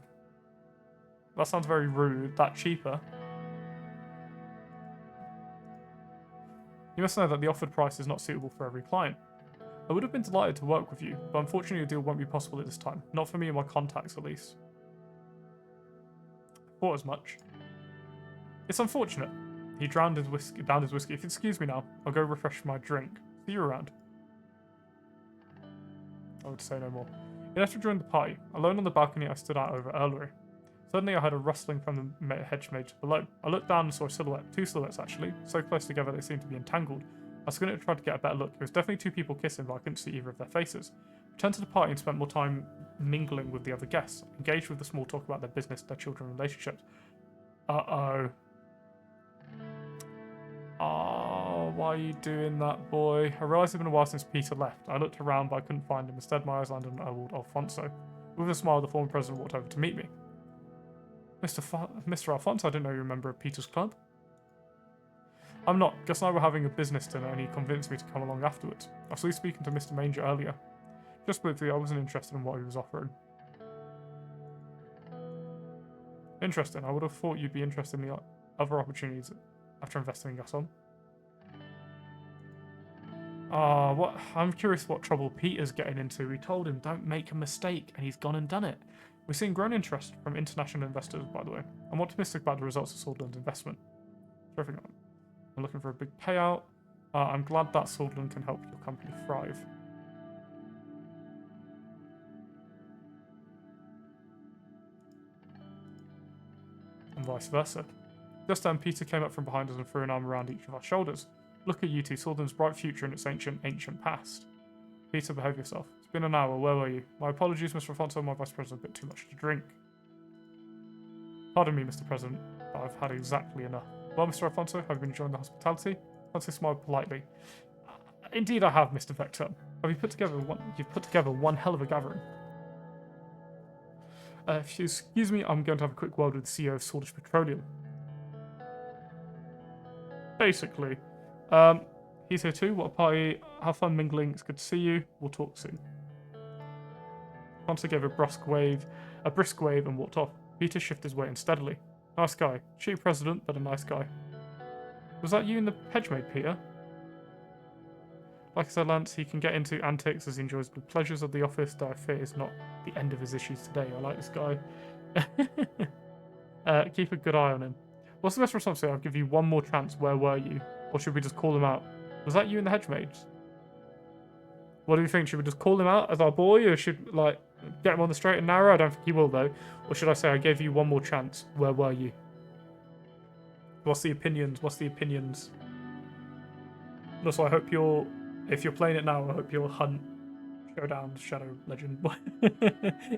That sounds very rude. That cheaper. You must know that the offered price is not suitable for every client. I would have been delighted to work with you, but unfortunately a deal won't be possible at this time. Not for me and my contacts, at least. Thought as much. It's unfortunate. He downed his whiskey. If you excuse me now, I'll go refresh my drink. See you around. I would say no more. He left to join the party. Alone on the balcony I stood out over earlier. Suddenly I heard a rustling from the hedge mages below. I looked down and saw a silhouette. Two silhouettes, actually. So close together they seemed to be entangled. I squinted and tried to get a better look. It was definitely two people kissing, but I couldn't see either of their faces. I returned to the party and spent more time mingling with the other guests, engaged with the small talk about their business, their children, and relationships. Uh-oh. Oh, why are you doing that, boy? I realised it had been a while since Peter left. I looked around, but I couldn't find him. Instead, my eyes landed on old Alfonso. With a smile, the former president walked over to meet me. Mr. Alfonso, I didn't know you were a member of Peter's club. I'm not. Gus and I were having a business dinner and he convinced me to come along afterwards. I was speaking to Mr. Manger earlier. Just briefly, I wasn't interested in what he was offering. Interesting. I would have thought you'd be interested in the other opportunities after investing in Gus on. I'm curious what trouble Peter's getting into. We told him don't make a mistake and he's gone and done it. We're seeing growing interest from international investors, by the way. I'm optimistic about the results of Swordland's investment. Terrific. I'm looking for a big payout. I'm glad that Swordland can help your company thrive. And vice versa. Just then, Peter came up from behind us and threw an arm around each of our shoulders. Look at you two, Swordland's bright future and its ancient past. Peter, behave yourself. It's been an hour, where were you? My apologies, Mr. Alfonso, my vice president, a bit too much to drink. Pardon me, Mr. President, but I've had exactly enough. Well, Mr. Alfonso, have you been enjoying the hospitality? Alfonso smiled politely. Indeed I have, Mr. Vector. You've put together one hell of a gathering. If you excuse me, I'm going to have a quick word with the CEO of Swordish Petroleum. Basically, he's here too. What a party. Have fun mingling. It's good to see you. We'll talk soon. Alfonso gave a brisk wave and walked off. Peter shifted his weight unsteadily. Nice guy. Cheap president, but a nice guy. Was that you in the hedgemaid, Peter? Like I said, Lance, he can get into antics as he enjoys the pleasures of the office, though I fear it's not the end of his issues today. I like this guy. Keep a good eye on him. What's the best response? I'll give you one more chance. Where were you? Or should we just call him out? Was that you in the hedgemaids? What do you think? Should we just call him out as our boy, or should, get him on the straight and narrow? I don't think he will, though. Or should I say, I gave you one more chance. Where were you? What's the opinions? And also, I hope if you're playing it now, I hope your hunt showdown Shadow Legend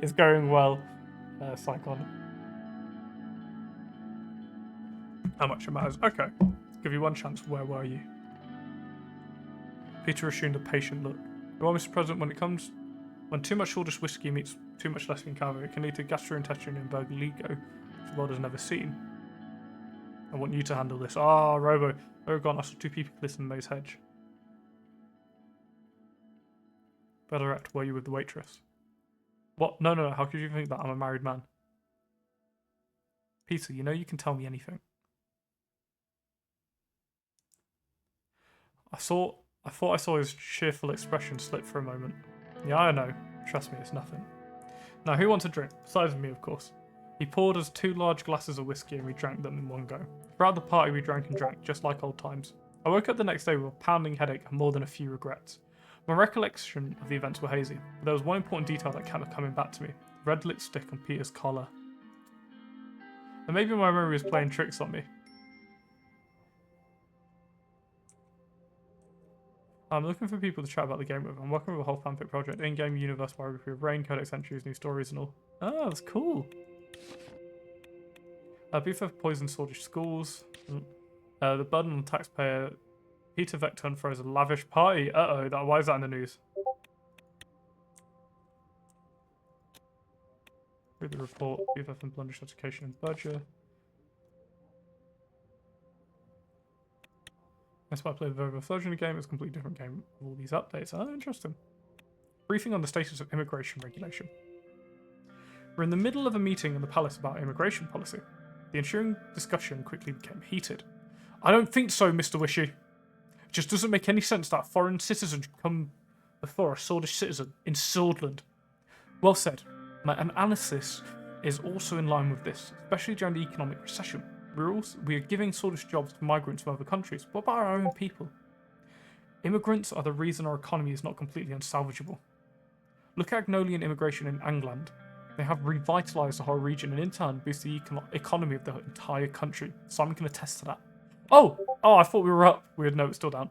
is going well, Psychon. How much it matters. Okay. Give you one chance. Where were you? Peter assumed a patient look. Well, Mr. President, when too much Swedish whiskey meets too much Lesbian cavalry, it can lead to gastrointestinal vertigo, which the world has never seen. I want you to handle this. Robo. Oh, gone. I saw two people listen in May's hedge. Better act. Were you with the waitress? What? No. How could you think that? I'm a married man. Peter, you know you can tell me anything. I thought I saw his cheerful expression slip for a moment. Yeah, I know. Trust me, it's nothing. Now, who wants a drink? Besides me, of course. He poured us 2 large glasses of whiskey and we drank them in one go. Throughout the party, we drank and drank, just like old times. I woke up the next day with a pounding headache and more than a few regrets. My recollection of the events were hazy, but there was one important detail that kept coming back to me. The red lipstick on Peter's collar. And maybe my memory is playing tricks on me. I'm looking for people to chat about the game with. I'm working with a whole fanfic project, in-game universe biography of Rain, codex entries, new stories and all. Oh, that's cool. BFF poison Swordish schools. The burden on the taxpayer. Peter Vecton throws a lavish party. Uh-oh, why is that in the news? Read the report. BFF and Blundish education and budget. That's why I played the Vovo version game. It's a completely different game with all these updates. Oh, interesting. Briefing on the status of immigration regulation. We're in the middle of a meeting in the palace about immigration policy. The ensuing discussion quickly became heated. I don't think so, Mr. Wishy. It just doesn't make any sense that a foreign citizen should come before a Swordish citizen in Swordland. Well said. My analysis is also in line with this, especially during the economic recession. We are giving Swordish jobs to migrants from other countries. What about our own people? Immigrants are the reason our economy is not completely unsalvageable. Look at Agnolian immigration in England. They have revitalised the whole region and in turn boost the economy of the entire country. Simon can attest to that. Oh, I thought we were up. Weird, no, it's still down.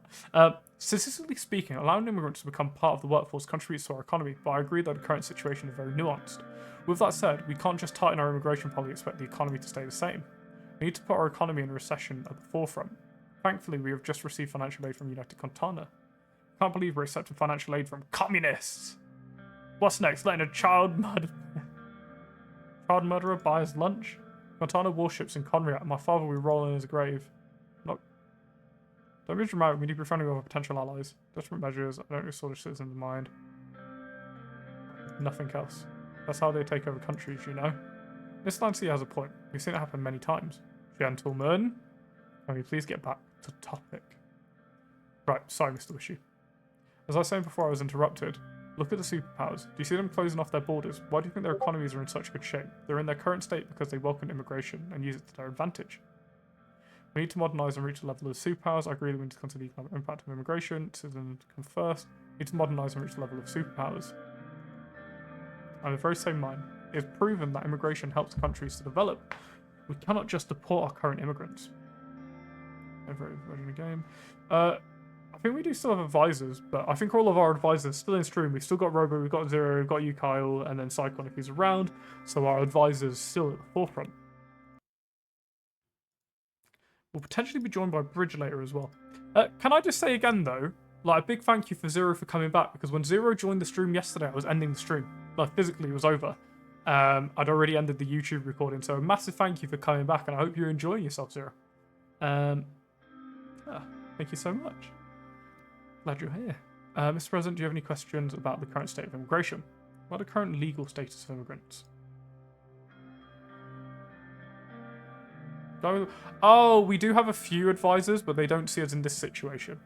Statistically speaking, allowing immigrants to become part of the workforce contributes to our economy, but I agree that the current situation is very nuanced. With that said, we can't just tighten our immigration policy and expect the economy to stay the same. We need to put our economy in recession at the forefront. Thankfully, we have just received financial aid from United Contana. Can't believe we're accepting financial aid from communists. What's next? Letting a child murderer buy his lunch? Contana warships in Conriat, and my father will roll in his grave. Don't be dramatic, we need to be friendly with our potential allies. Desperate measures, I don't know Swedish citizens in mind. Nothing else. That's how they take over countries, you know? Miss Lancy has a point. We've seen it happen many times. Gentlemen, can we please get back to topic? Right, sorry, Mr. Wishy. As I was saying before I was interrupted, look at the superpowers. Do you see them closing off their borders? Why do you think their economies are in such good shape? They're in their current state because they welcome immigration and use it to their advantage. We need to modernise and reach the level of superpowers. I agree that we need to consider the economic impact of immigration. Citizens come first. We need to modernise and reach the level of superpowers. I'm of the very same mind. It is proven that immigration helps countries to develop. We cannot just deport our current immigrants. Every version of the game. I think we do still have advisors, but I think all of our advisors are still in stream. We've still got Robo, we've got Zero, we've got you, Kyle, and then Cyclone if he's around. So our advisors still at the forefront. We'll potentially be joined by Bridge later as well. Can I just say again though, like a big thank you for Zero for coming back, because when Zero joined the stream yesterday, I was ending the stream. Like physically it was over. I'd already ended the YouTube recording, so a massive thank you for coming back, and I hope you're enjoying yourself, Zero. Thank you so much. Glad you're here. Mr. President, do you have any questions about the current state of immigration? What are the current legal status of immigrants? Oh, we do have a few advisors, but they don't see us in this situation.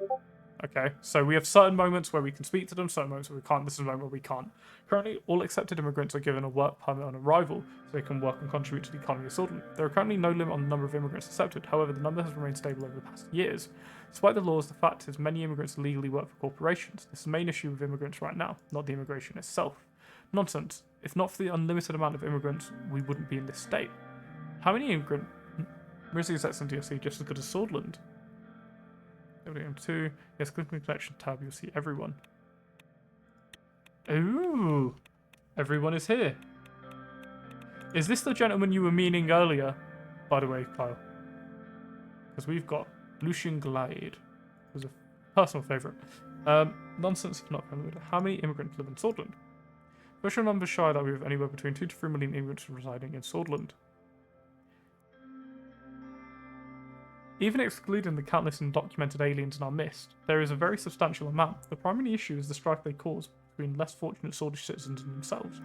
Okay, so we have certain moments where we can speak to them, certain moments where we can't. This is a moment where we can't. Currently, all accepted immigrants are given a work permit on arrival, so they can work and contribute to the economy of Sweden. There are currently no limit on the number of immigrants accepted. However, the number has remained stable over the past years. Despite the laws, the fact is many immigrants legally work for corporations. This is the main issue with immigrants right now, not the immigration itself. Nonsense. If not for the unlimited amount of immigrants, we wouldn't be in this state. How many immigrants? Grizzly sets on DSC just as good as Swordland. WM2. Yes, click on the collection tab, you'll see everyone. Ooh! Everyone is here. Is this the gentleman you were meaning earlier? By the way, Kyle. Because we've got Lucian Glade, who's a personal favourite. Nonsense if not familiar. How many immigrants live in Swordland? Official numbers show that we have anywhere between 2 to 3 million immigrants residing in Swordland. Even excluding the countless undocumented aliens in our midst, there is a very substantial amount. The primary issue is the strife they cause between less fortunate Swordish citizens and themselves.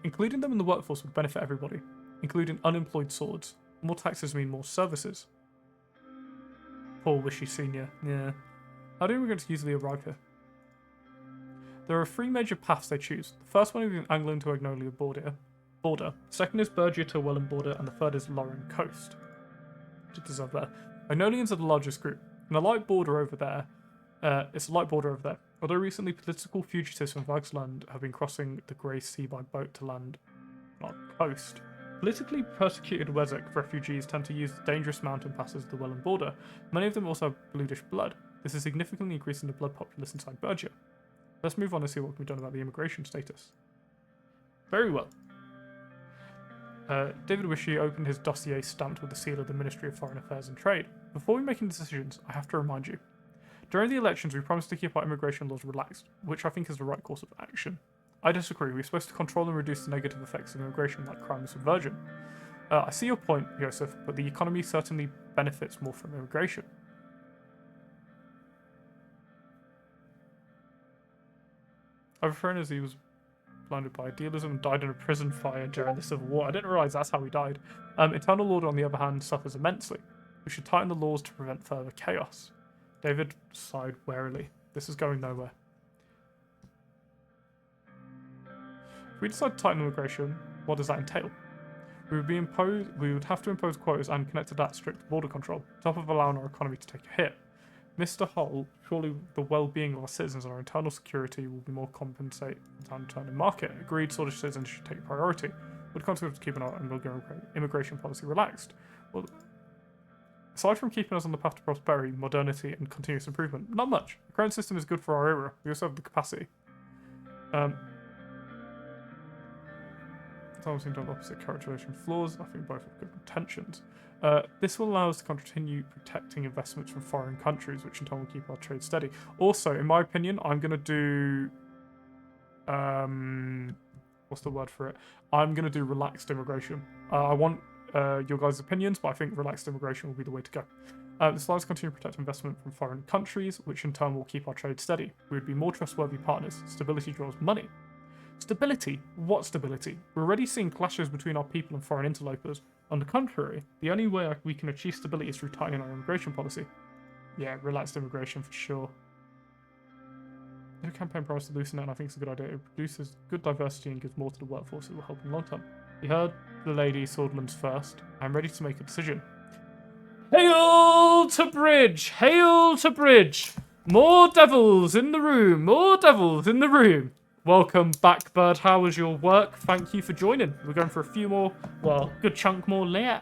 Including them in the workforce would benefit everybody, including unemployed swords. More taxes mean more services. Poor Wishy Senior. Yeah. How do immigrants usually arrive here? There are 3 major paths they choose. The first one is the Anglian to Agnolia border. Second is Bergia to Welland border, and the third is Lauren coast. Just as over there. Agnolians are the largest group. And a light border over there. It's a light border over there. Although recently political fugitives from Vagsland have been crossing the Grey Sea by boat to land on our coast. Politically persecuted Wessex refugees tend to use the dangerous mountain passes of the Welland border. Many of them also have bluish blood. This is significantly increasing the blood populace inside Bergia. Let's move on and see what can be done about the immigration status. Very well. David Wishy opened his dossier stamped with the seal of the Ministry of Foreign Affairs and Trade. Before we make any decisions, I have to remind you. During the elections, we promised to keep our immigration laws relaxed, which I think is the right course of action. I disagree. We're supposed to control and reduce the negative effects of immigration like crime and subversion. I see your point, Joseph, but the economy certainly benefits more from immigration. I have a friend as he was blinded by idealism and died in a prison fire during the Civil War. I didn't realise that's how he died. Internal order, on the other hand, suffers immensely. We should tighten the laws to prevent further chaos. David sighed warily. This is going nowhere. If we decide to tighten immigration, what does that entail? We would have to impose quotas and connect to that strict border control, on top of allowing our economy to take a hit. Mr. Hull, surely the well-being of our citizens and our internal security will be more compensated than downturn in market. Agreed, Swedish citizens should take priority. Would consequently keeping our immigration policy relaxed? Well, aside from keeping us on the path to prosperity, modernity, and continuous improvement, not much. The current system is good for our era. We also have the capacity. Some seem to have opposite characterization flaws. I think both have good intentions. This will allow us to continue protecting investments from foreign countries, which in turn will keep our trade steady. Also, in my opinion, I'm going to do... what's the word for it? I'm going to do relaxed immigration. I want your guys' opinions, but I think relaxed immigration will be the way to go. This allows us to continue to protect investment from foreign countries, which in turn will keep our trade steady. We would be more trustworthy partners. Stability draws money. Stability? What stability? We're already seeing clashes between our people and foreign interlopers. On the contrary, the only way we can achieve stability is through tightening our immigration policy. Yeah, relaxed immigration for sure. No campaign promise to loosen it, and I think it's a good idea. It produces good diversity and gives more to the workforce that will help in the long term. You heard the lady Swordlands first. I'm ready to make a decision. Hail to Bridge! Hail to Bridge! More devils in the room! More devils in the room! Welcome back, Bird. How was your work? Thank you for joining. We're going for a few more, well, good chunk more later.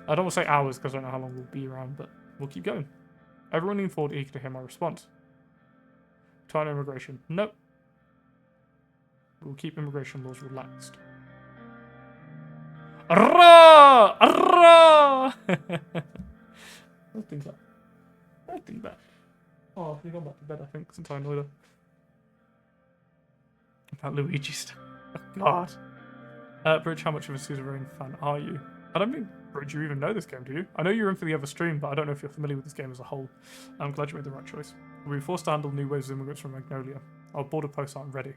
I don't want to say hours because I don't know how long we'll be around, but we'll keep going. Everyone lean forward, eager to hear my response. Tighten immigration. Nope. We'll keep immigration laws relaxed. Arrah! Arrah! Nothing bad. Nothing bad. Oh, I've gone back to bed, I think, since I annoyed her. That Luigi stuff. Oh, God. Bridge, how much of a Suzerain fan are you? I don't think, Bridge, you even know this game, do you? I know you're in for the other stream, but I don't know if you're familiar with this game as a whole. I'm glad you made the right choice. We'll be forced to handle new waves of immigrants from Magnolia. Our border posts aren't ready.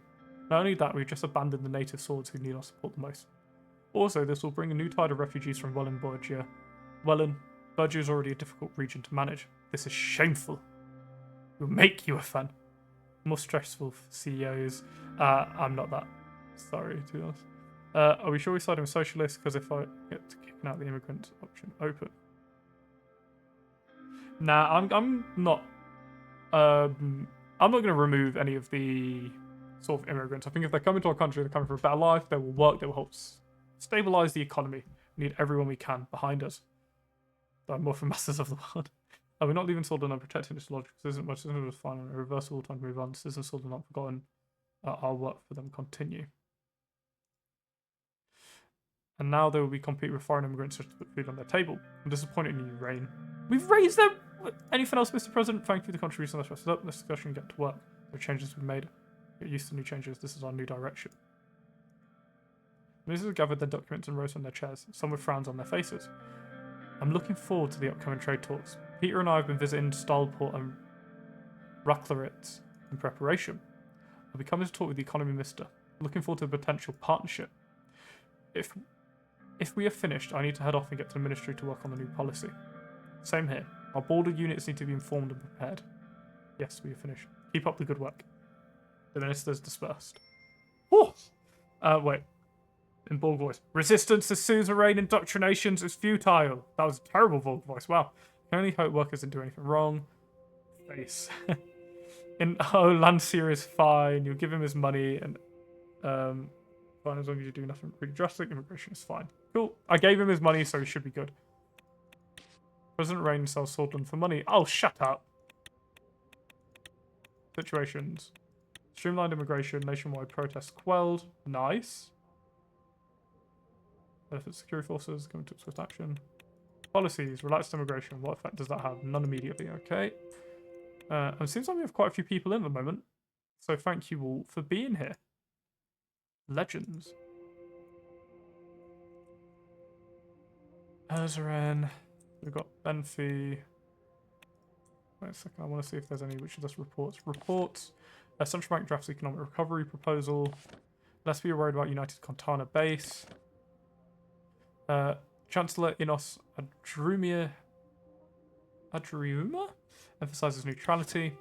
Not only that, we've just abandoned the native swords who need our support the most. Also, this will bring a new tide of refugees from Welland Bergia. Bergia is already a difficult region to manage. This is shameful. We'll make you a fan. More stressful for CEOs. I'm not that sorry, to be honest. Are we sure we side with socialists? Because if I get to kicking out the immigrant option open. Nah, I'm not. I'm not going to remove any of the sort of immigrants. I think if they come into our country, they're coming for a better life. They will work. They will help stabilize the economy. We need everyone we can behind us. But I'm more for masters of the world. We're not leaving Sword unprotected. This logic isn't much. This was fine. A reversal. Time to move on. Citizens Sword not forgotten. Our work for them continue. And now they will be competing with foreign immigrants just to put food on their table. I'm disappointed in you, Rain. We've raised them. Anything else, Mr. President? Thank you for the contribution. Let's rest it up. This discussion get to work. The changes we've made. Get used to new changes. This is our new direction. Ministers gathered their documents and rose on their chairs, some with frowns on their faces. I'm looking forward to the upcoming trade talks. Peter and I have been visiting Stahlport and Raclaritz in preparation. I'll be coming to talk with the economy minister. Looking forward to a potential partnership. If we are finished, I need to head off and get to the ministry to work on the new policy. Same here. Our border units need to be informed and prepared. Yes, we are finished. Keep up the good work. The minister's dispersed. Oh! Wait. In Borg voice. Resistance to suzerain indoctrinations is futile. That was a terrible Borg voice. Wow. I can only hope workers didn't do anything wrong. Face. Landseer is fine. You'll give him his money and Fine, as long as you do nothing really drastic, immigration is fine. Cool. I gave him his money, so he should be good. President Rain sells Swordland for money. Oh, shut up. Situations. Streamlined immigration, nationwide protests quelled. Nice. Benefits security forces, going to swift action. Policies, relaxed immigration. What effect does that have? None immediately, okay. It seems like we have quite a few people in at the moment. So thank you all for being here. Legends. Suzerain. We've got Benfi. Wait a second, I want to see if there's any which of us reports. Reports. Central Bank drafts economic recovery proposal. Let's be worried about United Contana base. Chancellor Inos Adriuma emphasizes neutrality.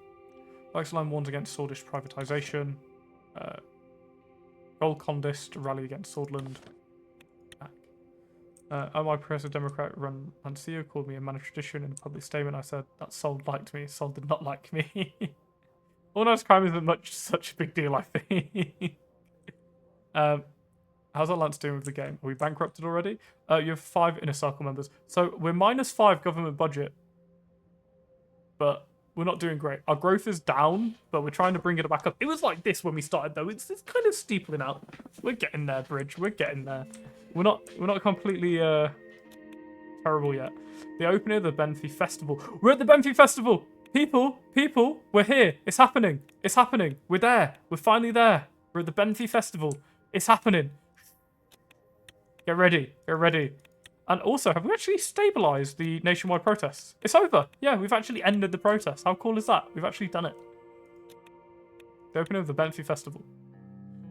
Vaxline warns against Swordish privatization. Gold Condist rally against Swordland. My progressive Democrat run Lancia called me a man of tradition in a public statement. I said that Sol liked me. Sol did not like me. Organized crime isn't such a big deal, I think. How's our Lance doing with the game? Are we bankrupted already? You have 5 inner circle members. So we're -5 government budget. But we're not doing great. Our growth is down, but we're trying to bring it back up. It was like this when we started, though. It's kind of steepling out. We're getting there, Bridge. We're getting there. We're not completely terrible yet. The opening of the Benfi Festival. We're at the Benfi Festival! People, we're here. It's happening. It's happening. We're there. We're finally there. We're at the Benfi Festival. It's happening. Get ready. Get ready. And also, have we actually stabilised the nationwide protests? It's over. Yeah, we've actually ended the protest. How cool is that? We've actually done it. The opening of the Benfi Festival.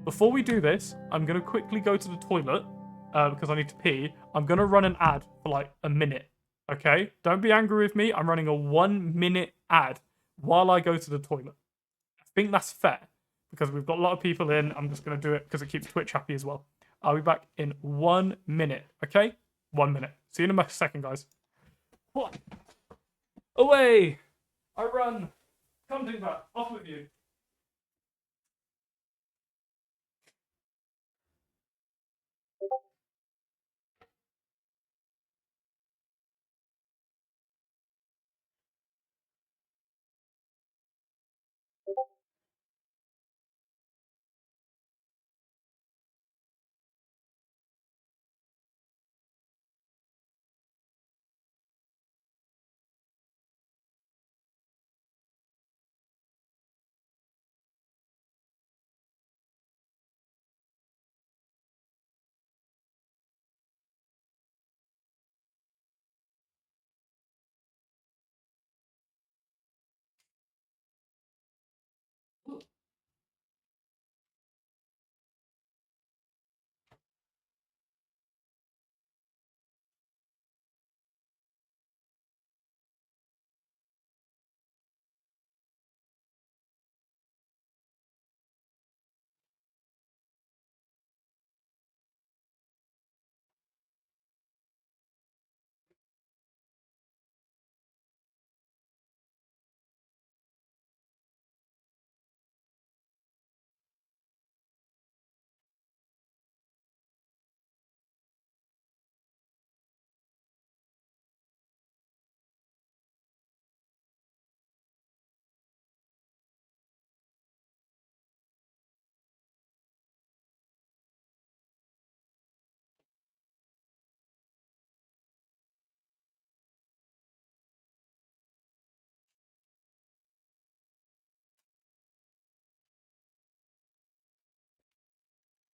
Before we do this, I'm going to quickly go to the toilet because I need to pee. I'm going to run an ad for like a minute. Okay? Don't be angry with me. I'm running a 1-minute ad while I go to the toilet. I think that's fair because we've got a lot of people in. I'm just going to do it because it keeps Twitch happy as well. I'll be back in 1 minute. Okay? 1 minute. See you in a second, guys. What? Away! I run. Come do that. Off with you.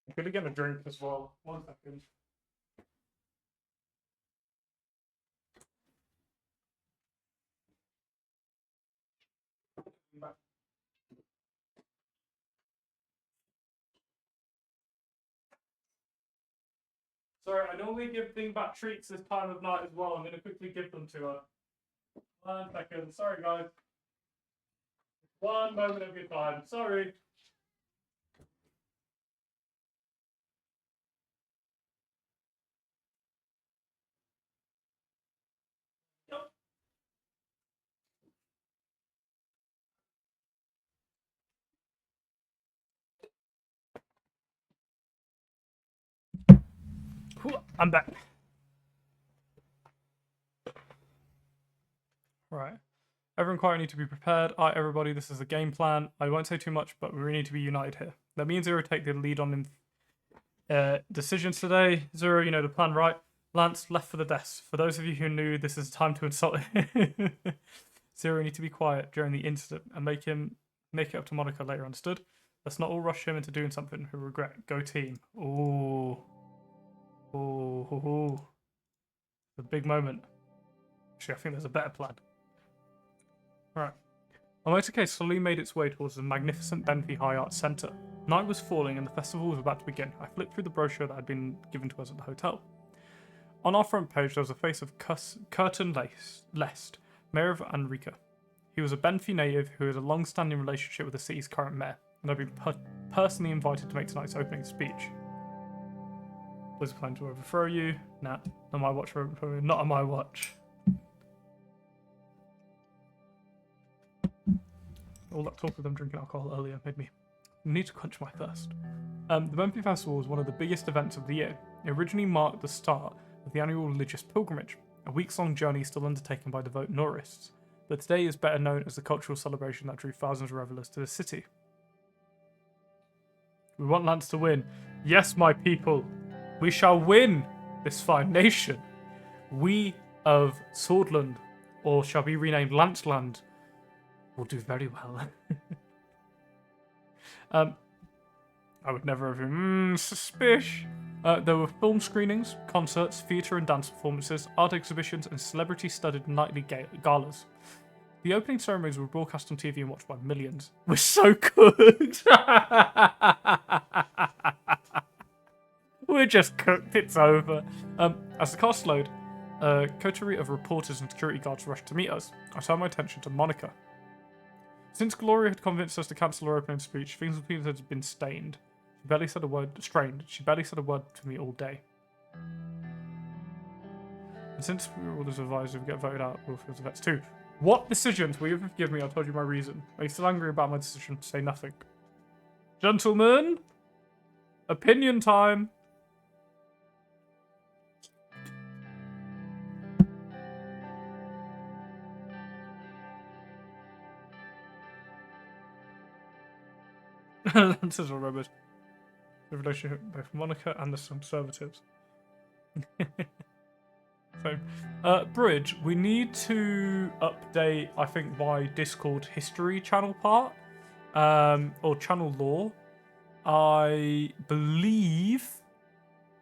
I'm gonna get a drink as well. 1 second. Sorry, I normally give Dingbat treats this time of night as well. I'm gonna quickly give them to her. 1 second. Sorry, guys. 1 moment of your time. Sorry. I'm back. Right. Everyone quiet, need to be prepared. Alright, everybody, this is a game plan. I won't say too much, but we really need to be united here. That means Zero take the lead on decisions today. Zero, you know the plan, right? Lance, left for the desk. For those of you who knew, this is time to insult Zero, need to be quiet during the incident and make it up to Monica later, understood? Let's not all rush him into doing something he'll regret. Go team. Ooh. Ooh. A big moment. Actually, I think there's a better plan. Right. Our motorcade slowly made its way towards the magnificent Bentley High Arts Centre. Night was falling and the festival was about to begin. I flipped through the brochure that had been given to us at the hotel. On our front page, there was a face of Curtin Lest, Mayor of Enrica. He was a Bentley native who had a long-standing relationship with the city's current mayor, and had been personally invited to make tonight's opening speech. Was planning to overthrow you? Nah, on my watch, not on my watch. All that talk of them drinking alcohol earlier made me need to quench my thirst. The Bentley Festival was one of the biggest events of the year. It originally marked the start of the annual religious pilgrimage, a weeks-long journey still undertaken by devout tourists, but today is better known as the cultural celebration that drew thousands of revelers to the city. We want Lance to win. Yes, my people, we shall win this fine nation. We of Swordland, or shall be renamed Lanceland, will do very well. I would never have been suspicious. There were film screenings, concerts, theatre and dance performances, art exhibitions, and celebrity-studded nightly galas. The opening ceremonies were broadcast on TV and watched by millions. We're so good! We're just cooked, it's over. As the car slowed, a coterie of reporters and security guards rushed to meet us. I turned my attention to Monica. Since Gloria had convinced us to cancel her opening speech, things had been stained. She barely said a word to me all day. And since we were all advised if we get voted out, we'll feel the vets too. What decisions will you forgive me? I told you my reason. Are you still angry about my decision? Say nothing. Gentlemen, opinion time. Lance has remembered the relationship with both Monica and the Conservatives. So, Bridge, we need to update, I think, my Discord history channel part, or channel lore. I believe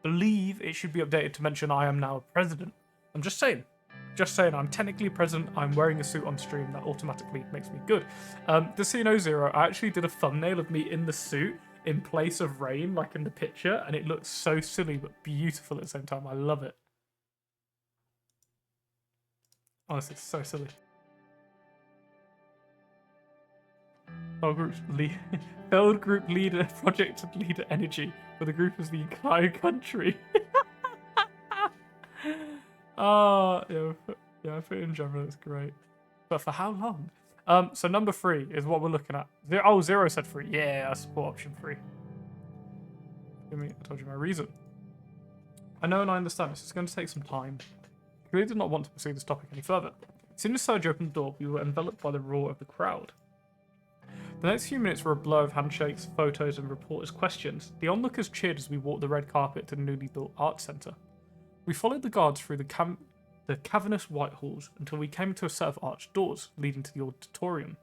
it should be updated to mention I am now president. I'm just saying. I'm technically president. I'm wearing a suit on stream. That automatically makes me good. Just so you know, Zero, I actually did a thumbnail of me in the suit in place of Rain, like in the picture, and it looks so silly but beautiful at the same time. I love it. Honestly, it's so silly. Failed group leader, project leader energy, for the group is the entire country. Yeah, I put it in general, it's great. But for how long? So number 3 is what we're looking at. Zero said 3. Yeah, I support option 3. I told you my reason. I know and I understand this is going to take some time. I really did not want to pursue this topic any further. As soon as Sergio opened the door, we were enveloped by the roar of the crowd. The next few minutes were a blur of handshakes, photos, and reporters' questions. The onlookers cheered as we walked the red carpet to the newly built art centre. We followed the guards through the cavernous white halls until we came to a set of arched doors leading to the auditorium.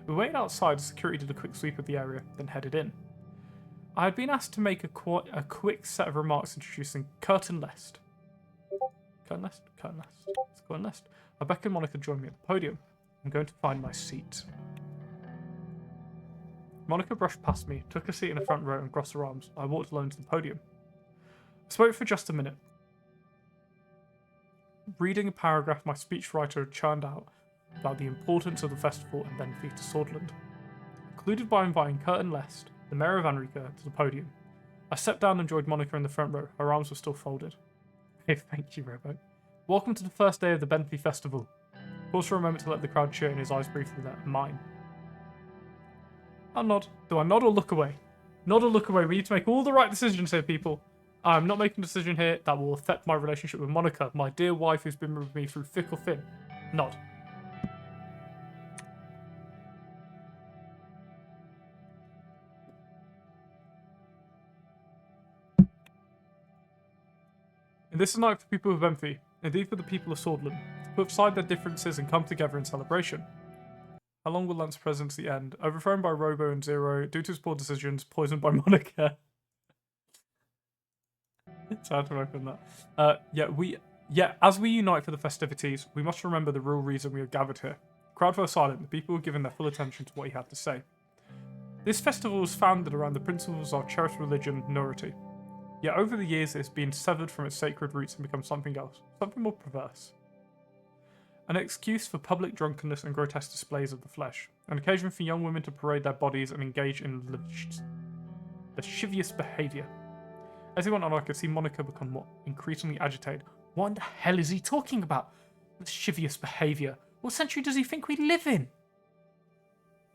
We waited outside as security did a quick sweep of the area, then headed in. I had been asked to make a quick set of remarks introducing Curtin Lest. Curtin Lest. I beckoned Monica to join me at the podium. I'm going to find my seat. Monica brushed past me, took a seat in the front row and crossed her arms. I walked alone to the podium. I spoke for just a minute. Reading a paragraph my speechwriter had churned out about the importance of the festival and benefit to Swordland. Concluded by inviting Curtin Lest, the Mayor of Enrica, to the podium. I stepped down and joined Monica in the front row. Her arms were still folded. Hey, thank you, Robo. Welcome to the first day of the Bentley Festival. Pause for a moment to let the crowd cheer and his eyes briefly met mine. I'll nod. Do I nod or look away? Nod or look away. We need to make all the right decisions here, people. I'm not making a decision here that will affect my relationship with Monica, my dear wife who's been with me through thick or thin. Nod. And this is a night for people of Benfi, indeed for the people of Swordland, to put aside their differences and come together in celebration. How long will Lance's presidency end? Overthrown by Robo and Zero, due to his poor decisions, poisoned by Monica. It's hard to open that. As we unite for the festivities, we must remember the real reason we are gathered here. The crowd fell silent, the people were given their full attention to what he had to say. This festival was founded around the principles of cherished religion, Nurity. Yet over the years it has been severed from its sacred roots and become something else, something more perverse. An excuse for public drunkenness and grotesque displays of the flesh, an occasion for young women to parade their bodies and engage in lascivious behaviour. As he went on, I could see Monica become more increasingly agitated. What in the hell is he talking about? Lascivious behaviour. What century does he think we live in?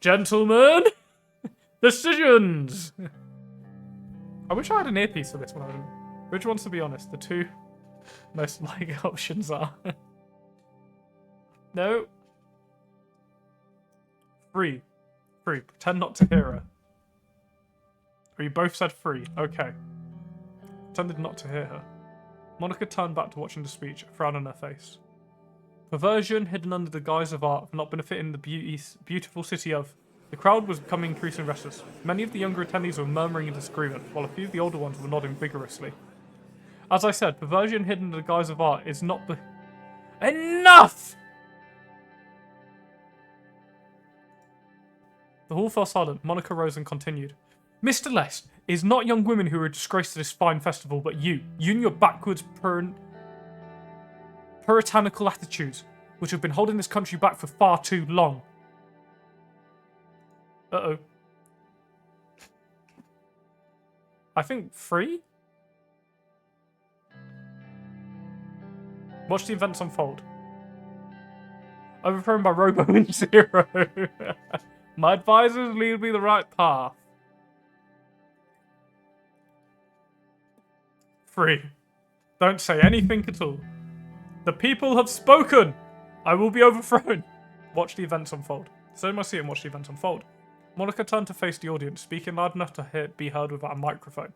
Gentlemen, decisions! I wish I had an earpiece for this one. Which ones, to be honest? The two most likely options are... No. Free. Free. Pretend not to hear her. Oh, you both said free. Okay. Pretended not to hear her. Monica turned back to watching the speech, a frown on her face. Perversion, hidden under the guise of art, have not benefiting the beautiful city of... The crowd was becoming increasingly restless. Many of the younger attendees were murmuring in disagreement, while a few of the older ones were nodding vigorously. As I said, perversion hidden under the guise of art is not Enough! The hall fell silent. Monica rose and continued. Mr. Less, it is not young women who are a disgrace to this fine festival, but you. You and your backwards puritanical attitudes, which have been holding this country back for far too long. Uh-oh. I think free? Watch the events unfold. Overthrown by Robo and Zero. My advisors lead me the right path. Free. Don't say anything at all. The people have spoken. I will be overthrown. Watch the events unfold. So must see and watch the events unfold. Monica turned to face the audience, speaking loud enough to be heard without a microphone.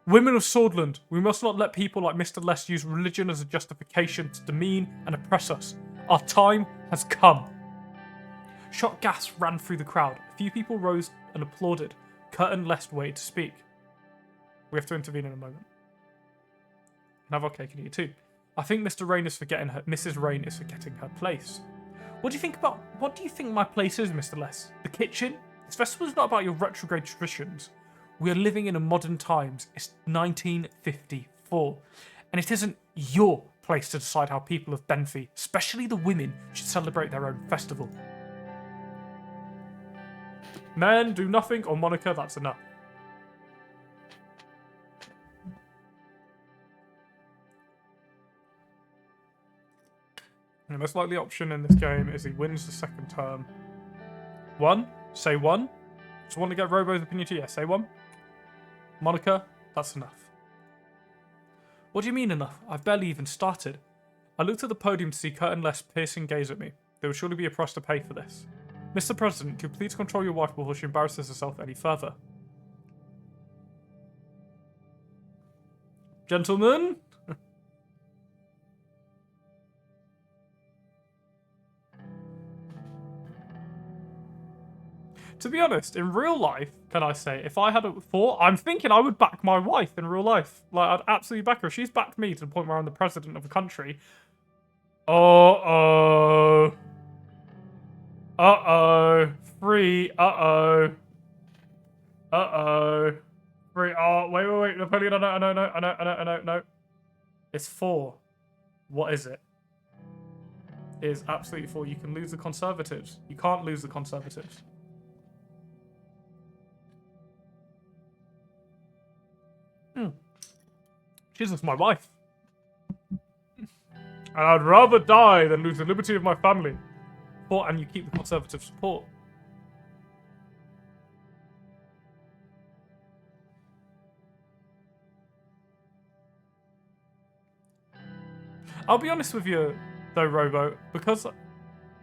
Women of Swordland, we must not let people like Mr. Less use religion as a justification to demean and oppress us. Our time has come. Shot gas ran through the crowd. A few people rose and applauded. Curtin Less waited to speak. We have to intervene in a moment. Have our cake and eat it too. I think Mrs. Rain is forgetting her place. What do you think my place is, Mr. Less? The kitchen? This festival is not about your retrograde traditions. We are living in a modern times. It's 1954. And it isn't your place to decide how people of Benfi, especially the women, should celebrate their own festival. Men, do nothing, or Monica, that's enough. The most likely option in this game is he wins the second term. One? Say one. Just want to get Robo's opinion too? Yeah, say one. Monica, that's enough. What do you mean enough? I've barely even started. I looked at the podium to see Curtin Less piercing gaze at me. There will surely be a price to pay for this. Mr. President, could you please control your wife before she embarrasses herself any further? Gentlemen? To be honest, in real life, can I say, if I had a thought, I'm thinking I would back my wife in real life. Like, I'd absolutely back her. If she's backed me to the point where I'm the president of a country. Uh-oh. Uh-oh. Free. Uh-oh. Uh-oh. Free. Oh, wait. Napoleon, I know. It's 4. What is it? It is absolutely 4. You can lose the Conservatives. You can't lose the Conservatives. She's just my wife. And I'd rather die than lose the liberty of my family. And you keep the Conservative support. I'll be honest with you, though, Robo, because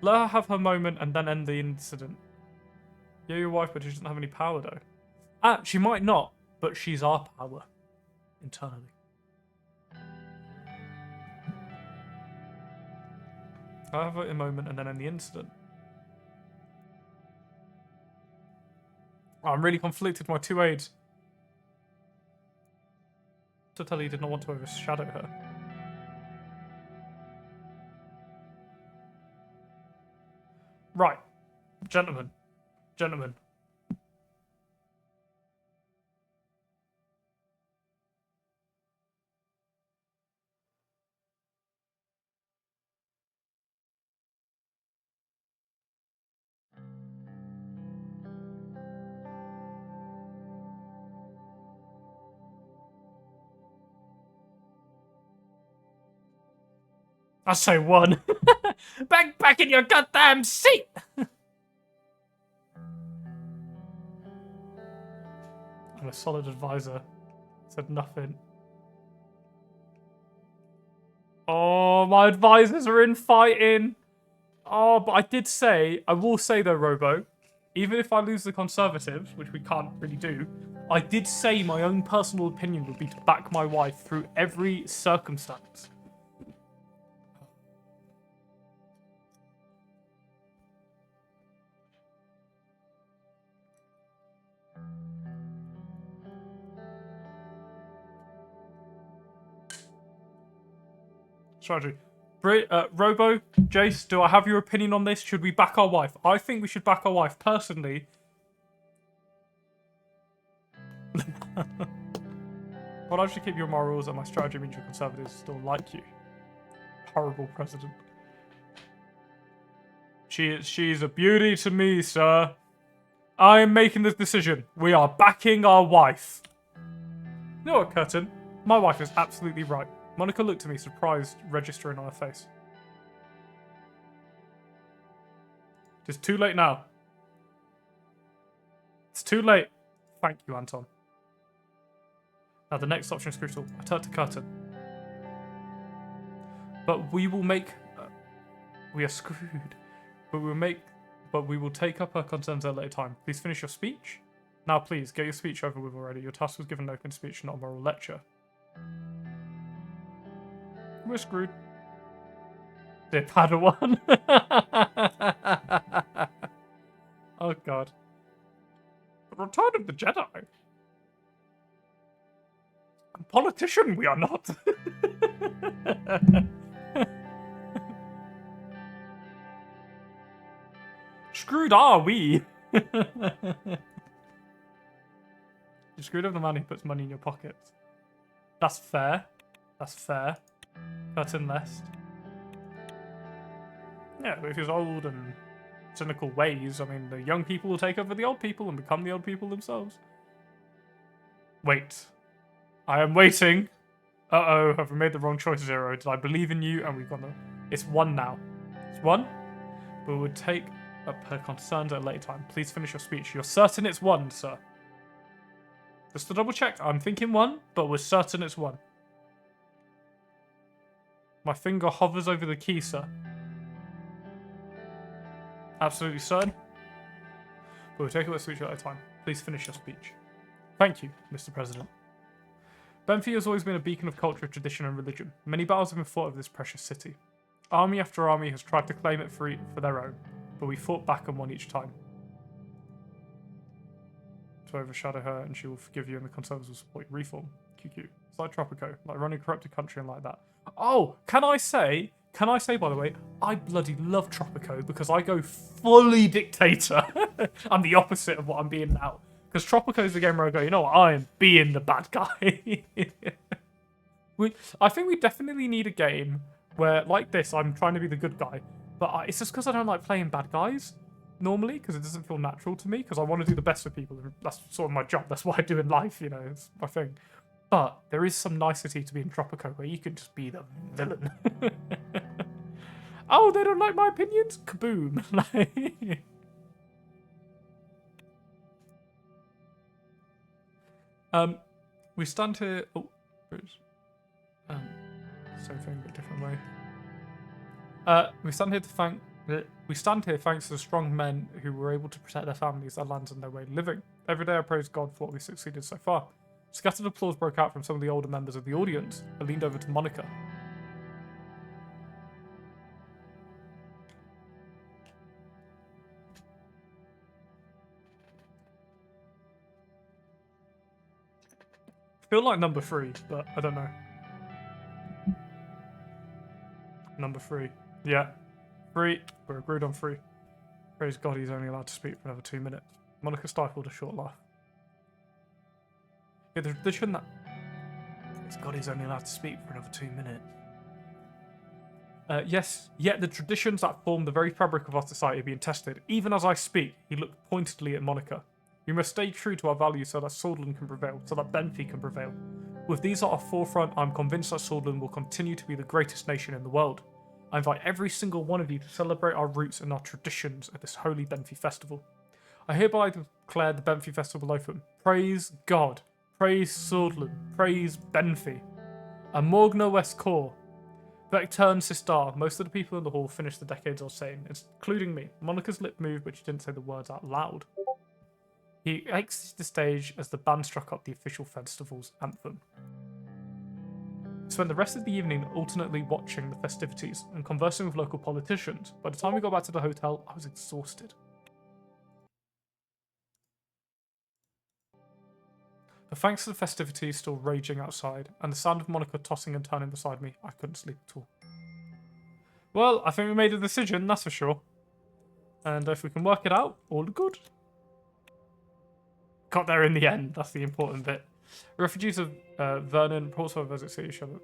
let her have her moment and then end the incident. You're your wife, but she doesn't have any power, though. Ah, she might not, but she's our power. Internally. I'll have a moment and then end the incident. Oh, I'm really conflicted with my 2 aides. Totally did not want to overshadow her. Right. Gentlemen. Gentlemen. I say one. back in your goddamn seat! I'm a solid advisor. Said nothing. Oh, my advisors are in fighting. Oh, but I will say though, Robo, even if I lose the Conservatives, which we can't really do, I did say my own personal opinion would be to back my wife through every circumstance. Strategy. Robo, Jace, do I have your opinion on this? Should we back our wife? I think we should back our wife. Personally, well, I should keep your morals and my strategy means your Conservatives still like you. Horrible president. She's a beauty to me, sir. I am making this decision. We are backing our wife. You know what, Curtin? My wife is absolutely right. Monica looked at me, surprised, registering on her face. It's too late now. It's too late. Thank you, Anton. Now the next option is crucial. I turned to Curtin. But we will make... we are screwed. But we will take up our concerns at a later time. Please finish your speech. Now please, get your speech over with already. Your task was given an open speech, not a moral lecture. We're screwed. Dear Padawan. Oh god. The Return of the Jedi. A politician we are not. Screwed are we? You're screwed of the man who puts money in your pockets. That's fair. That's fair. Curtin lest. Yeah, with his old and cynical ways, I mean, the young people will take over the old people and become the old people themselves. Wait. I am waiting. Uh-oh, have we made the wrong choice, Zero? Did I believe in you? And we've gone the... It's 1 now. It's 1? But we would take up her concerns at a later time. Please finish your speech. You're certain it's 1, sir? Just to double check, I'm thinking 1, but we're certain it's 1. My finger hovers over the key, sir. Absolutely certain. But we'll take up a speech at a time. Please finish your speech. Thank you, Mr. President. Benfey has always been a beacon of culture, tradition, and religion. Many battles have been fought over this precious city. Army after army has tried to claim it for their own, but we fought back and won each time. To overshadow her, and she will forgive you, and the Conservatives will support your reform. QQ. It's like Tropico, like running a corrupted country and like that. Oh, can I say, by the way, I bloody love Tropico because I go fully dictator. I'm the opposite of what I'm being now. Because Tropico is the game where I go, you know what, I am being the bad guy. I think we definitely need a game where, like this, I'm trying to be the good guy. But it's just because I don't like playing bad guys normally, because it doesn't feel natural to me, because I want to do the best for people. That's sort of my job. That's what I do in life, you know, it's my thing. But there is some nicety to being Tropico where you can just be the villain. Oh, they don't like my opinions? Kaboom. We stand here... Oh, Same thing, but different way. We stand here thanks to the strong men who were able to protect their families, their lands, and their way of living. Every day I praise God for what we succeeded so far. Scattered applause broke out from some of the older members of the audience. I leaned over to Monica. I feel like number 3, but I don't know. Number 3. Yeah. 3. We're agreed on 3. Praise God he's only allowed to speak for another 2 minutes. Monica stifled a short laugh. Yeah, the tradition that... Praise God he's only allowed to speak for another 2 minutes. Yes, yet the traditions that form the very fabric of our society are being tested. Even as I speak, he looked pointedly at Monica. We must stay true to our values so that Swordsland can prevail, so that Benfey can prevail. With these at our forefront, I'm convinced that Swordsland will continue to be the greatest nation in the world. I invite every single one of you to celebrate our roots and our traditions at this holy Benfey festival. I hereby declare the Benfey festival open. Praise God. Praise Swordsland. Praise Benfey. And Morgna West Core. Vecturn Sistar. Most of the people in the hall finished the decades I was saying, including me. Monica's lip moved, but she didn't say the words out loud. He exited the stage as the band struck up the official festival's anthem. I spent the rest of the evening alternately watching the festivities and conversing with local politicians. By the time we got back to the hotel, I was exhausted. But thanks to the festivities still raging outside, and the sound of Monica tossing and turning beside me, I couldn't sleep at all. Well, I think we made a decision, that's for sure. And if we can work it out, all good. Got there in the end, that's the important bit. Refugees of Vernon reports of Vezek City show that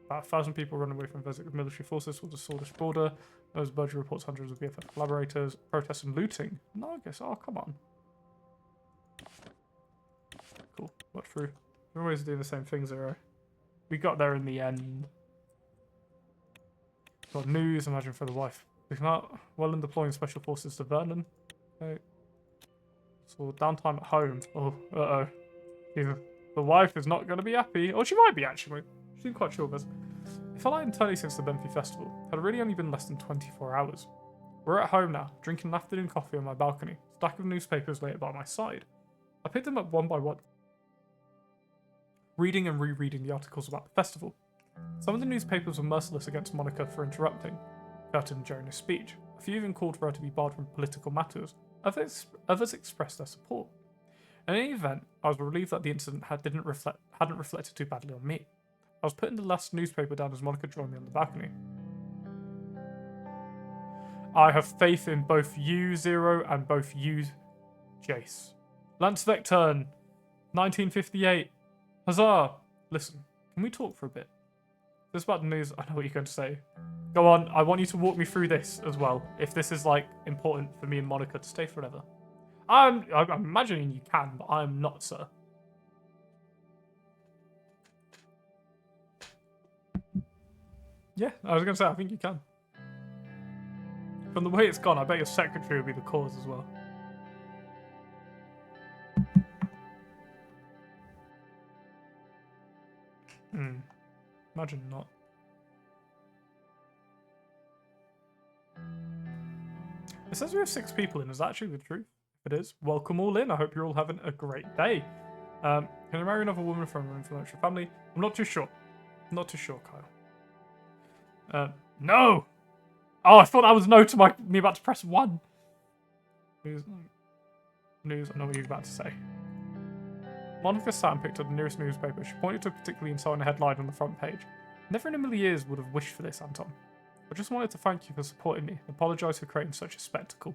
about 1,000 people run away from Vezek military forces towards the Swedish border. Those Berger reports hundreds of BFF collaborators, protests and looting. No, I guess, oh, come on. Cool, watch through. We're always doing the same thing, Zero. We got there in the end. Got news, imagine for the wife. We come out well in deploying special forces to Vernon. Okay. So downtime at home. Oh, uh-oh. The wife is not going to be happy. Or she might be, actually. She's quite sure of us. It felt like an eternity since the Benfey Festival. It had really only been less than 24 hours. We're at home now, drinking an afternoon coffee on my balcony. A stack of newspapers laid by my side. I picked them up one by one, reading and rereading the articles about the festival. Some of the newspapers were merciless against Monica for interrupting Curtin during his speech. A few even called for her to be barred from political matters. Others expressed their support. In any event, I was relieved that the incident hadn't reflected too badly on me. I was putting the last newspaper down as Monica joined me on the balcony. I have faith in both you, Zero, and both you, Jace. Lance Vecturn, 1958. Huzzah! Listen, can we talk for a bit? This is about the news. I know what you're going to say. Go on, I want you to walk me through this as well, if this is, like, important for me and Monica to stay forever. I'm imagining you can, but I'm not, sir. Yeah, I was going to say, I think you can. From the way it's gone, I bet your secretary will be the cause as well. Imagine not. It says we have 6 people in. Is that actually the truth? If it is, welcome all in. I hope you're all having a great day. Can I marry another woman from an influential family? I'm not too sure. Not too sure, Kyle. No! Oh, I thought that was no to me about to press 1. News, I know what you're about to say. Monica sat and picked up the nearest newspaper. She pointed to a particularly insulting headline on the front page. Never in a million years would have wished for this, Anton. I just wanted to thank you for supporting me and apologise for creating such a spectacle.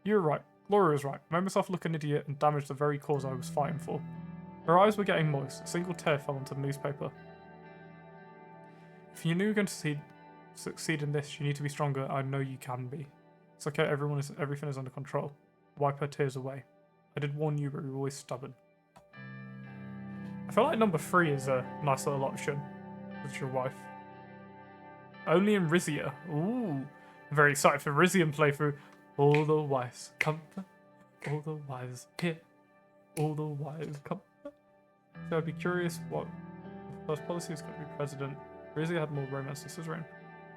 You were right. Laura was right. I made myself look an idiot and damaged the very cause I was fighting for. Her eyes were getting moist. A single tear fell onto the newspaper. If you knew you were going to succeed in this, you need to be stronger. I know you can be. It's okay, everything is under control. Wipe her tears away. I did warn you, but you were always stubborn. I feel like number 3 is a nice little option with your wife. Only in Rizia. Ooh. I'm very excited for Rizian playthrough. All the wives comfort. All the wives here. All the wives comfort. So I'd be curious what the first policy is going to be president. Grizzly had more romance than Suzerain.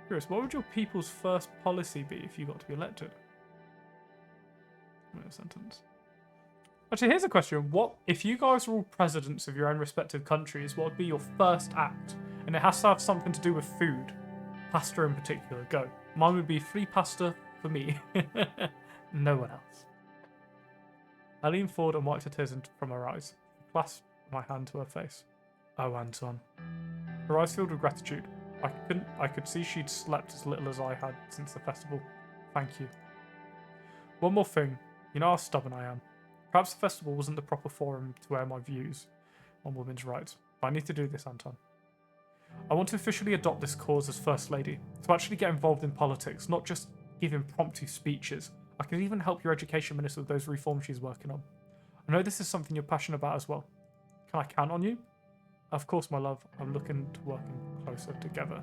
Curious, what would your people's first policy be if you got to be elected? Wait a sentence. Actually, here's a question. What if you guys were all presidents of your own respective countries, what would be your first act? And it has to have something to do with food. Pasta in particular. Go. Mine would be free pasta for me. No one else. I leaned forward and wiped her tears from her eyes. I clasped my hand to her face. Oh, Anton. Her eyes filled with gratitude. I could see she'd slept as little as I had since the festival. Thank you. One more thing. You know how stubborn I am. Perhaps the festival wasn't the proper forum to air my views on women's rights, but I need to do this, Anton. I want to officially adopt this cause as First Lady, to actually get involved in politics, not just give impromptu speeches. I could even help your education minister with those reforms she's working on. I know this is something you're passionate about as well. Can I count on you? Of course, my love. I'm looking to working closer together.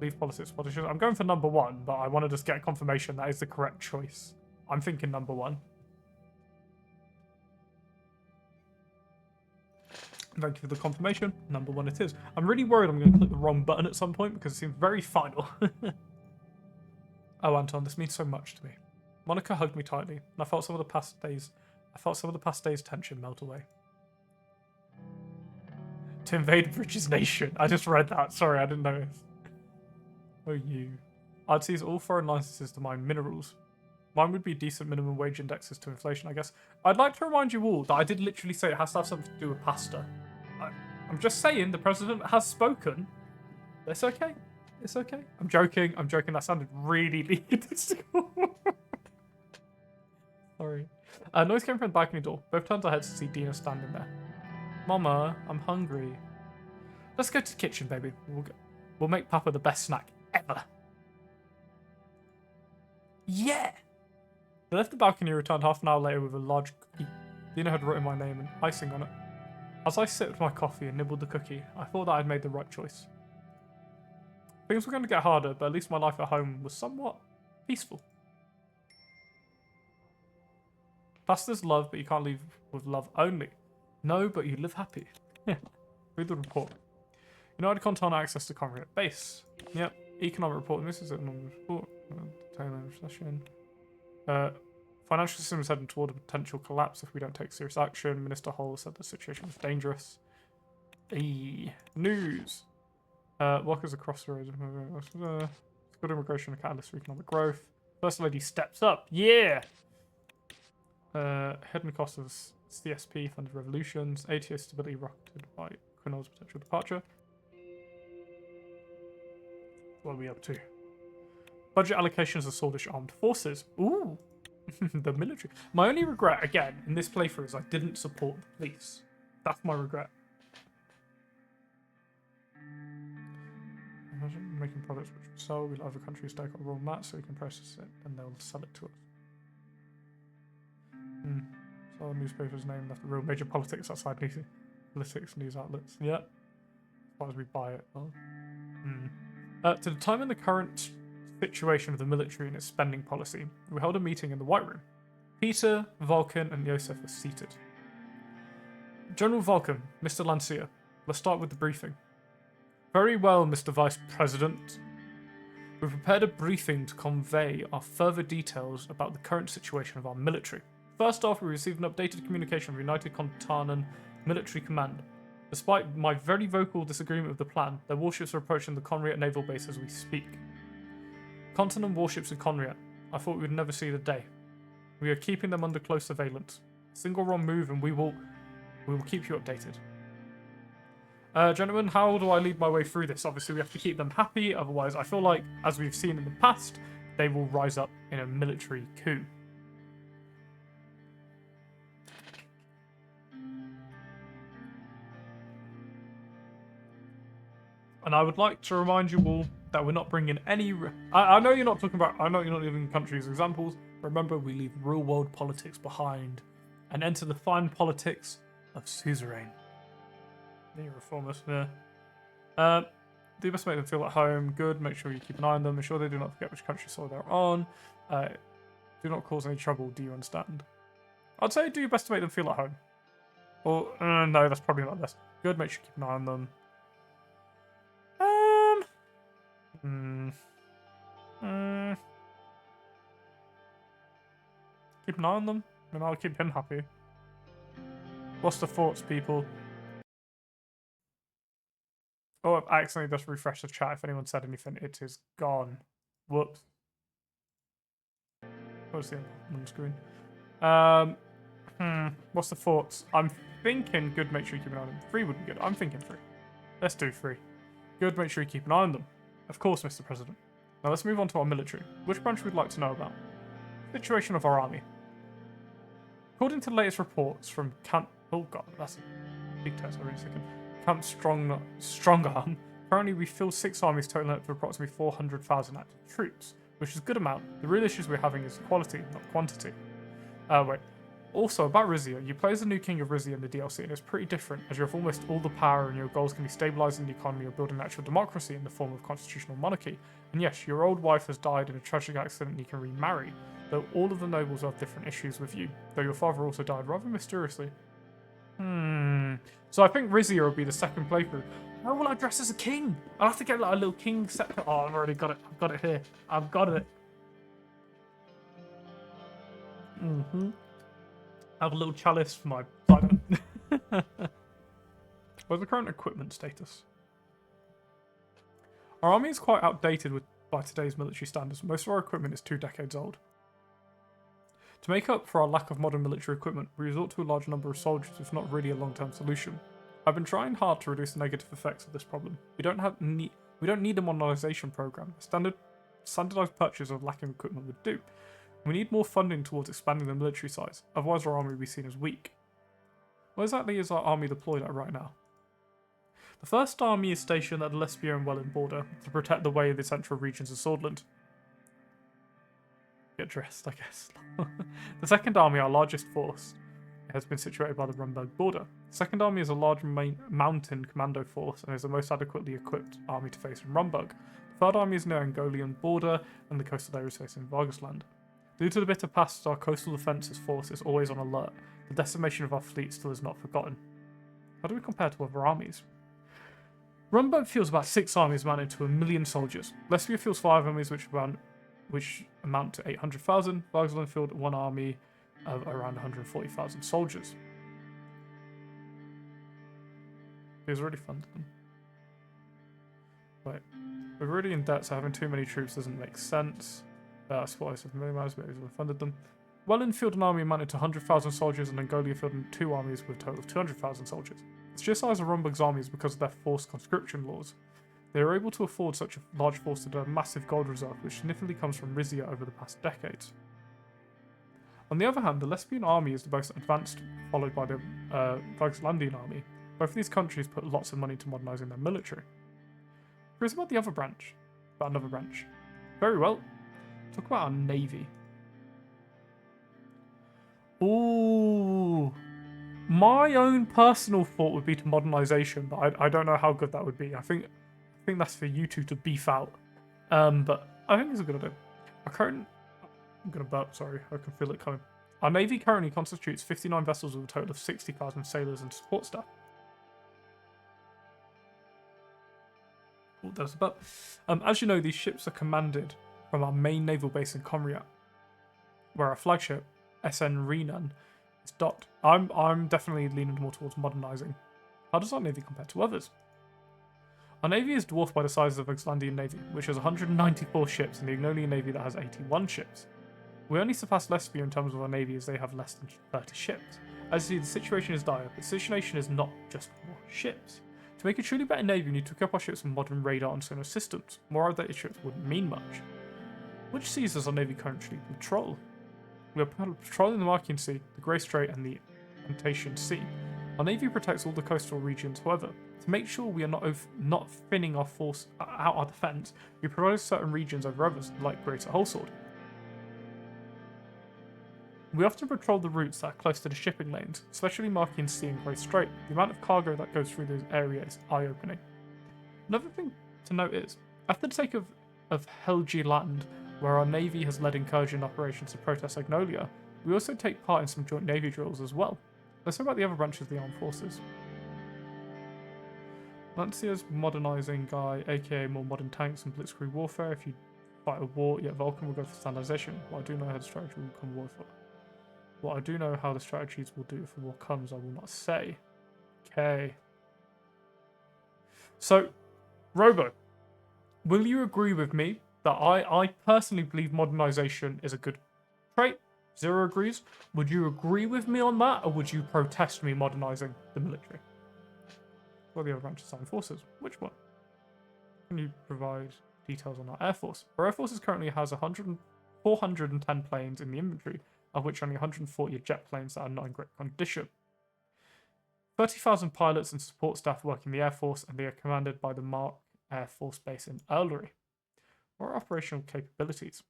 Leave politics. I'm going for number 1, but I want to just get confirmation that is the correct choice. I'm thinking number 1. Thank you for the confirmation. Number 1 it is. I'm really worried I'm going to click the wrong button at some point because it seems very final. Oh, Anton, this means so much to me. Monica hugged me tightly, and I felt some of the past days' tension melt away. To invade British nation. I just read that. Sorry, I didn't notice. Oh, you. I'd seize all foreign licenses to mine minerals. Mine would be decent minimum wage indexes to inflation, I guess. I'd like to remind you all that I did literally say it has to have something to do with pasta. I'm just saying the president has spoken. It's okay. It's okay. I'm joking. I'm joking. That sounded really egotistical. Sorry. Noise came from the balcony door. Both turned our heads to see Dina standing there. Mama, I'm hungry. Let's go to the kitchen, baby. We'll make Papa the best snack ever. Yeah! They left the balcony and returned half an hour later with a large cookie. Dina had written my name and icing on it. As I sipped my coffee and nibbled the cookie, I thought that I'd made the right choice. Things were going to get harder, but at least my life at home was somewhat peaceful. Pasta's love, but you can't leave with love only. No, but you live happy. Read the report. United Continental access to Conrad base. Yep. Economic report. This is an report. Recession. Financial system is heading toward a potential collapse if we don't take serious action. Minister Hull said the situation was dangerous. News. Workers across the road. Good immigration, a catalyst for economic growth. First Lady steps up. Yeah! Hidden cost of CSP funded revolutions. ATO stability rocketed by Quinol's potential departure. What are we up to? Budget allocations of Swedish armed forces. Ooh! The military. My only regret, again, in this playthrough is I didn't support the police. That's my regret. Imagine making products which we sell. We let other countries take our raw mats so we can process it and they'll sell it to us. So our newspaper's name left the real major politics outside news outlets. Yeah. As far as we buy it. Oh. To determine the current situation of the military and its spending policy, we held a meeting in the White Room. Peter, Vulcan, and Yosef were seated. General Vulcan, Mr. Lancia, let's start with the briefing. Very well, Mr. Vice President. We've prepared a briefing to convey our further details about the current situation of our military. First off, we received an updated communication from United Continental Military Command. Despite my very vocal disagreement with the plan, their warships are approaching the Conriat naval base as we speak. Continent warships in Conriat. I thought we would never see the day. We are keeping them under close surveillance. Single wrong move and we will keep you updated. Gentlemen, how do I lead my way through this? Obviously, we have to keep them happy, otherwise I feel like, as we've seen in the past, they will rise up in a military coup. And I would like to remind you all that we're not bringing any... I know you're not talking about... I know you're not giving countries examples. Remember, we leave real-world politics behind and enter the fine politics of Suzerain. The reformers, yeah. Do best to make them feel at home. Good. Make sure you keep an eye on them. Ensure they do not forget which country soil they're on. Do not cause any trouble. Do you understand? I'd say do your best to make them feel at home. Or, no, that's probably not best. Good. Make sure you keep an eye on them. Hmm. Keep an eye on them, and I'll keep him happy. What's the thoughts, people? Oh, I accidentally just refreshed the chat. If anyone said anything, it is gone. Whoops. What's the on screen? What's the thoughts? I'm thinking good, make sure you keep an eye on them. 3 would be good. I'm thinking 3. Let's do 3. Good, make sure you keep an eye on them. Of course, Mr. President. Now let's move on to our military. Which branch would like to know about? Situation of our army. According to the latest reports from Camp... Oh god, that's a big test, wait a second. Camp Strongarm. Currently, we field 6 armies totaling up to approximately 400,000 active troops, which is a good amount. The real issues we're having is quality, not quantity. Wait. Also, about Rizia, you play as the new king of Rizia in the DLC, and it's pretty different, as you have almost all the power and your goals can be stabilising the economy or building an actual democracy in the form of constitutional monarchy. And yes, your old wife has died in a tragic accident and you can remarry, though all of the nobles have different issues with you, though your father also died rather mysteriously. So I think Rizia will be the second playthrough. How will I dress as a king? I'll have to get like a little king scepter. Oh, I've already got it. I've got it here. I've got it. I have a little chalice for my cider. What's the current equipment status? Our army is quite outdated by today's military standards. Most of our equipment is 2 decades old. To make up for our lack of modern military equipment, we resort to a large number of soldiers, if not really a long-term solution. I've been trying hard to reduce the negative effects of this problem. We don't need a modernisation program. A standardised purchase of lacking equipment would do. We need more funding towards expanding the military size, otherwise our army will be seen as weak. Where exactly is our army deployed at right now? The first army is stationed at the Lesbia and Welland border to protect the way of the central regions of Swordland. Get dressed, I guess. The second army, our largest force, has been situated by the Rumberg border. The second army is a large mountain commando force and is the most adequately equipped army to face in Rumberg. The third army is near Angolian border and the coastal areas facing Vargasland. Due to the bitter past, our coastal defences force is always on alert. The decimation of our fleet still is not forgotten. How do we compare to other armies? Rumberg fields about 6 armies amounting to 1 million soldiers. Lesbia fields 5 armies which amount to 800,000. Vargasland field 1 army of around 140,000 soldiers. It was already funded them. Right. We're already in debt, so having too many troops doesn't make sense. Supplies have minimized, but we've funded them. Welland field an army amounted to 100,000 soldiers, and Angolia fielded 2 armies with a total of 200,000 soldiers. The sheer size of Rumberg's armies because of their forced conscription laws. They are able to afford such a large force to do a massive gold reserve, which significantly comes from Rizia over the past decades. On the other hand, the Lesbian army is the most advanced, followed by the Vargaslandian army. Both of these countries put lots of money into modernising their military. Here's about the other branch. About another branch. Very well. Talk about our navy. Ooh. My own personal thought would be to modernisation, but I don't know how good that would be. I think that's for you two to beef out. But I think it's a good idea. I'm gonna burp, sorry, I can feel it coming. Our navy currently constitutes 59 vessels with a total of 60,000 sailors and support staff. Oh, there's a burp. As you know, these ships are commanded from our main naval base in Comriat, where our flagship, SN Renan, is docked. I'm definitely leaning more towards modernising. How does our navy compare to others? Our navy is dwarfed by the size of the Icelandic navy, which has 194 ships, and the Ignolian navy that has 81 ships. We only surpass Lesbia in terms of our navy as they have less than 30 ships. As you see, the situation is dire, but the situation is not just more ships. To make a truly better navy, we need to equip our ships with modern radar and sonar systems. More outdated ships wouldn't mean much. Which seas does our navy currently patrol? We are patrolling the Markian Sea, the Grey Strait, and the Antatian Sea. Our navy protects all the coastal regions, however. To make sure we are not thinning our force out our defence, we prioritize certain regions over others, like Greater Holsword. We often patrol the routes that are close to the shipping lanes, especially Markian Sea and Grey Strait. The amount of cargo that goes through those areas is eye-opening. Another thing to note is, after the take of Helgeland, where our navy has led incursion operations to protest Agnolia, we also take part in some joint navy drills as well. Let's talk about the other branches of the armed forces. Lancier's modernizing guy, aka more modern tanks and blitzkrieg warfare. If you fight a war, yet Vulcan will go for standardization. What I do know how the strategy will come war for. What I do know how the strategies will do if a war comes, I will not say. Okay. So, Robo, will you agree with me that I personally believe modernization is a good trait? Zero agrees. Would you agree with me on that, or would you protest me modernizing the military? Or the other branches of armed forces? Which one? Can you provide details on our Air Force? Our Air Force currently has 410 planes in the inventory, of which only 140 are jet planes that are not in great condition. 30,000 pilots and support staff work in the Air Force, and they are commanded by the Mark Air Force Base in Earlery. What are operational capabilities?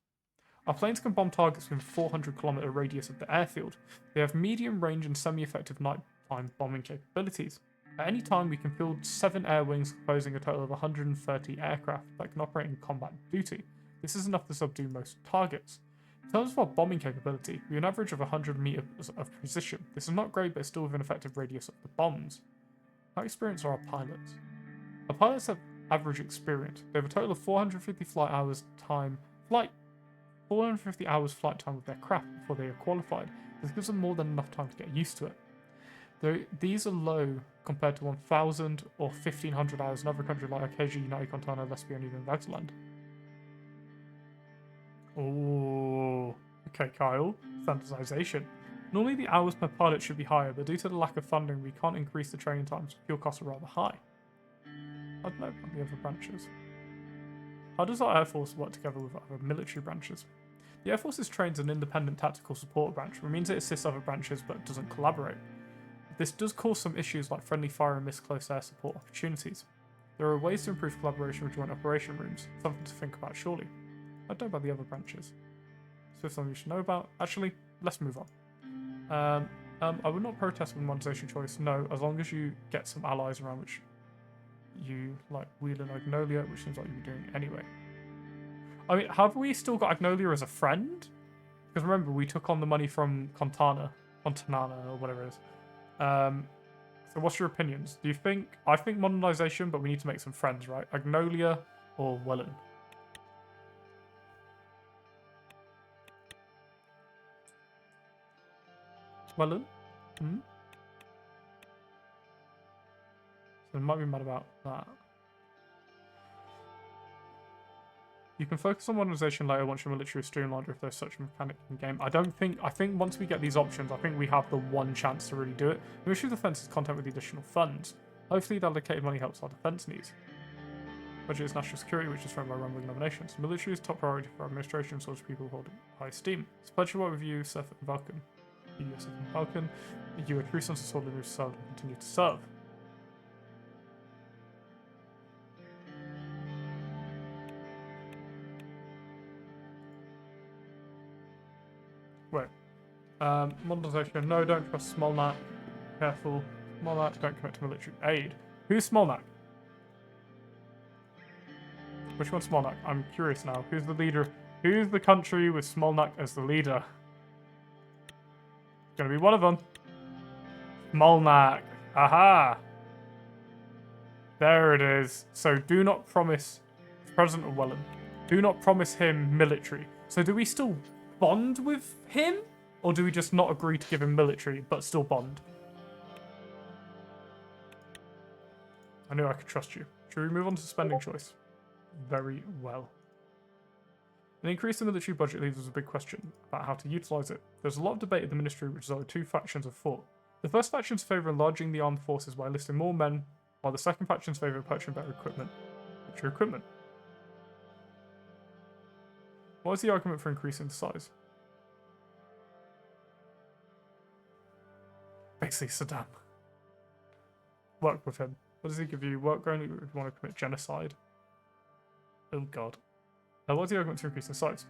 Our planes can bomb targets within 400-kilometer radius of the airfield. They have medium range and semi-effective nighttime bombing capabilities. At any time, we can field 7 air wings, composing a total of 130 aircraft that can operate in combat duty. This is enough to subdue most targets. In terms of our bombing capability, we have an average of 100 meters of precision. This is not great, but it's still within effective radius of the bombs. How experienced are our pilots? Our pilots have average experience. They have a total of 450 flight hours flight time with their craft before they are qualified. This gives them more than enough time to get used to it. Though these are low compared to 1,000 or 1,500 hours in other countries like Acacia, United Continental, Lesbia, and even Vaxland. Oh, okay, Kyle. Standardization. Normally the hours per pilot should be higher, but due to the lack of funding, we can't increase the training times. Fuel costs are rather high. I don't know about the other branches. How does our Air Force work together with other military branches? The Air Force is trained as an independent tactical support branch, which means it assists other branches but doesn't collaborate. This does cause some issues like friendly fire and missed close air support opportunities. There are ways to improve collaboration with joint operation rooms, something to think about surely. I don't know about the other branches. So it's something you should know about. Actually, let's move on. I would not protest with modernization choice, no, as long as you get some allies around which you like Wheel and Agnolia, which seems like you'd be doing anyway. I mean, have we still got Agnolia as a friend? Because remember, we took on the money from Contanana, or whatever it is. So what's your opinions? Do you think... I think modernization, but we need to make some friends, right? Agnolia or Welland? Welland? Hmm? So I might be mad about that. You can focus on modernization later once your military is streamlined or if there's such a mechanic in game. I think once we get these options, I think we have the one chance to really do it. The Ministry of Defense is content with the additional funds. Hopefully the allocated money helps our defense needs. Budget is national security, which is run by rambling nominations. Military is top priority for administration, so people hold high esteem. It's a pleasure to work with you, Seth and Vulcan. Seth and Vulcan. You are true sons of sword and served and continue to serve. Wait. Modernization. No, don't trust Smolnak. Careful. Smolnak, don't commit to military aid. Who's Smolnak? Which one's Smolnak? I'm curious now. Who's the leader? Who's the country with Smolnak as the leader? It's gonna be one of them. Smolnak. Aha! There it is. So do not promise President of Welland. Do not promise him military. So do we still bond with him? Or do we just not agree to give him military, but still bond? I knew I could trust you. Should we move on to spending choice? Very well. An increase in the military budget leaves us a big question about how to utilise it. There's a lot of debate in the ministry which is over two factions have fought. The first faction's favour enlarging the armed forces by enlisting more men, while the second faction's favour purchasing better equipment. What's your equipment? What is the argument for increasing the size? Basically Saddam. Work with him. What does he give you? Work only if you want to commit genocide. Oh god. What's the argument to increase in size?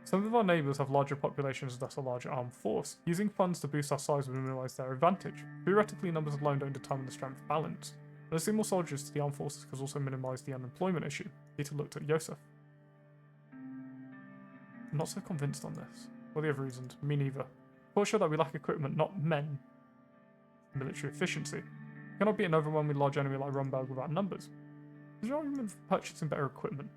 Some of our neighbours have larger populations and thus a larger armed force. Using funds to boost our size would minimise their advantage. Theoretically, numbers alone don't determine the strength balance. Enlisting more soldiers to the armed forces could also minimise the unemployment issue. Peter looked at Yosef. I'm not so convinced on this. What are the other reasons? Me neither. Quite sure that we lack equipment, not men. Military efficiency. Cannot be an overwhelmingly large enemy like Rumberg without numbers. Is your argument for purchasing better equipment?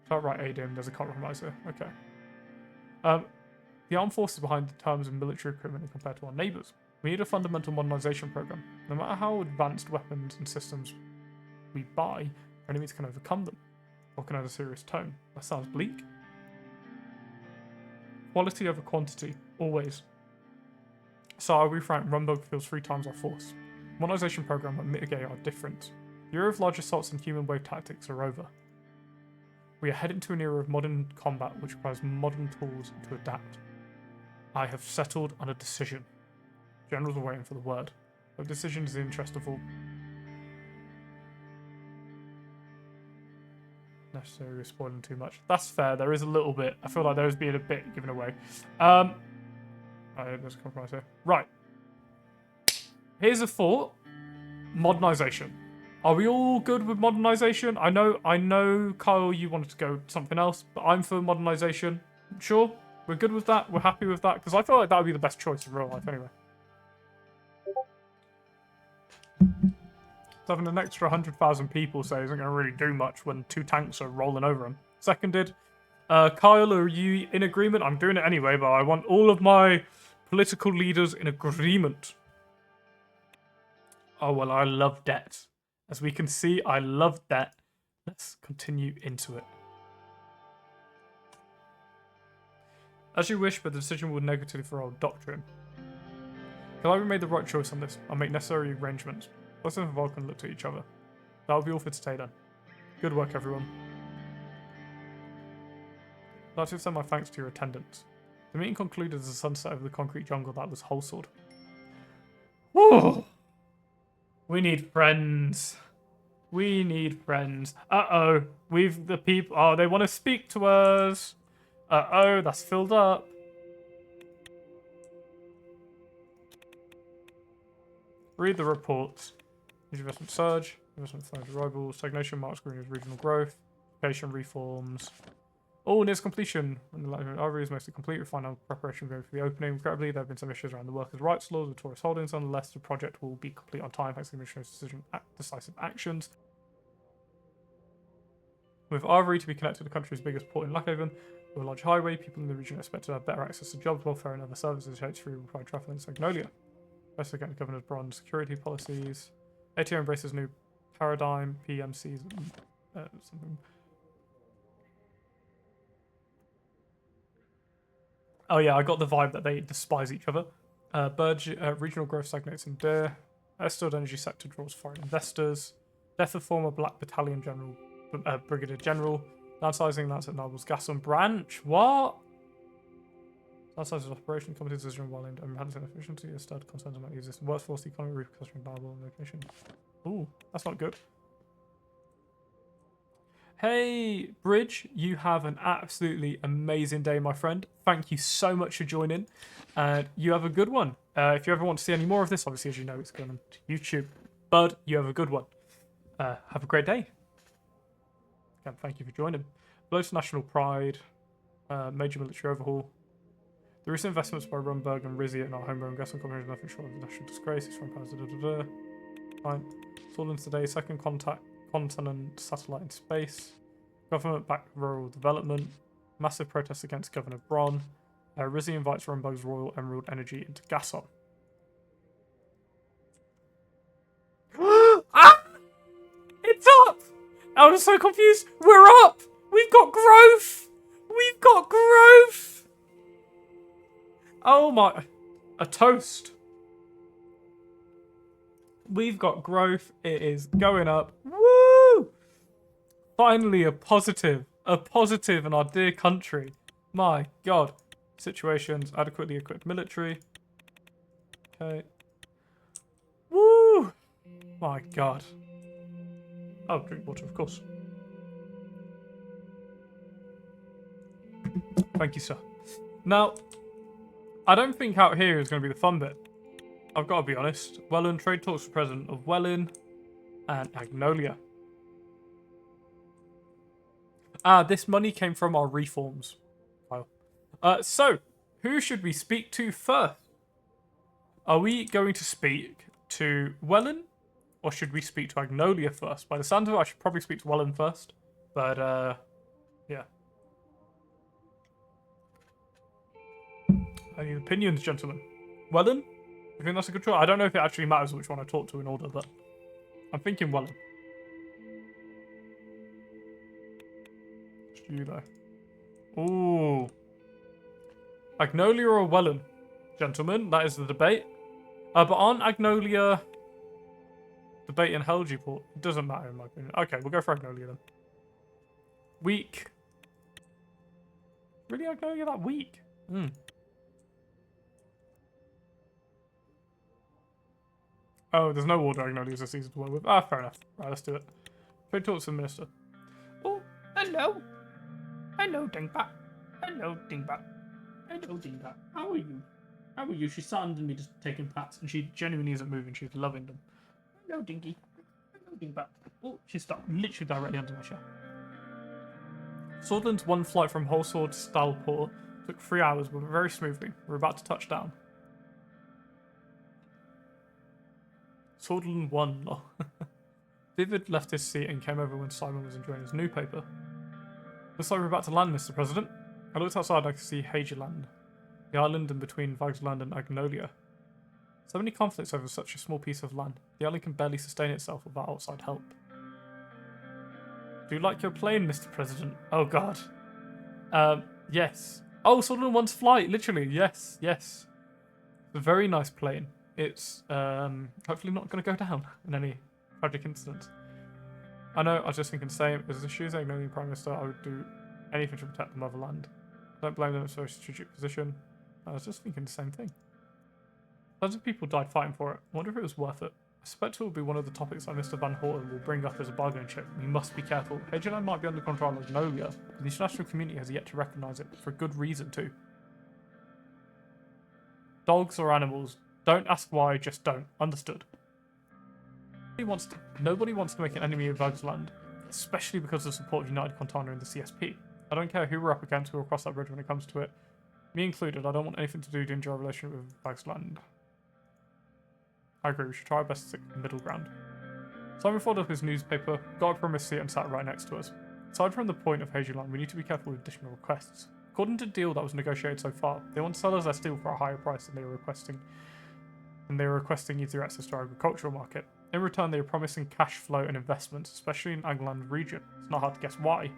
Is that right, ADM? There's a compromise here. Okay. The armed forces behind the terms of military equipment compared to our neighbours. We need a fundamental modernisation program. No matter how advanced weapons and systems we buy, our enemies can overcome them, or can have a serious tone. That sounds bleak. Quality over quantity, always. So I'll be frank, Rumberg feels 3 times our force. Modernisation program will mitigate our difference. The era of large assaults and human wave tactics are over. We are heading to an era of modern combat which requires modern tools to adapt. I have settled on a decision. Generals are waiting for the word. The decision is in the interest of all. Necessarily spoiling too much. That's fair. There is a little bit. I feel like there is being a bit given away. There's a compromise here. Right. Here's a thought. Modernisation. Are we all good with modernisation? I know, Kyle, you wanted to go something else, but I'm for modernisation. Sure, we're good with that. We're happy with that because I feel like that would be the best choice in real life anyway. So having an extra 100,000 people say isn't going to really do much when 2 tanks are rolling over them. Seconded. Kyle, are you in agreement? I'm doing it anyway, but I want all of my political leaders in agreement. Oh, well, I love debt. As we can see, I love debt. Let's continue into it. As you wish, but the decision will negatively for our doctrine. Have I made the right choice on this? I'll make necessary arrangements. Us and Vulcan looked at each other. That will be all for today then. Good work, everyone. I'd like to extend my thanks to your attendance. The meeting concluded as the sunset over the concrete jungle that was Wholesword. Whoa! We need friends. We need friends. Uh-oh. The people... Oh, they want to speak to us. Uh-oh, that's filled up. Read the reports. Investment surge. Investment finds arrival. Stagnation marks green as regional growth. Education reforms. All nears completion. When the library is mostly complete, we find our preparation going for the opening. Regrettably, there have been some issues around the workers' rights laws with Taurus Holdings. Nonetheless, the project will be complete on time thanks to the Commissioner's decisive actions. With Arvery to be connected to the country's biggest port in Lockhaven, with a large highway, people in the region expect to have better access to jobs, welfare, and other services, hence free required travel in Sagnolia. Best again, the governor's bronze security policies. ATO embraces new paradigm, PMCs, something. Oh yeah, I got the vibe that they despise each other. Regional growth stagnates in Deer. Stored energy sector draws foreign investors. Death of former Black Battalion General, Brigadier General. Downsizing Lance at Noble's gas on branch. What? Downsizing operation competent decision while enhancing efficiency. Stud concerns about the existing workforce, the economy, repercussion, Bible, and location. Ooh, that's not good. Hey, Bridge, you have an absolutely amazing day, my friend. Thank you so much for joining, and you have a good one. If you ever want to see any more of this, obviously, as you know, it's going on to YouTube. Bud, you have a good one. Have a great day. Again, thank you for joining. Blow to national pride. Major military overhaul. The recent investments by Rumberg and Rizzi in our homegrown gas and competition nothing short of the national disgrace. It's from powers. Fine. Solent today. Second continent satellite in space. Government-backed rural development. Massive protests against Governor Bron. Rizzi invites Rumberg's Royal Emerald Energy into Gasson. Ah! It's up! I was so confused. We're up! We've got growth! We've got growth! Oh my... A toast. We've got growth. It is going up. Woo! Finally a positive. A positive in our dear country. My God. Situations. Adequately equipped military. Okay. Woo! My God. Oh, drink water, of course. Thank you, sir. Now, I don't think out here is going to be the fun bit. I've got to be honest. Welland trade talks with President of Welland and Agnolia. This money came from our reforms. So, who should we speak to first? Are we going to speak to Welland, or should we speak to Agnolia first? By the sound of it, I should probably speak to Welland first. But, yeah. Any opinions, gentlemen? Welland? I think that's a good choice. I don't know if it actually matters which one I talk to in order, but I'm thinking Welland. Judo. Ooh. Agnolia or Welland? Gentlemen, that is the debate. But aren't Agnolia debate in Helgiport? It doesn't matter in my opinion. Okay, we'll go for Agnolia then. Weak. Really, Agnolia that weak? Hmm. Oh, there's no order Agnolia's this season to work with. Ah, fair enough. Right, let's do it. Trade talk to the minister. Oh, hello. Hello, Dingbat. Hello, Dingbat. Hello, Dingbat. How are you? How are you? She's sat under me just taking pats, and she genuinely isn't moving. She's loving them. Hello, Dinky. Hello, Dingbat. Oh, she stopped literally directly under my chair. Swordland's one flight from Holsword to Stalport took 3 hours, but went very smoothly. We're about to touch down. Swordland won. Vivid left his seat and came over when Simon was enjoying his new paper. Looks like we're about to land, Mr. President. I looked outside and I could see Hageland, the island in between Vagsland and Agnolia. So many conflicts over such a small piece of land. The island can barely sustain itself without outside help. Do you like your plane, Mr. President? Oh, God. Yes. Oh, Swordland wants flight, literally. Yes, yes. It's a very nice plane. It's hopefully not going to go down in any tragic incident. I know, I was just thinking the same. As a Suzerain S1 Prime Minister, I would do anything to protect the motherland. Don't blame them for a strategic position. I was just thinking the same thing. Tons of people died fighting for it. I wonder if it was worth it. I suspect it will be one of the topics that Mr. Van Horten will bring up as a bargaining chip. We must be careful. Hageland might be under control of Agnolia, but the international community has yet to recognise it, for good reason too. Dogs or animals, don't ask why, just don't. Understood. Nobody wants to make an enemy of Vagsland, especially because of the support of United Contana and the CSP. I don't care who we're up against, we'll cross that bridge when it comes to it. Me included, I don't want anything to do to injure our relationship with Vagsland. I agree, we should try our best to stick the middle ground. Simon folded up his newspaper, got up from his seat and sat right next to us. Aside from the point of Hageland, we need to be careful with additional requests. According to the deal that was negotiated so far, they want to sell us their steel for a higher price than they were requesting. And they were requesting easier access to our agricultural market. In return, they were promising cash flow and investments, especially in Angland region. It's not hard to guess why.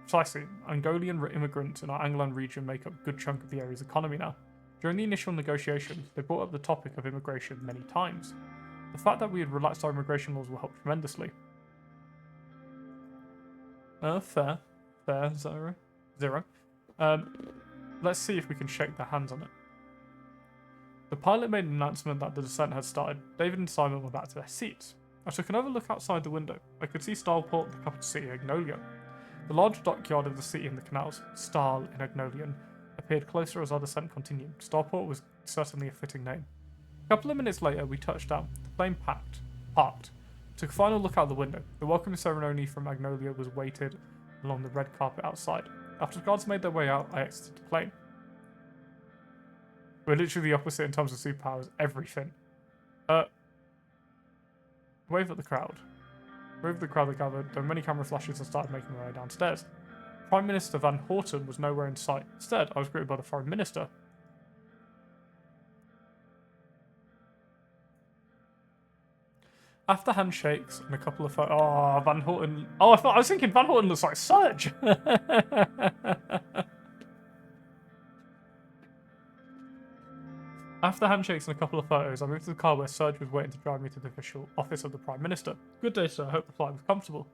Precisely, Angolian immigrants in our Angland region make up a good chunk of the area's economy now. During the initial negotiations, they brought up the topic of immigration many times. The fact that we had relaxed our immigration laws will help tremendously. Fair, Zero. Let's see if we can shake their hands on it. The pilot made an announcement that the descent had started. David and Simon were back to their seats. I took another look outside the window. I could see Stalport, the capital city of Agnolia. The large dockyard of the city and the canals, Stahl in Agnolian, appeared closer as our descent continued. Stalport was certainly a fitting name. A couple of minutes later, we touched down. The plane parked. Took a final look out the window. The welcome ceremony from Agnolia was waited along the red carpet outside. After the guards made their way out, I exited the plane. We're literally the opposite in terms of superpowers. Everything. Wave at the crowd. Wave at the crowd that gathered. There were many camera flashes and started making their way downstairs. Prime Minister Van Horten was nowhere in sight. Instead, I was greeted by the Foreign Minister. After handshakes and a couple of Van Horten. Oh, I was thinking Van Horten looks like Surge. After handshakes and a couple of photos, I moved to the car where Surge was waiting to drive me to the official office of the Prime Minister. Good day, sir. I hope the flight was comfortable.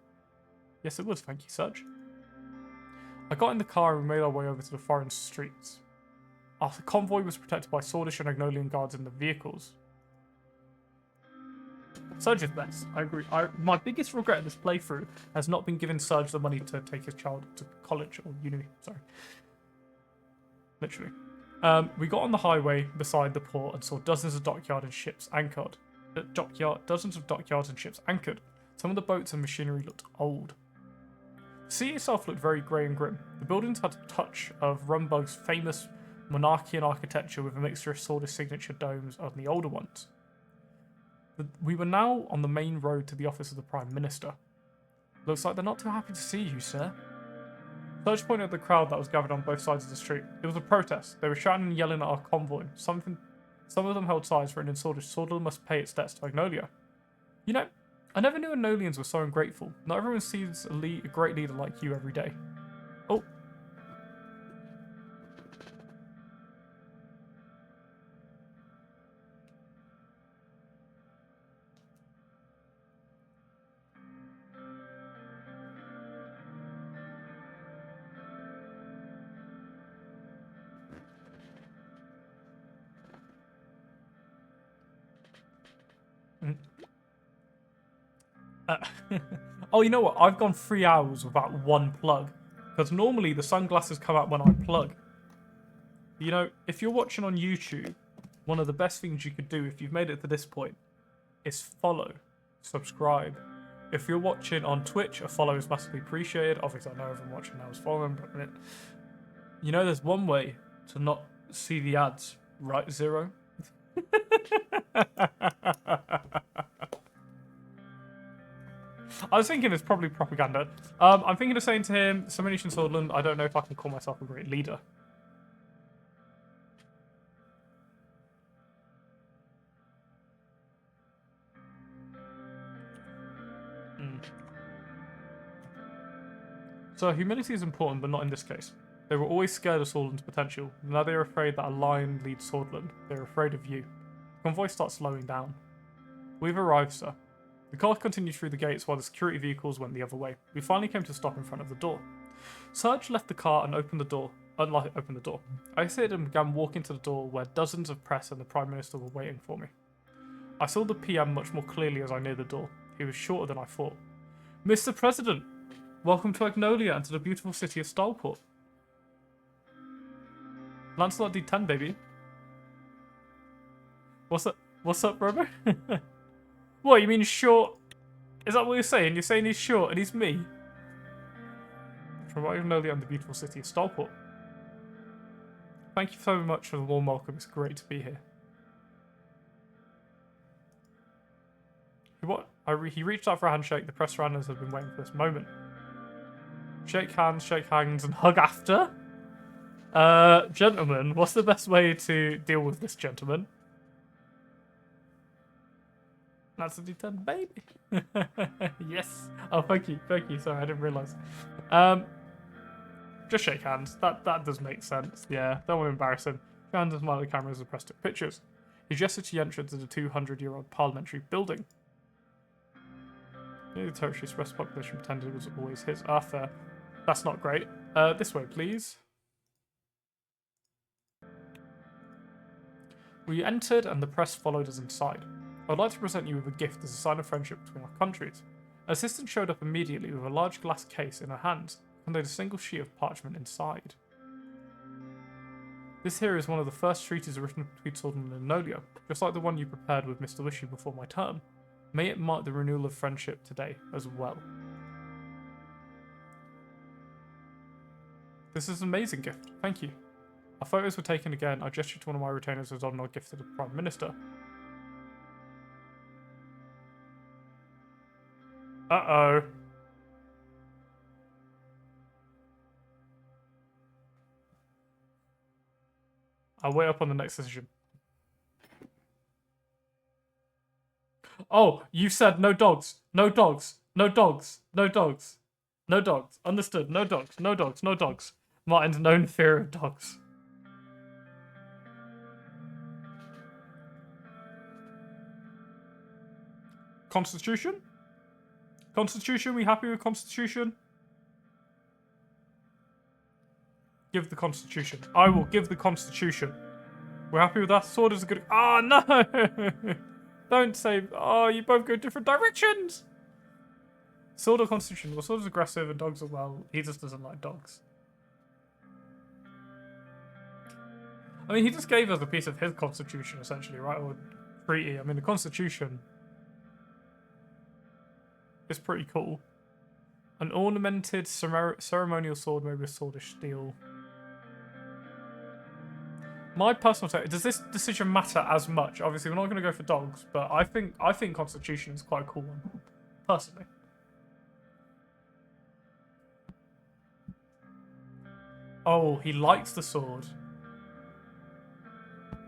Yes, it was. Thank you, Surge. I got in the car and we made our way over to the foreign streets. Our convoy was protected by Swordish and Agnolian guards in the vehicles. Surge is best. I agree. My biggest regret in this playthrough has not been giving Surge the money to take his child to college or uni. Sorry. Literally. We got on the highway beside the port and saw dozens of dockyards and ships anchored. Dozens of dockyards and ships anchored. Some of the boats and machinery looked old. The sea itself looked very grey and grim. The buildings had a touch of Rumbug's famous monarchian architecture with a mixture of Swordish signature domes on the older ones. We were now on the main road to the office of the Prime Minister. Looks like they're not too happy to see you, sir. Serge pointed at the crowd that was gathered on both sides of the street. It was a protest. They were shouting and yelling at our convoy. Some of them held signs written in Swedish, Swordsland must pay its debts to Magnolia. You know, I never knew Anolians were so ungrateful. Not everyone sees a great leader like you every day. Oh. Oh, you know what? I've gone 3 hours without one plug. Because normally the sunglasses come out when I plug. You know, if you're watching on YouTube, one of the best things you could do if you've made it to this point is follow, subscribe. If you're watching on Twitch, a follow is massively appreciated. Obviously, I know everyone watching now is following, but you know, there's one way to not see the ads, right, Zero? I was thinking it's probably propaganda. I'm thinking of saying to him, Simulation Swordland, I don't know if I can call myself a great leader. So humility is important, but not in this case. They were always scared of Swordland's potential. Now they are afraid that a lion leads Swordland. They are afraid of you. The convoy starts slowing down. We've arrived, sir. The car continued through the gates while the security vehicles went the other way. We finally came to a stop in front of the door. Serge left the car and opened the door. I exited and began walking to the door where dozens of press and the Prime Minister were waiting for me. I saw the PM much more clearly as I neared the door. He was shorter than I thought. Mr. President, welcome to Magnolia and to the beautiful city of Starport. Lancelot D10, baby. What's up? What's up, Robo? What, you mean short? Is that what you're saying? You're saying he's short and he's me? From Magnolia and the beautiful city of Starport. Thank you so much for the warm welcome. It's great to be here. He reached out for a handshake. The press runners had been waiting for this moment. Shake hands, and hug after? Gentlemen, what's the best way to deal with this gentleman? That's a D10, baby. Yes. Oh, thank you. Sorry, I didn't realise. Just shake hands. That does make sense. Yeah, don't want to embarrass him. Shake hands and smile at the cameras and press took pictures. He gestured to the entrance of the 200-year-old parliamentary building. The territory's expressed population pretended it was always his. Fair. That's not great. This way, please. We entered and the press followed us inside. I would like to present you with a gift as a sign of friendship between our countries. An assistant showed up immediately with a large glass case in her hands, contained a single sheet of parchment inside. This here is one of the first treaties written between Swordsland and Nolia, just like the one you prepared with Mr. Wishy before my term. May it mark the renewal of friendship today as well. This is an amazing gift, thank you. Our photos were taken again. I gestured to one of my retainers as on our gift to the Prime Minister. Uh-oh. I'll wait up on the next decision. Oh, you said no dogs. No dogs. No dogs. No dogs. No dogs. Understood. No dogs. No dogs. No dogs. Martin's known fear of dogs. Constitution? Constitution? We happy with Constitution? Give the Constitution. I will give the Constitution. We're happy with that. Sword is a good... Oh, no! Don't say... Oh, you both go different directions! Sword or Constitution? Well, Sword is aggressive and dogs are well. He just doesn't like dogs. I mean, he just gave us a piece of his Constitution, essentially, right? Or treaty. I mean, the Constitution is pretty cool. An ornamented ceremonial sword made with swordish steel. My personal take, does this decision matter as much? Obviously, we're not going to go for dogs, but I think Constitution is quite a cool one, personally. Oh, he likes the sword.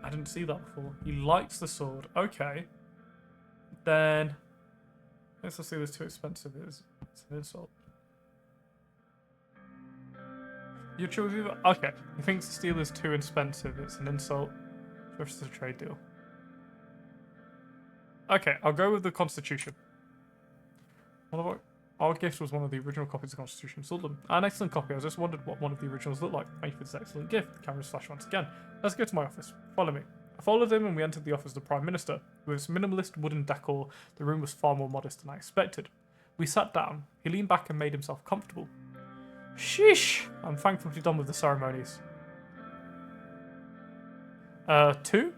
I didn't see that before. He likes the sword. Okay. Then, let's see this too expensive is. It's an insult. Your choice either. Okay. He thinks the steel is too expensive. It's an insult. Versus a trade deal. Okay, I'll go with the Constitution. Our gift was one of the original copies of the Constitution. Sold them. An excellent copy. I just wondered what one of the originals looked like. Thank you for this excellent gift. The cameras flash once again. Let's go to my office. Follow me. I followed him and we entered the office of the Prime Minister. With its minimalist wooden decor, the room was far more modest than I expected. We sat down. He leaned back and made himself comfortable. Sheesh! I'm thankful to be done with the ceremonies. 2?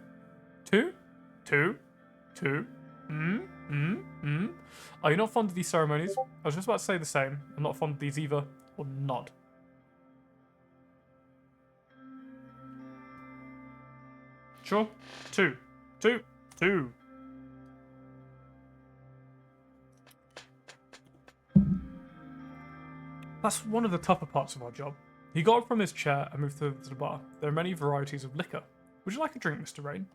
Are you not fond of these ceremonies? I was just about to say the same. I'm not fond of these either. Or not. Sure. 2. That's one of the tougher parts of our job. He got up from his chair and moved to the bar. There are many varieties of liquor. Would you like a drink, Mr. Rain?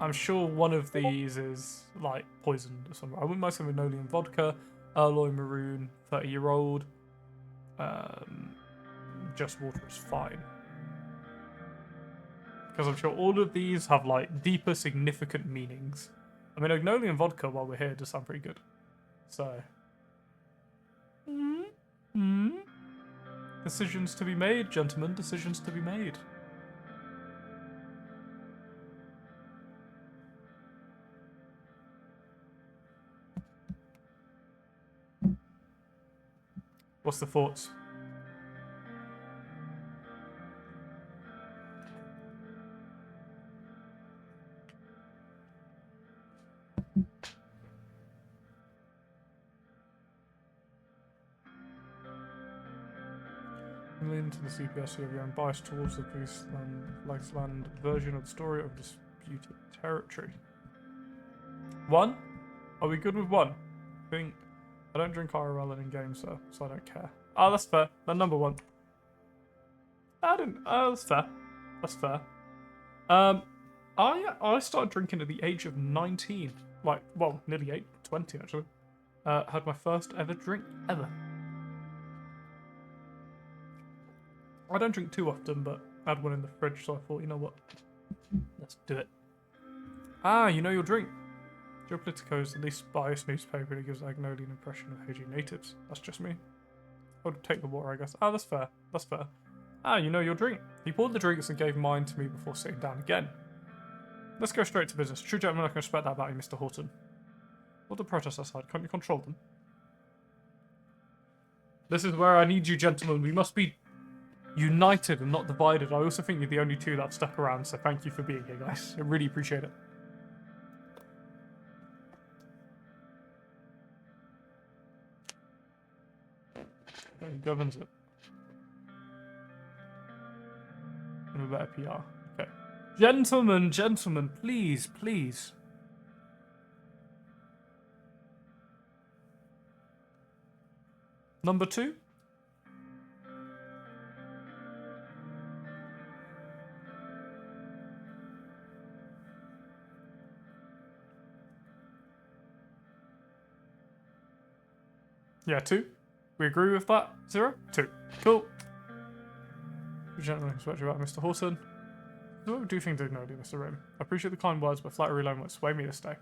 I'm sure one of these is, like, poisoned or something. I wouldn't mind some Nolian vodka, Alloy Maroon, 30-year-old. Just water is fine. Because I'm sure all of these have, like, deeper, significant meanings. I mean, Agnolian vodka, while we're here, does sound pretty good. So... Decisions to be made, gentlemen. Decisions to be made. What's the thoughts? Into the CPS, you have your own bias towards the Policeland version of the story of disputed territory. 1? Are we good with 1? I don't drink IRL in games, so I don't care. Oh, that's fair. Then number 1. That's fair. That's fair. I started drinking at the age of 19. Like, well, nearly 20 actually. Had my first ever drink ever. I don't drink too often, but I had one in the fridge, so I thought, you know what? Let's do it. Ah, you know your drink. Geopolitico is the least biased newspaper that gives an Agnolian impression of Haitian natives. That's just me. I would take the water, I guess. Ah, that's fair. That's fair. Ah, you know your drink. He poured the drinks and gave mine to me before sitting down again. Let's go straight to business. True gentlemen, I can respect that about you, Mr. Horton. What the protests aside, can't you control them? This is where I need you, gentlemen. We must be united and not divided. I also think you're the only two that have stuck around, so thank you for being here, guys. I really appreciate it. Who governs it? And a better PR. Okay. Gentlemen, please, please. Number 2? Yeah, 2. We agree with that? 0? 2. Cool. Gentlemen, respect you about Mr. Horton. What do you think, dignity, Mr. Rim? I appreciate the kind words, but flattery alone won't sway me this day.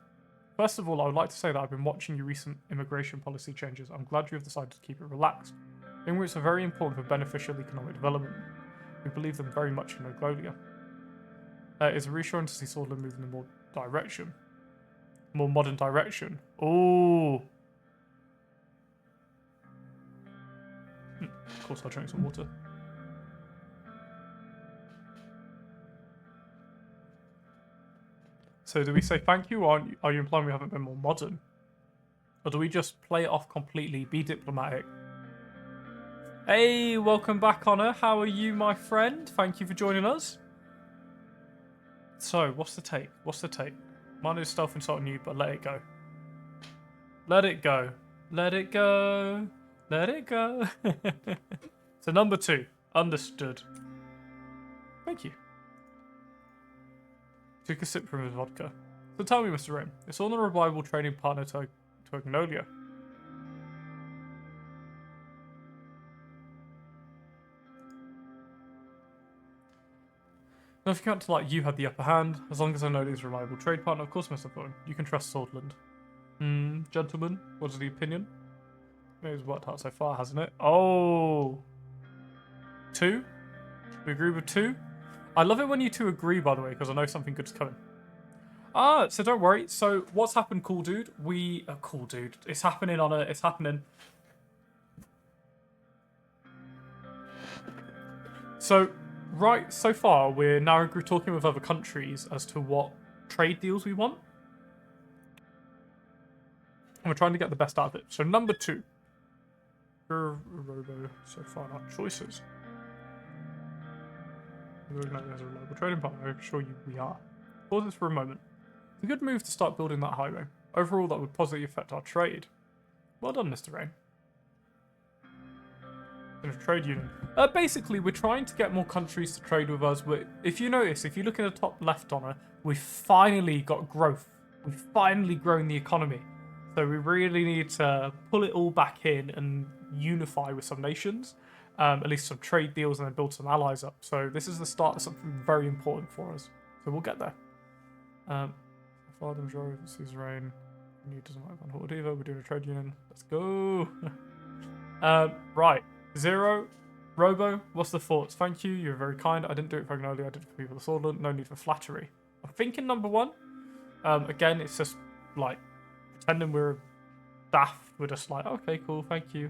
First of all, I would like to say that I've been watching your recent immigration policy changes. I'm glad you have decided to keep it relaxed. Immigrants are very important for beneficial economic development. We believe them very much in Mongolia. It's reassuring to see Swordland moving in a more direction. More modern direction. Ooh. Of course, I'll drink some water. So do we say thank you, or are you implying we haven't been more modern? Or do we just play it off completely, be diplomatic, Hey, welcome back, Honor. How are you, my friend? Thank you for joining us. So, what's the take? What's the take? Mine is stealth insulting you, but let it go. Let it go. Let it go. Let it go. So, number 2. Understood. Thank you. Took a sip from his vodka. So tell me, Mr. Rain, it's all a reliable trading partner to Agnolia. Now, if you count to like you had the upper hand, as long as I know he's a reliable trade partner, of course, Mr. Thorne, you can trust Swordland. Gentlemen, what is the opinion? It's worked out so far, hasn't it? Oh, 2? We agree with 2? I love it when you two agree, by the way, because I know something good's coming. So don't worry. So what's happened, cool dude? Cool dude. It's happening on a. It's happening. So right so far, we're now talking with other countries as to what trade deals we want, and we're trying to get the best out of it. So number 2. Robo. So far, our choices. Looking like there's a reliable trading partner. I'm sure we are. Pause this for a moment. It's a good move to start building that highway. Overall, that would positively affect our trade. Well done, Mr. Rain. In a trade union. Basically, we're trying to get more countries to trade with us. If you notice, if you look in the top left on it, we've finally got growth. We've finally grown the economy. So we really need to pull it all back in and unify with some nations. At least some trade deals, and then build some allies up. So this is the start of something very important for us. So we'll get there. Father majority of Suzerain. New doesn't like Van Horde either. We're doing a trade union. Let's go. Right. 0. Robo, what's the thoughts? Thank you. You're very kind. I didn't do it for Agnolia. I did it for people of Swordland. No need for flattery. I'm thinking number 1. Again, it's just like pretending we're daft. We're just like, okay, cool. Thank you.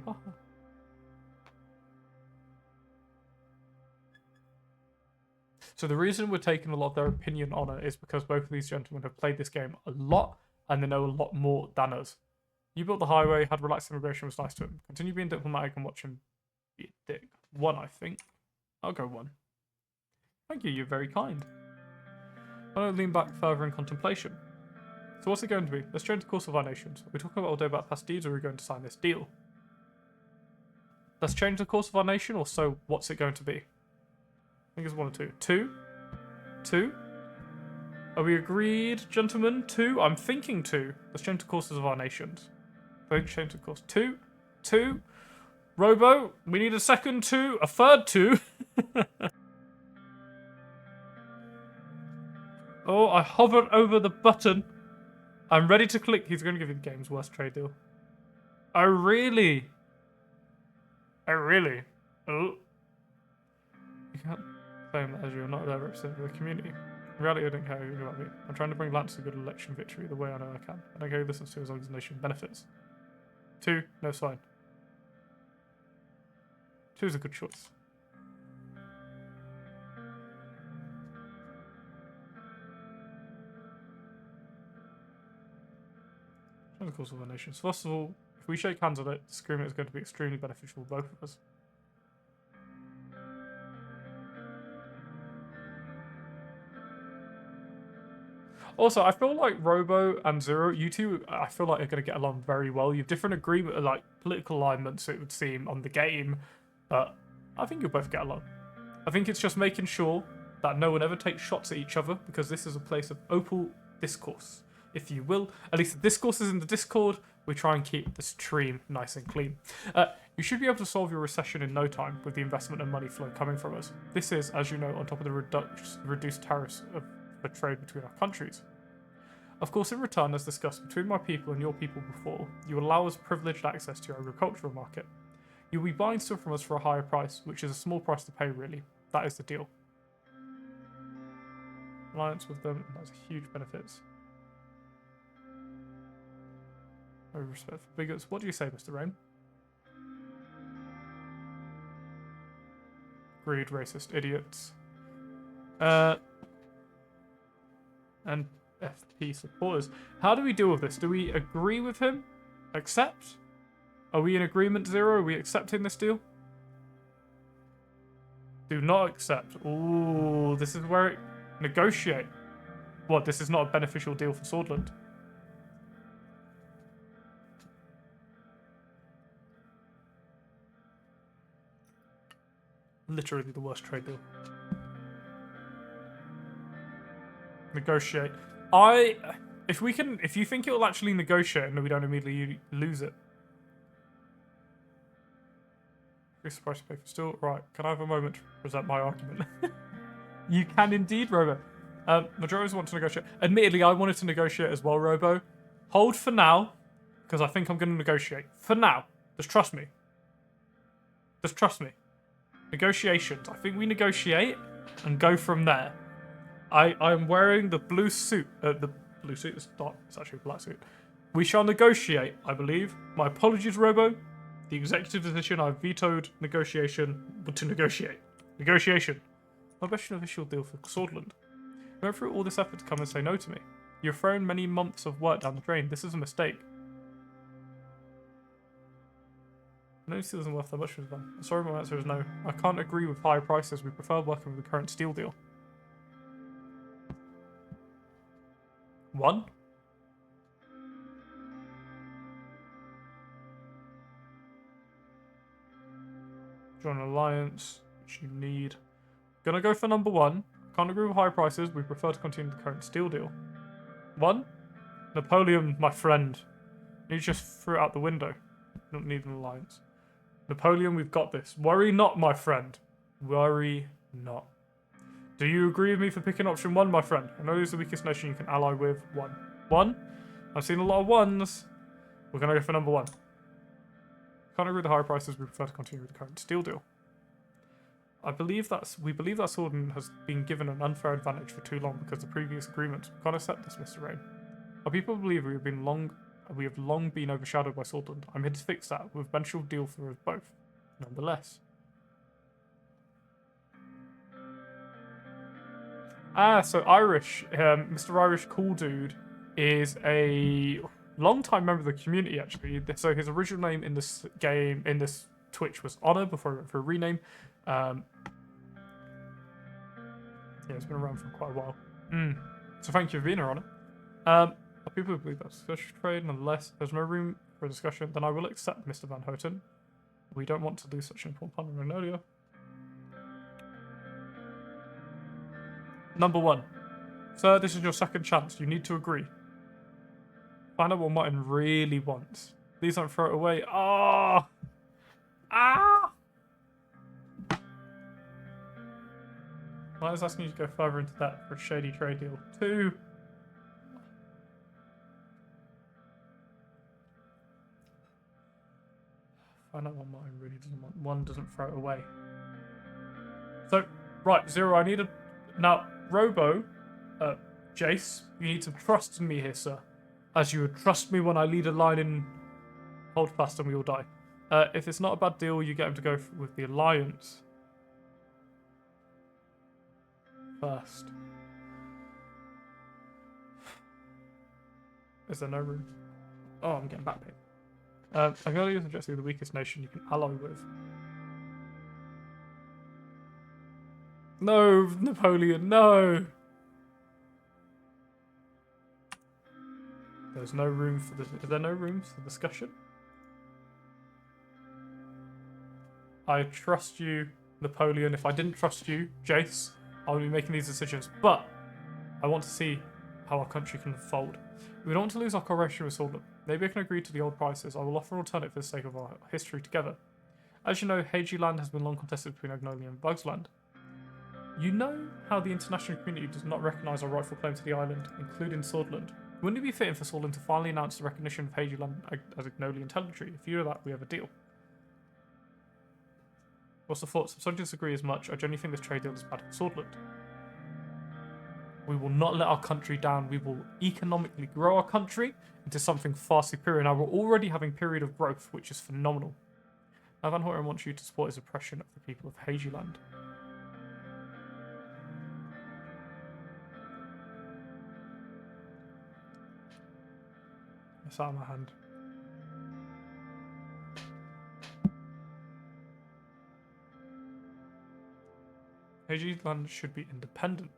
So the reason we're taking a lot of their opinion on it is because both of these gentlemen have played this game a lot and they know a lot more than us. You built the highway, had relaxed immigration, was nice to him. Continue being diplomatic and watch him be a dick. 1, I think. I'll go 1. Thank you, you're very kind. I don't lean back further in contemplation. So what's it going to be? Let's change the course of our nations. Are we talking all day about past deeds, or are we going to sign this deal? Let's change the course of our nation, or so what's it going to be? I think it's 1 or 2. 2? 2? Are we agreed, gentlemen? 2? I'm thinking 2. Let's change the courses of our nations. Don't change the course. 2? 2? Robo, we need a second 2. A third 2? Oh, I hovered over the button. I'm ready to click. He's going to give you the game's worst trade deal. Oh, really? Oh, really? Oh. You can't claim that as you're not there representing the community. In reality, I don't care anything about me. I'm trying to bring Lance a good election victory the way I know I can. I don't care who listens to as long as the nation benefits. 2, no sign. 2 is a good choice. Of course, of our nations. First of all, if we shake hands on it, this agreement is going to be extremely beneficial for both of us. Also, I feel like Robo and Zero, you two, I feel like are going to get along very well. You have different agreement, like political alignments, it would seem, on the game, but I think you'll both get along. I think it's just making sure that no one ever takes shots at each other, because this is a place of open discourse, if you will. At least the discourse is in the Discord. We try and keep the stream nice and clean. You should be able to solve your recession in no time with the investment and money flow coming from us. This is, as you know, on top of the reduced tariffs for trade between our countries. Of course, in return, as discussed between my people and your people before, you allow us privileged access to your agricultural market. You'll be buying stuff from us for a higher price, which is a small price to pay, really. That is the deal. Alliance with them, that's a huge benefits. No respect for bigots. What do you say, Mr. Rain? Greed, racist, idiots. And FP supporters. How do we deal with this? Do we agree with him? Accept? Are we in agreement, Zero? Are we accepting this deal? Do not accept. Ooh, this is where it... Negotiate. What, this is not a beneficial deal for Swordland? Literally the worst trade deal. Negotiate. If you think it will actually negotiate and we don't immediately lose it. Increase the price to pay for steel. Right, can I have a moment to present my argument? You can indeed, Robo. Majorities want to negotiate. Admittedly, I wanted to negotiate as well, Robo. Hold for now, because I think I'm going to negotiate. For now. Just trust me. Just trust me. Negotiations. I think we negotiate and go from there. I'm wearing the blue suit. The blue suit is dark. It's actually a black suit. We shall negotiate, I believe. My apologies, Robo. The executive decision, I vetoed negotiation to negotiate. Negotiation. My best official deal for Swordland. You went through all this effort to come and say no to me. You've thrown many months of work down the drain. This is a mistake. No, steel isn't worth that much for them. Sorry, my answer is no. I can't agree with higher prices. We prefer working with the current steel deal. 1. Join an alliance, which you need. Gonna go for number 1. Can't agree with high prices. We prefer to continue the current steel deal. 1. Napoleon, my friend. You just threw it out the window. Don't need an alliance. Napoleon, we've got this. Worry not, my friend. Worry not. Do you agree with me for picking option 1, my friend? I know this is the weakest nation you can ally with. 1. 1. I've seen a lot of 1s. We're gonna go for number 1. Can't agree with the higher prices. We prefer to continue with the current steel deal. We believe that Swordland has been given an unfair advantage for too long because of the previous agreement. We can't accept this, Mr. Rain. Our people believe we have long been overshadowed by Swordland. I'm here to fix that with a beneficial deal for us both. Nonetheless. So Irish, Mr. Irish Cool Dude is a long-time member of the community, actually. So his original name in this game, in this Twitch, was Honor before he went for a rename. Yeah, it's been around for quite a while. So thank you for being here, Honor. People believe that's such trade, nonetheless. If there's no room for a discussion, then I will accept Mr. Van Houten. We don't want to lose such an important partner in earlier. Number 1. Sir, this is your second chance. You need to agree. Find out what Martin really wants. Please don't throw it away. Ah! Ah! I was asking you to go further into that for a shady trade deal. 2. Find out what Martin really doesn't want. 1 doesn't throw it away. So, right, 0, I need a... Now, Robo, Jace, you need to trust in me here, sir. As you would trust me when I lead a line in Hold Fast and we all die. If it's not a bad deal, you get him to go with the Alliance first. Is there no room? Oh, I'm getting back pain. I'm going to use the weakest nation you can ally with. No, Napoleon, no! There's no room for this. Is there no room for discussion? I trust you, Napoleon. If I didn't trust you, Jace, I would be making these decisions. But I want to see how our country can unfold. We don't want to lose our cooperation with Swordland. Maybe I can agree to the old prices. I will offer an alternative for the sake of our history together. As you know, Hagey land has been long contested between Agnolia and Bugsland. You know how the international community does not recognise our rightful claim to the island, including Swordland. Wouldn't it be fitting for Swordland to finally announce the recognition of Hagey land as Agnolian territory? If you do that, we have a deal. What's the thoughts? If some disagree as much, I genuinely think this trade deal is bad for Swordland. We will not let our country down. We will economically grow our country into something far superior. Now, we're already having a period of growth, which is phenomenal. Now, Van Houten wants you to support his oppression of the people of Hagey land. It's out of my hand. Hageland should be independent.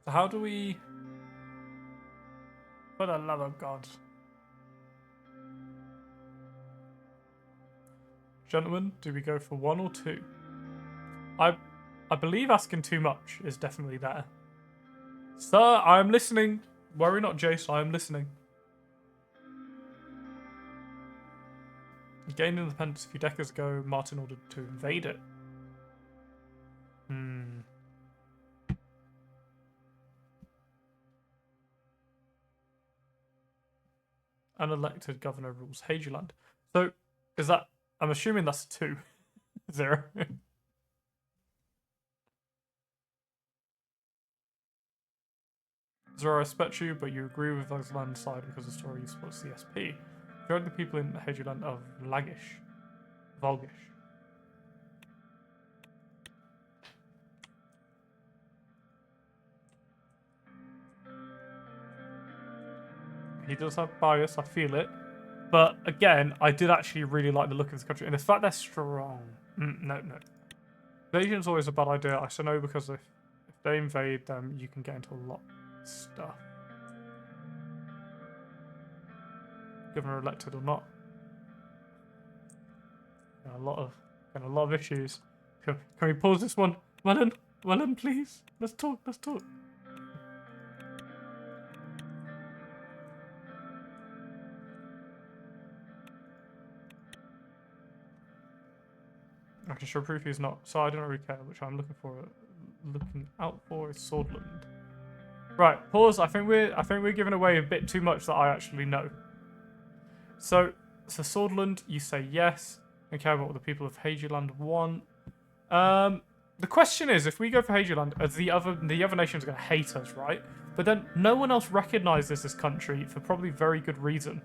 So how do we... For the love of God. Gentlemen, do we go for 1 or 2? I believe asking too much is definitely there. Sir, I am listening. Worry not, Jace, I am listening. Gained independence a few decades ago, Martin ordered to invade it. Unelected governor rules Hageland. So, is that... I'm assuming that's 2. 0. Zero, I respect you, but you agree with Iceland's side because the story you support CSP. Join the people in Hageland of Volgish. He does have bias, I feel it. But again, I did actually really like the look of this country. And the fact they're strong. No. Invasion's always a bad idea. I know because if they invade them, you can get into a lot of stuff. Governor elected or not. A lot of issues. Can we pause this one? Wellen, please. Let's talk. I can show proof he's not. So I don't really care, which I'm looking out for is Swordland. Right, pause. I think we're giving away a bit too much that I actually know. So Swordland, you say yes. I care about what the people of Hageland want. The question is, if we go for Hageland, the other nations are going to hate us, right? But then no one else recognises this country for probably very good reason.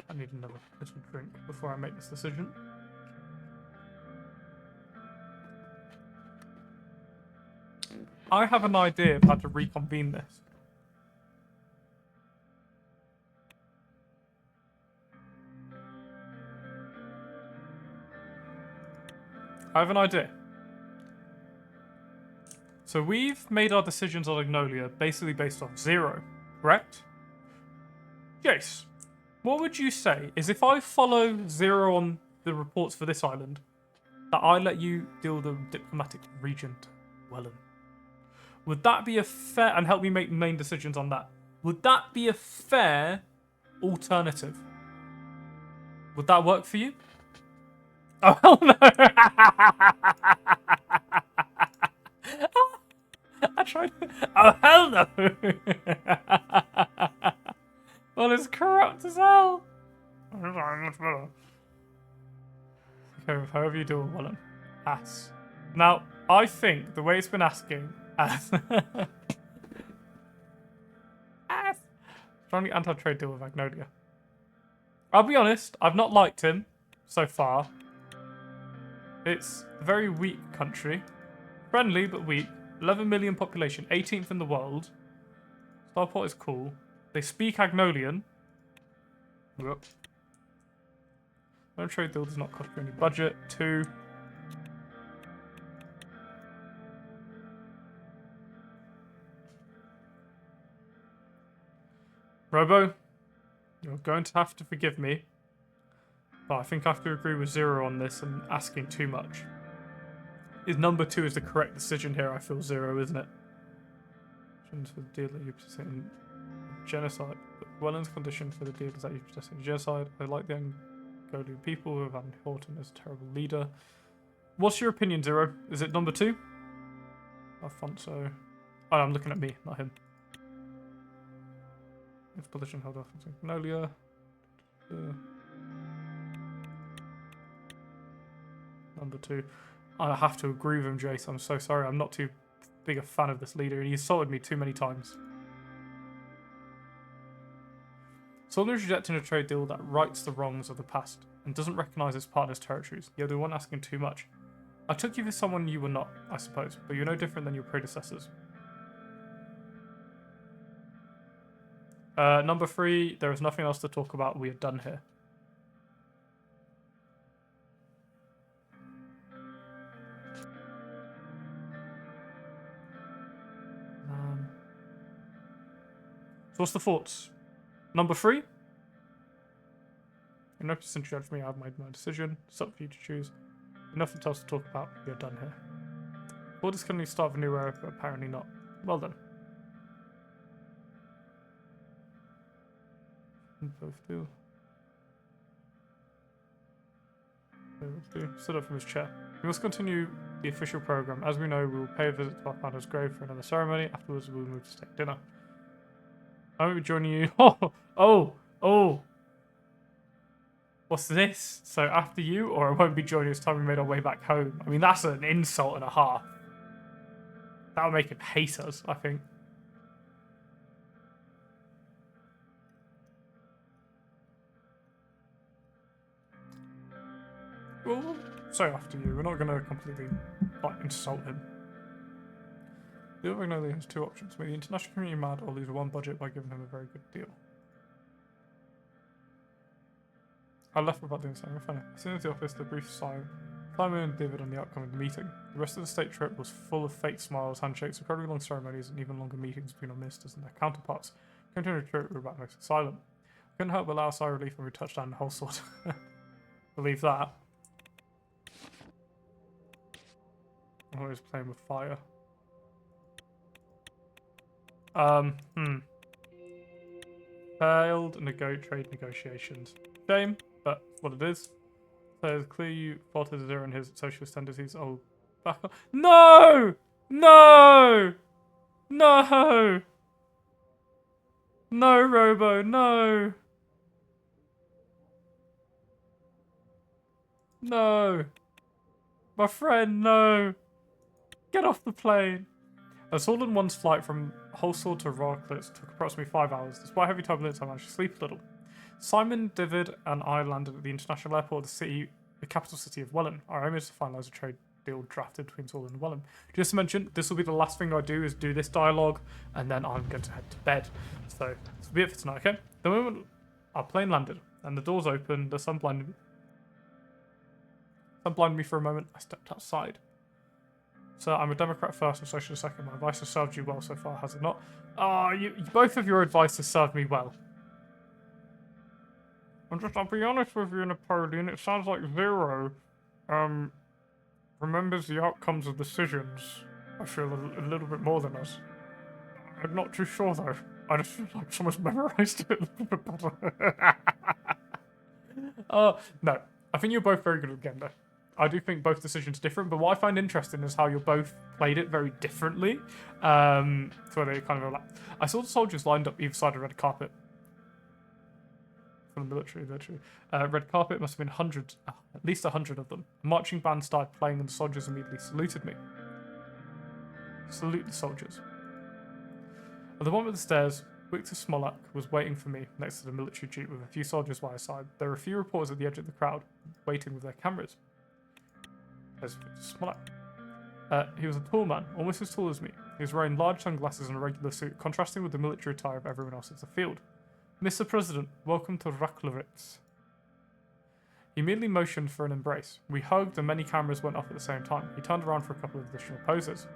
I need another little drink before I make this decision. I have an idea of how to reconvene this. I have an idea. So we've made our decisions on Agnolia basically based off 0, correct? Jace, what would you say is if I follow 0 on the reports for this island, that I let you deal the diplomatic regent Wellen? Would that be a fair... And help me make main decisions on that. Would that be a fair alternative? Would that work for you? Oh, hell no! I tried... Oh, hell no! Well, it's corrupt as hell. Okay, however you do it, Wellen. Ass. Now, I think the way it's been asking... Ass. Ass. Strongly anti-trade deal with Magnolia. I'll be honest, I've not liked him so far. It's a very weak country. Friendly, but weak. 11 million population, 18th in the world. Starport is cool. They speak Agnolian. Yep. No trade deal does not cost you any budget. 2. Robo, you're going to have to forgive me, but I think I have to agree with 0 on this and asking too much. Is number 2 is the correct decision here? I feel 0, isn't it? For the deal that you present in genocide. Welland's condition for the deal is that you present in genocide. I like the Angolian people who have had Horton as a terrible leader. What's your opinion, 0? Is it number 2? Alfonso. Oh, I'm looking at me, not him. Its position held off in Magnolia. Number 2. I have to agree with him, Jace. I'm so sorry. I'm not too big a fan of this leader. He assaulted me too many times. Southern is rejecting a trade deal that rights the wrongs of the past and doesn't recognise its partner's territories. You're the one asking too much. I took you for someone you were not, I suppose, but you're no different than your predecessors. Number 3, there is nothing else to talk about. We are done here. So what's the thoughts? Number 3? You're no position to judge me. I've made my decision. It's up for you to choose. Nothing else to talk about. You're done here. Borders can only start a new era, but apparently not. Well done. Both do. Stood up from his chair. We must continue the official program. As we know, we will pay a visit to our founder's grave for another ceremony. Afterwards, we will move to state dinner. I won't be joining you. Oh! What's this? So after you, or I won't be joining you this time we made our way back home. I mean, that's an insult and a half. That would make him hate us, I think. Well, so after you. We're not going to completely insult him. The other only has 2 options. Make the international community mad or lose 1 budget by giving him a very good deal. I left without doing something funny. As soon as the office, the brief sign, Simon and David on the outcome of the meeting. The rest of the state trip was full of fake smiles, handshakes, incredibly long ceremonies, and even longer meetings between our ministers and their counterparts. Came to a trip, we were about most silent. Couldn't help but allow a sigh of relief when we touched down the whole sort. Believe that. I'm always playing with fire. Failed trade negotiations. Shame, but what it is. So it's clear you faulted Suzerain and his socialist tendencies. Oh, back on. No! No! No! No, Robo, no! No! My friend, no! Get off the plane! A Sword One's flight from Holsall to Rocklitz took approximately 5 hours. Despite heavy turbulence, I managed to sleep a little. Simon, David, and I landed at the international airport of the capital city of Welland. Our aim is to finalise a trade deal drafted between Sword and Welland. Just to mention, this will be the last thing I do is do this dialogue, and then I'm going to head to bed. So, this will be it for tonight, okay? The moment our plane landed, and the doors opened, the sun blinded me. Sun blinded me for a moment, I stepped outside. So I'm a Democrat first and Socialist second. My advice has served you well so far, has it not? Both of your advice has served me well. I'll be honest with you, Napoleon, it sounds like Zero, remembers the outcomes of decisions. I feel a little bit more than us. I'm not too sure, though. I just feel like someone's memorized it a little bit better. No. I think you're both very good at the game, though. I do think both decisions are different, but what I find interesting is how you both played it very differently. So they kind of overlap. I saw the soldiers lined up either side of red carpet. From the military, literally. Red carpet must have been hundreds, at least 100 of them. A marching band started playing and the soldiers immediately saluted me. Salute the soldiers. At the bottom of the stairs, Victor Smolak was waiting for me next to the military jeep with a few soldiers by his side. There were a few reporters at the edge of the crowd, waiting with their cameras. There's Victor Smolak. He was a tall man, almost as tall as me. He was wearing large sunglasses and a regular suit, contrasting with the military attire of everyone else at the field. Mr. President, welcome to Rachlowitz. He immediately motioned for an embrace. We hugged and many cameras went off at the same time. He turned around for a couple of additional poses.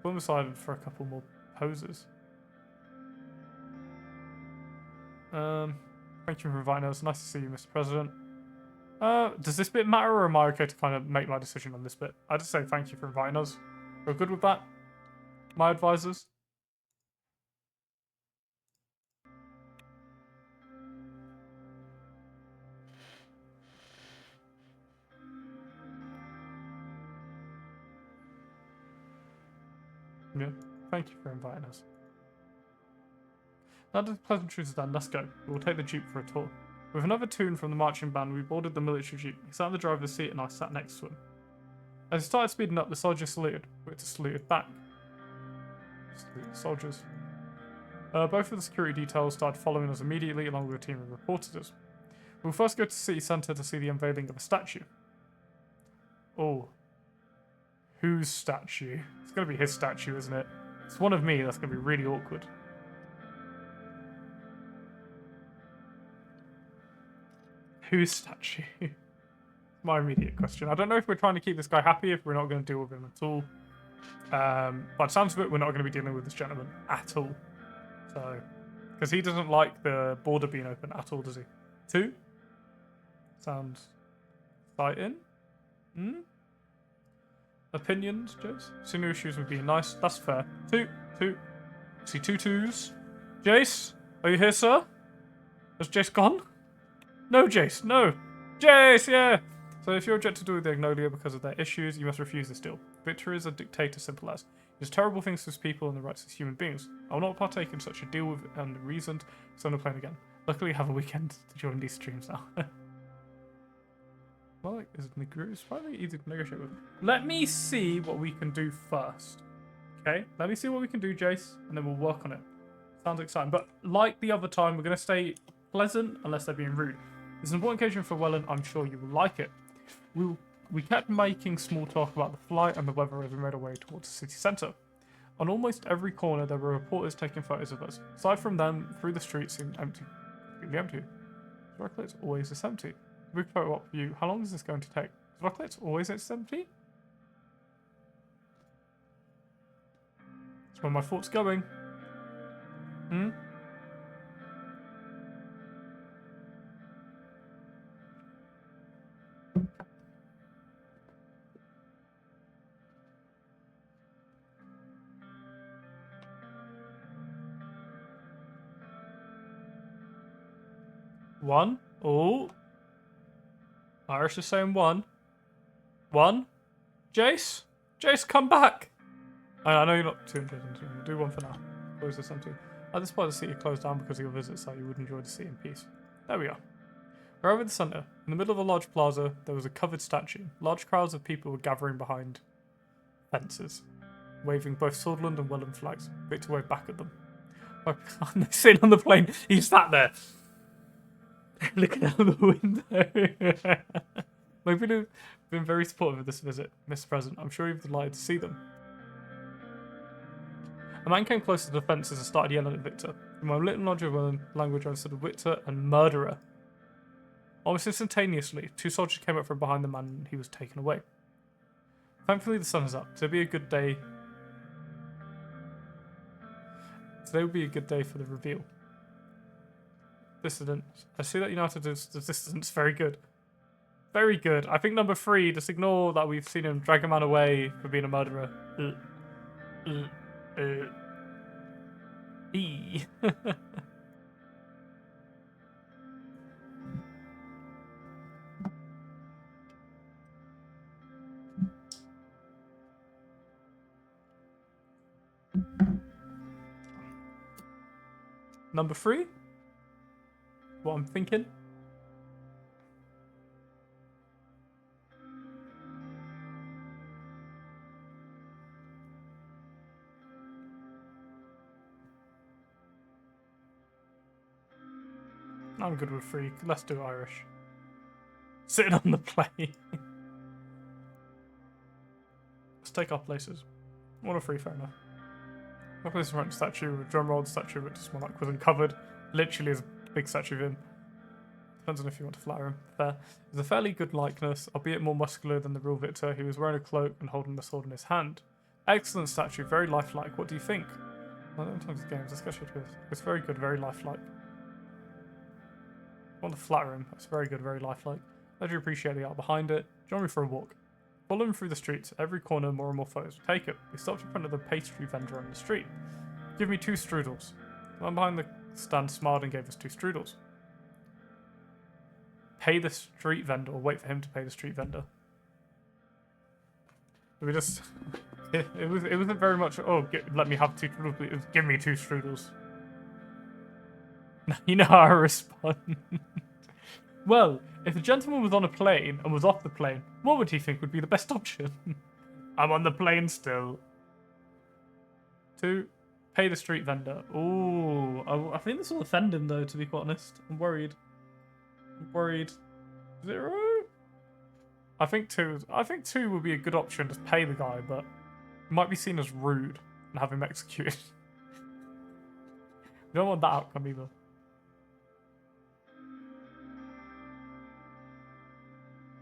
One decided for a couple more poses. Thank you for inviting us. Nice to see you, Mr. President. Does this bit matter, or am I okay to kind of make my decision on this bit? I just say thank you for inviting us. We're good with that? My advisors? Yeah, thank you for inviting us. Now that the pleasantries are done, let's go. We'll take the jeep for a tour. With another tune from the marching band, we boarded the military jeep. He sat in the driver's seat and I sat next to him. As he started speeding up, the soldier saluted. Victor saluted back. Salute the soldiers. Both of the security details started following us immediately, along with a team of reporters. We'll first go to the city centre to see the unveiling of a statue. Oh. Whose statue? It's going to be his statue, isn't it? It's one of me, that's going to be really awkward. Whose statue? My immediate question. I don't know if we're trying to keep this guy happy, if we're not going to deal with him at all. By the sounds of it, we're not going to be dealing with this gentleman at all. So, because he doesn't like the border being open at all, does he? 2. Sounds exciting. Opinions, Jace? See no issues with being nice. That's fair. 2. See 2 2s. Jace, are you here, sir? Has Jace gone? No, Jace, no. Jace, yeah. So if you're objected to the Agnolia because of their issues, you must refuse this deal. Victor is a dictator, simple as. He does terrible things to his people and the rights of human beings. I will not partake in such a deal with unreasoned, so I'm not playing again. Luckily, I have a weekend to join these streams now. Well, it's probably easy to negotiate with. Let me see what we can do first. Okay, let me see what we can do, Jace, and then we'll work on it. Sounds exciting. But like the other time, we're going to stay pleasant unless they're being rude. It's an important occasion for Welland. I'm sure you will like it. We kept making small talk about the flight and the weather as we made our way towards the city centre. On almost every corner, there were reporters taking photos of us. Aside from them, through the streets seemed empty. Completely empty. It's always this empty. Big photo op for you. How long is this going to take? It's always it's empty? That's where my thought's going. One. Oh. Irish is saying 1. 1. Jace? Jace, come back! I know you're not too interested. We'll do 1 for now. Close this empty. At this point, the city closed down because of your visit, so you would enjoy the city in peace. There we are. We're over the centre. In the middle of a large plaza, there was a covered statue. Large crowds of people were gathering behind fences, waving both Swordland and Welland flags. Victor waved back at them. I'm sitting on the plane. He sat there, looking out the window. My people have been very supportive of this visit, Mr. President. I'm sure you've delighted to see them. A man came close to the fences and started yelling at Victor. In my little knowledge of language, I understood Victor and murderer. Almost instantaneously, 2 soldiers came up from behind the man and he was taken away. Thankfully, the sun is up. Today will be a good day. Today will be a good day for the reveal. Dissident. I see that United is dissidents. Very good. Very good. I think number 3, just ignore that we've seen him drag a man away for being a murderer. E. Number 3? What I'm thinking? I'm good with 3. Let's do Irish. Sitting on the plane. Let's take our places. 1 or 3, fair enough. My place is front statue with drum roll. The statue looked just more like was uncovered. Literally is a big statue of him. Depends on if you want to flatter him. Fair. It's a fairly good likeness, albeit more muscular than the real Victor. He was wearing a cloak and holding the sword in his hand. Excellent statue, very lifelike. What do you think? Well, sometimes games, especially with it's very good, very lifelike. I want to flatter him. That's very good, very lifelike. I do appreciate the art behind it. Join me for a walk. Follow him through the streets. Every corner, more and more photos. Take it. We stopped in front of the pastry vendor on the street. Give me 2 strudels. The man behind the stand smiled and gave us 2 strudels. Pay the street vendor, or wait for him to pay the street vendor. We just... it wasn't very much, oh, let me have 2 strudels. It was, give me 2 strudels. You know how I respond. Well, if the gentleman was on a plane and was off the plane, what would he think would be the best option? I'm on the plane still. 2, pay the street vendor. Ooh, I think this will offend him though, to be quite honest. I'm worried. 0? I think 2 would be a good option, just pay the guy, but it might be seen as rude and have him executed. We don't want that outcome either.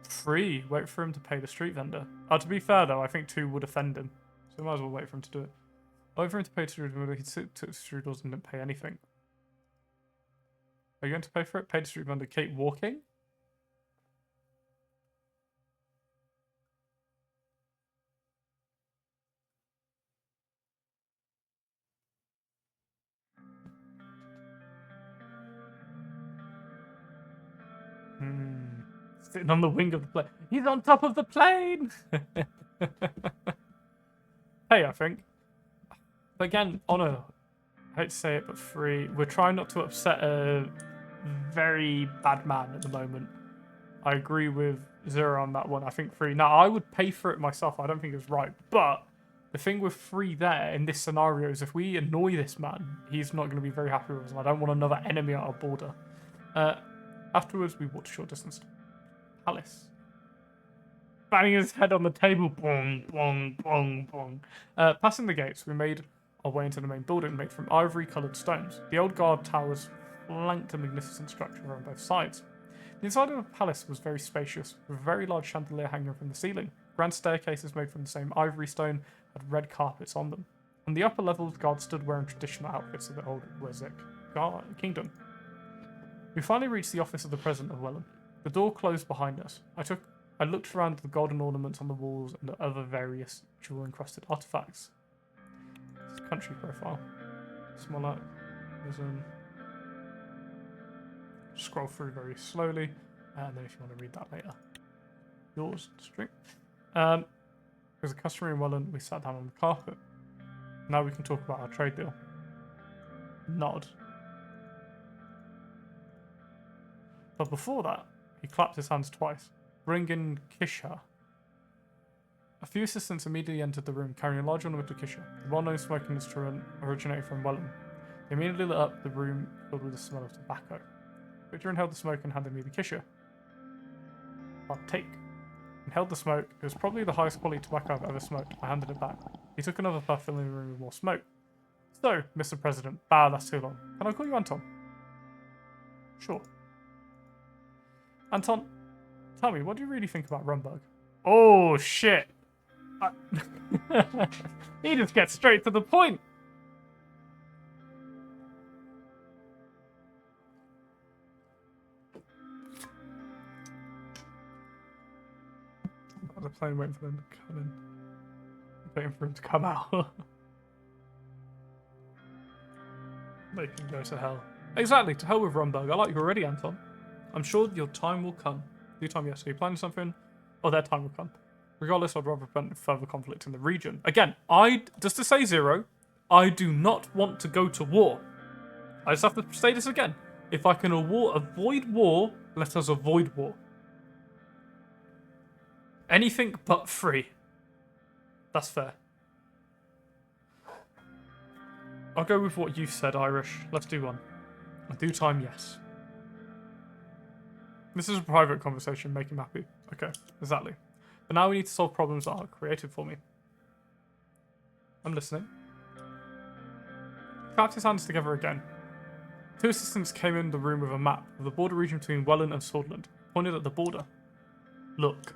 3, wait for him to pay the street vendor. To be fair though, I think 2 would offend him. So we might as well wait for him to do it. Wait for him to pay to he took strudels and didn't pay anything. Are you going to pay for it? Pay to strudel and keep walking? Sitting on the wing of the plane. He's on top of the plane! Hey, I think. But again, on a, I hate to say it, but free, we're trying not to upset a very bad man at the moment. I agree with Zero on that one. I think free. Now, I would pay for it myself. I don't think it's right. But the thing with free there in this scenario is if we annoy this man, he's not going to be very happy with us. And I don't want another enemy at our border. Afterwards, we walked a short distance. Palace. Banging his head on the table. Bong, bong, bong, bong. Passing the gates, we made our way into the main building made from ivory-coloured stones. The old guard towers flanked a magnificent structure on both sides. The inside of the palace was very spacious, with a very large chandelier hanging from the ceiling. Grand staircases made from the same ivory stone had red carpets on them. On the upper levels, guards stood wearing traditional outfits of the old Wessex kingdom. We finally reached the office of the president of Welland. The door closed behind us. I looked around the golden ornaments on the walls and the other various jewel-encrusted artifacts. This is country profile. Smaller. Scroll through very slowly, and then if you want to read that later, yours, string. As a customer in Welland, we sat down on the carpet. Now we can talk about our trade deal. Nod. But before that, he clapped his hands twice. Bring in Kisha. A few assistants immediately entered the room, carrying a large ornament of Kisha, the well-known smoking instrument originating from Welland. They immediately lit up the room filled with the smell of tobacco. Victor inhaled the smoke and handed me the Kisha. I'll take. Inhaled the smoke. It was probably the highest quality tobacco I've ever smoked. I handed it back. He took another puff, filling the room with more smoke. So, Mr. President. That's too long. Can I call you Anton? Sure. Anton, tell me, what do you really think about Rumbug? Oh, shit. He just gets straight to the point. The plane waiting for them to come in. Waiting for him to come out. They can go to hell. Exactly, to hell with Rumbug. I like you already, Anton. I'm sure your time will come. Your time, yes. Are you planning something? Oh, their time will come. Regardless, I'd rather prevent further conflict in the region. Again, just to say Zero, I do not want to go to war. I just have to say this again. If I can avoid war, let us avoid war. Anything but free. That's fair. I'll go with what you said, Irish. Let's do one. Do time, yes. This is a private conversation, make him happy. Okay, exactly. But now we need to solve problems that are created for me. I'm listening. He clapped his hands together again. Two assistants came in the room with a map of the border region between Welland and Swordland, pointed at the border. Look.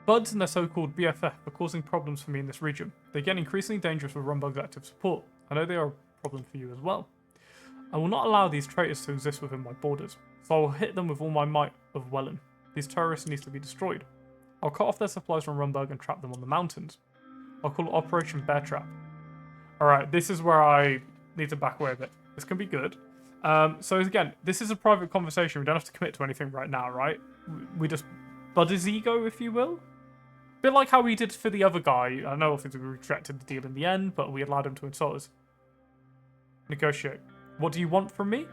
Buds and their so-called BFF are causing problems for me in this region. They get increasingly dangerous with Rumbug's active support. I know they are a problem for you as well. I will not allow these traitors to exist within my borders, so I will hit them with all my might of Welland. These terrorists need to be destroyed. I'll cut off their supplies from Rumbug and trap them on the mountains. I'll call it Operation Bear Trap. Alright, this is where I need to back away a bit. This can be good. So again, this is a private conversation. We don't have to commit to anything right now, right? We just bud his ego, if you will. A bit like how we did for the other guy. I know obviously we rejected the deal in the end, but we allowed him to insult us. Negotiate. What do you want from me?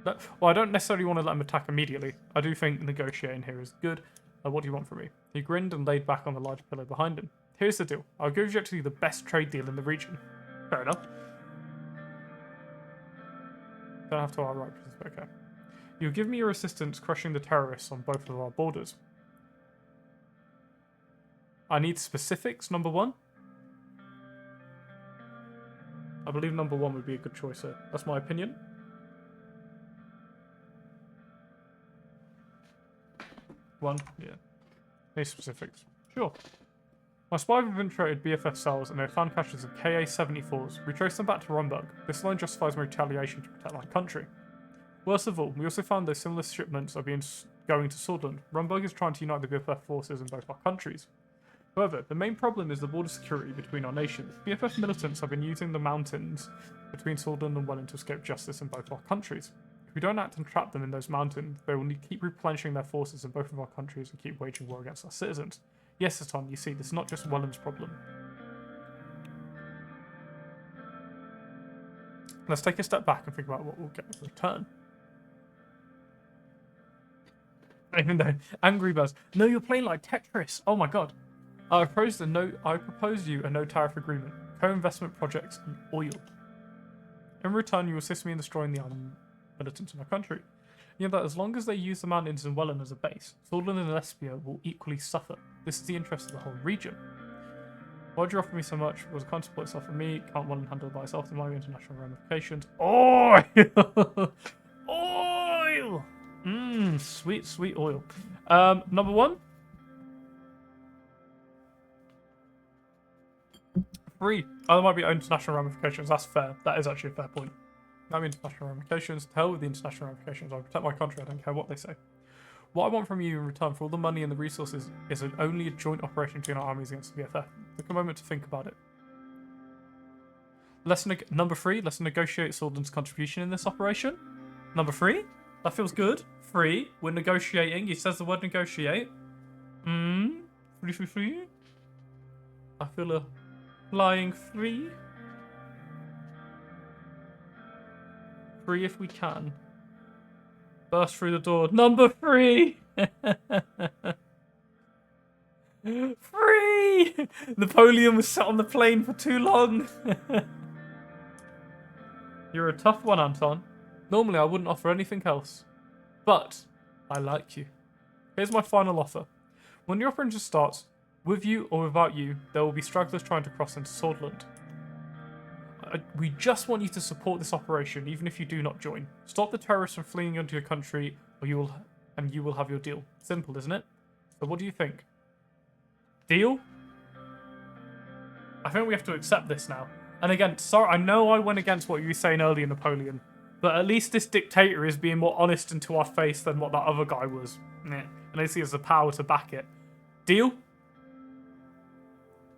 Well, I don't necessarily want to let him attack immediately. I do think negotiating here is good. What do you want from me? He grinned and laid back on the large pillow behind him. Here's the deal. I'll give you actually the best trade deal in the region. Fair enough. Don't have to outright, okay. You'll give me your assistance crushing the terrorists on both of our borders. I need specifics, number one. I believe number one would be a good choice here. That's my opinion. One, yeah. Any specifics? Sure. My spy have infiltrated BFF cells and they found caches of KA-74s. We traced them back to Rumbug. This alone justifies my retaliation to protect my country. Worst of all, we also found those similar shipments are going to Swordland. Rumbug is trying to unite the BFF forces in both our countries. However, the main problem is the border security between our nations. BFF militants have been using the mountains between Swordland and Welland to escape justice in both our countries. If we don't act and trap them in those mountains, they will keep replenishing their forces in both of our countries and keep waging war against our citizens. Yes, Satan, you see, this is not just Welland's problem. Let's take a step back and think about what we'll get in return. Even though, Angry Buzz. No, you're playing like Tetris. Oh my god. I proposed you a no tariff agreement, co-investment projects, and oil. In return, you assist me in destroying the armed militants in my country. You know that as long as they use the mountains in Welland as a base, Swordland and Lesbia will equally suffer. This is the interest of the whole region. Why'd you offer me so much? Was a contemplate itself for me? Can't Welland handle by itself? There might be international ramifications. Oil! Oil! Mmm, sweet, sweet oil. Number one. Free. Oh, there might be international ramifications. That's fair. That is actually a fair point. That means international ramifications. To hell with the international ramifications. I'll protect my country. I don't care what they say. What I want from you in return for all the money and the resources is only a joint operation between our armies against the BFF. Take a moment to think about it. Number 3. Let's negotiate Swordland's contribution in this operation. Number 3. That feels good. 3. We're negotiating. He says the word negotiate. Free. I feel a flying free. Free if we can. Burst through the door. Number 3! Free! Napoleon was sat on the plane for too long. You're a tough one, Anton. Normally I wouldn't offer anything else. But I like you. Here's my final offer. When your operation starts, with you or without you, there will be stragglers trying to cross into Swordland. We just want you to support this operation, even if you do not join. Stop the terrorists from fleeing into your country, or you will have your deal. Simple, isn't it? So what do you think? Deal? I think we have to accept this now. And again, sorry, I know I went against what you were saying earlier, Napoleon, but at least this dictator is being more honest into our face than what that other guy was. And at least he has the power to back it. Deal?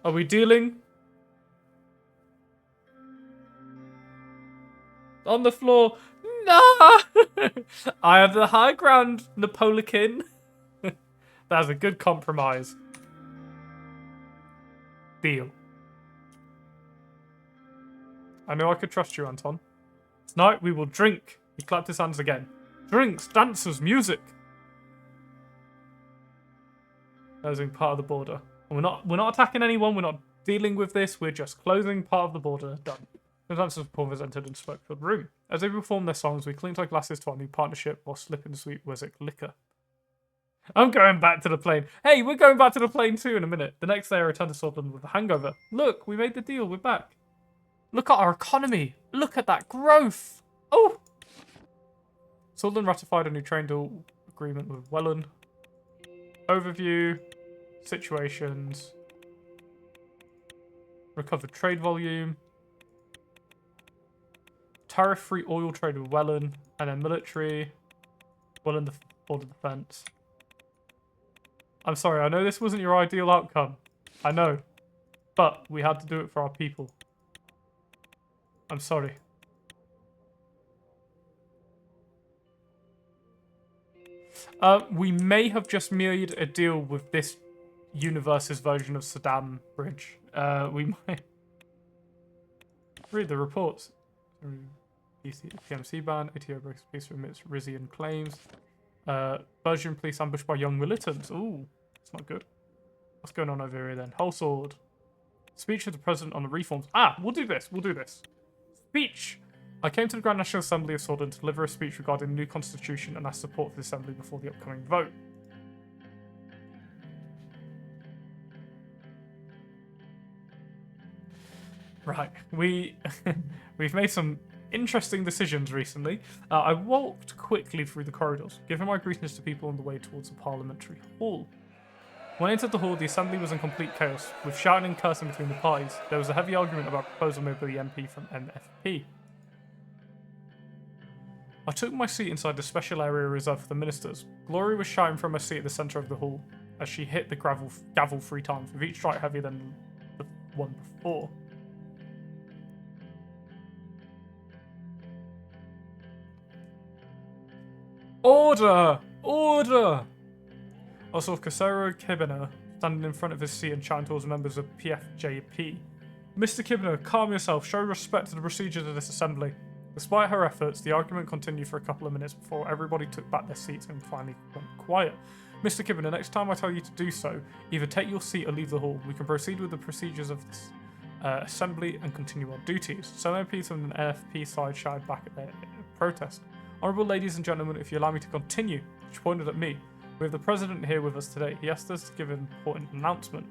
Are we dealing? On the floor. No! I have the high ground, Napoleon. That's a good compromise. Deal. I know I could trust you, Anton. Tonight we will drink. He clapped his hands again. Drinks, dancers, music. Closing part of the border. And we're not attacking anyone. We're not dealing with this. We're just closing part of the border. Done. The dancers performers entered and smoke-filled room. As they performed their songs, we clinked our glasses to our new partnership while slipping sweet Wessex liquor. I'm going back to the plane. Hey, we're going back to the plane too in a minute. The next day I returned to Swordland with a hangover. Look, we made the deal. We're back. Look at our economy. Look at that growth. Oh! Swordland ratified a new trade deal agreement with Welland. Overview. Situations. Recovered trade volume. Tariff-free oil trade with Welland. And then military. Welland border defense. I'm sorry, I know this wasn't your ideal outcome. I know. But we had to do it for our people. I'm sorry. We may have just made a deal with this universe's version of Saddam Bridge. We might... Read the reports. PMC ban, ATO breaks peace remits Rizian claims. Belgian police ambushed by young militants. Ooh, that's not good. What's going on over here then? Whole sword. Speech of the president on the reforms. Ah, we'll do this. We'll do this. Speech. I came to the Grand National Assembly of Swordland to deliver a speech regarding the new constitution and ask support for the assembly before the upcoming vote. Right, we've made some interesting decisions recently. I walked quickly through the corridors, giving my greetings to people on the way towards the parliamentary hall. When I entered the hall, the assembly was in complete chaos, with shouting and cursing between the parties. There was a heavy argument about a proposal made by the MP from MFP. I took my seat inside the special area reserved for the ministers. Glory was shouting from her seat at the centre of the hall as she hit the gavel 3 times, with each strike heavier than the one before. Order! Order! I saw Casero Kibner standing in front of his seat and shouting towards members of PFJP. Mr. Kibner, calm yourself. Show respect to the procedures of this assembly. Despite her efforts, the argument continued for a couple of minutes before everybody took back their seats and finally went quiet. Mr. Kibner, next time I tell you to do so, either take your seat or leave the hall. We can proceed with the procedures of this assembly and continue our duties. Some MPs from the NFP side shouted back at their protest. Honourable ladies and gentlemen, if you allow me to continue, she pointed at me. We have the President here with us today. He asked us to give an important announcement.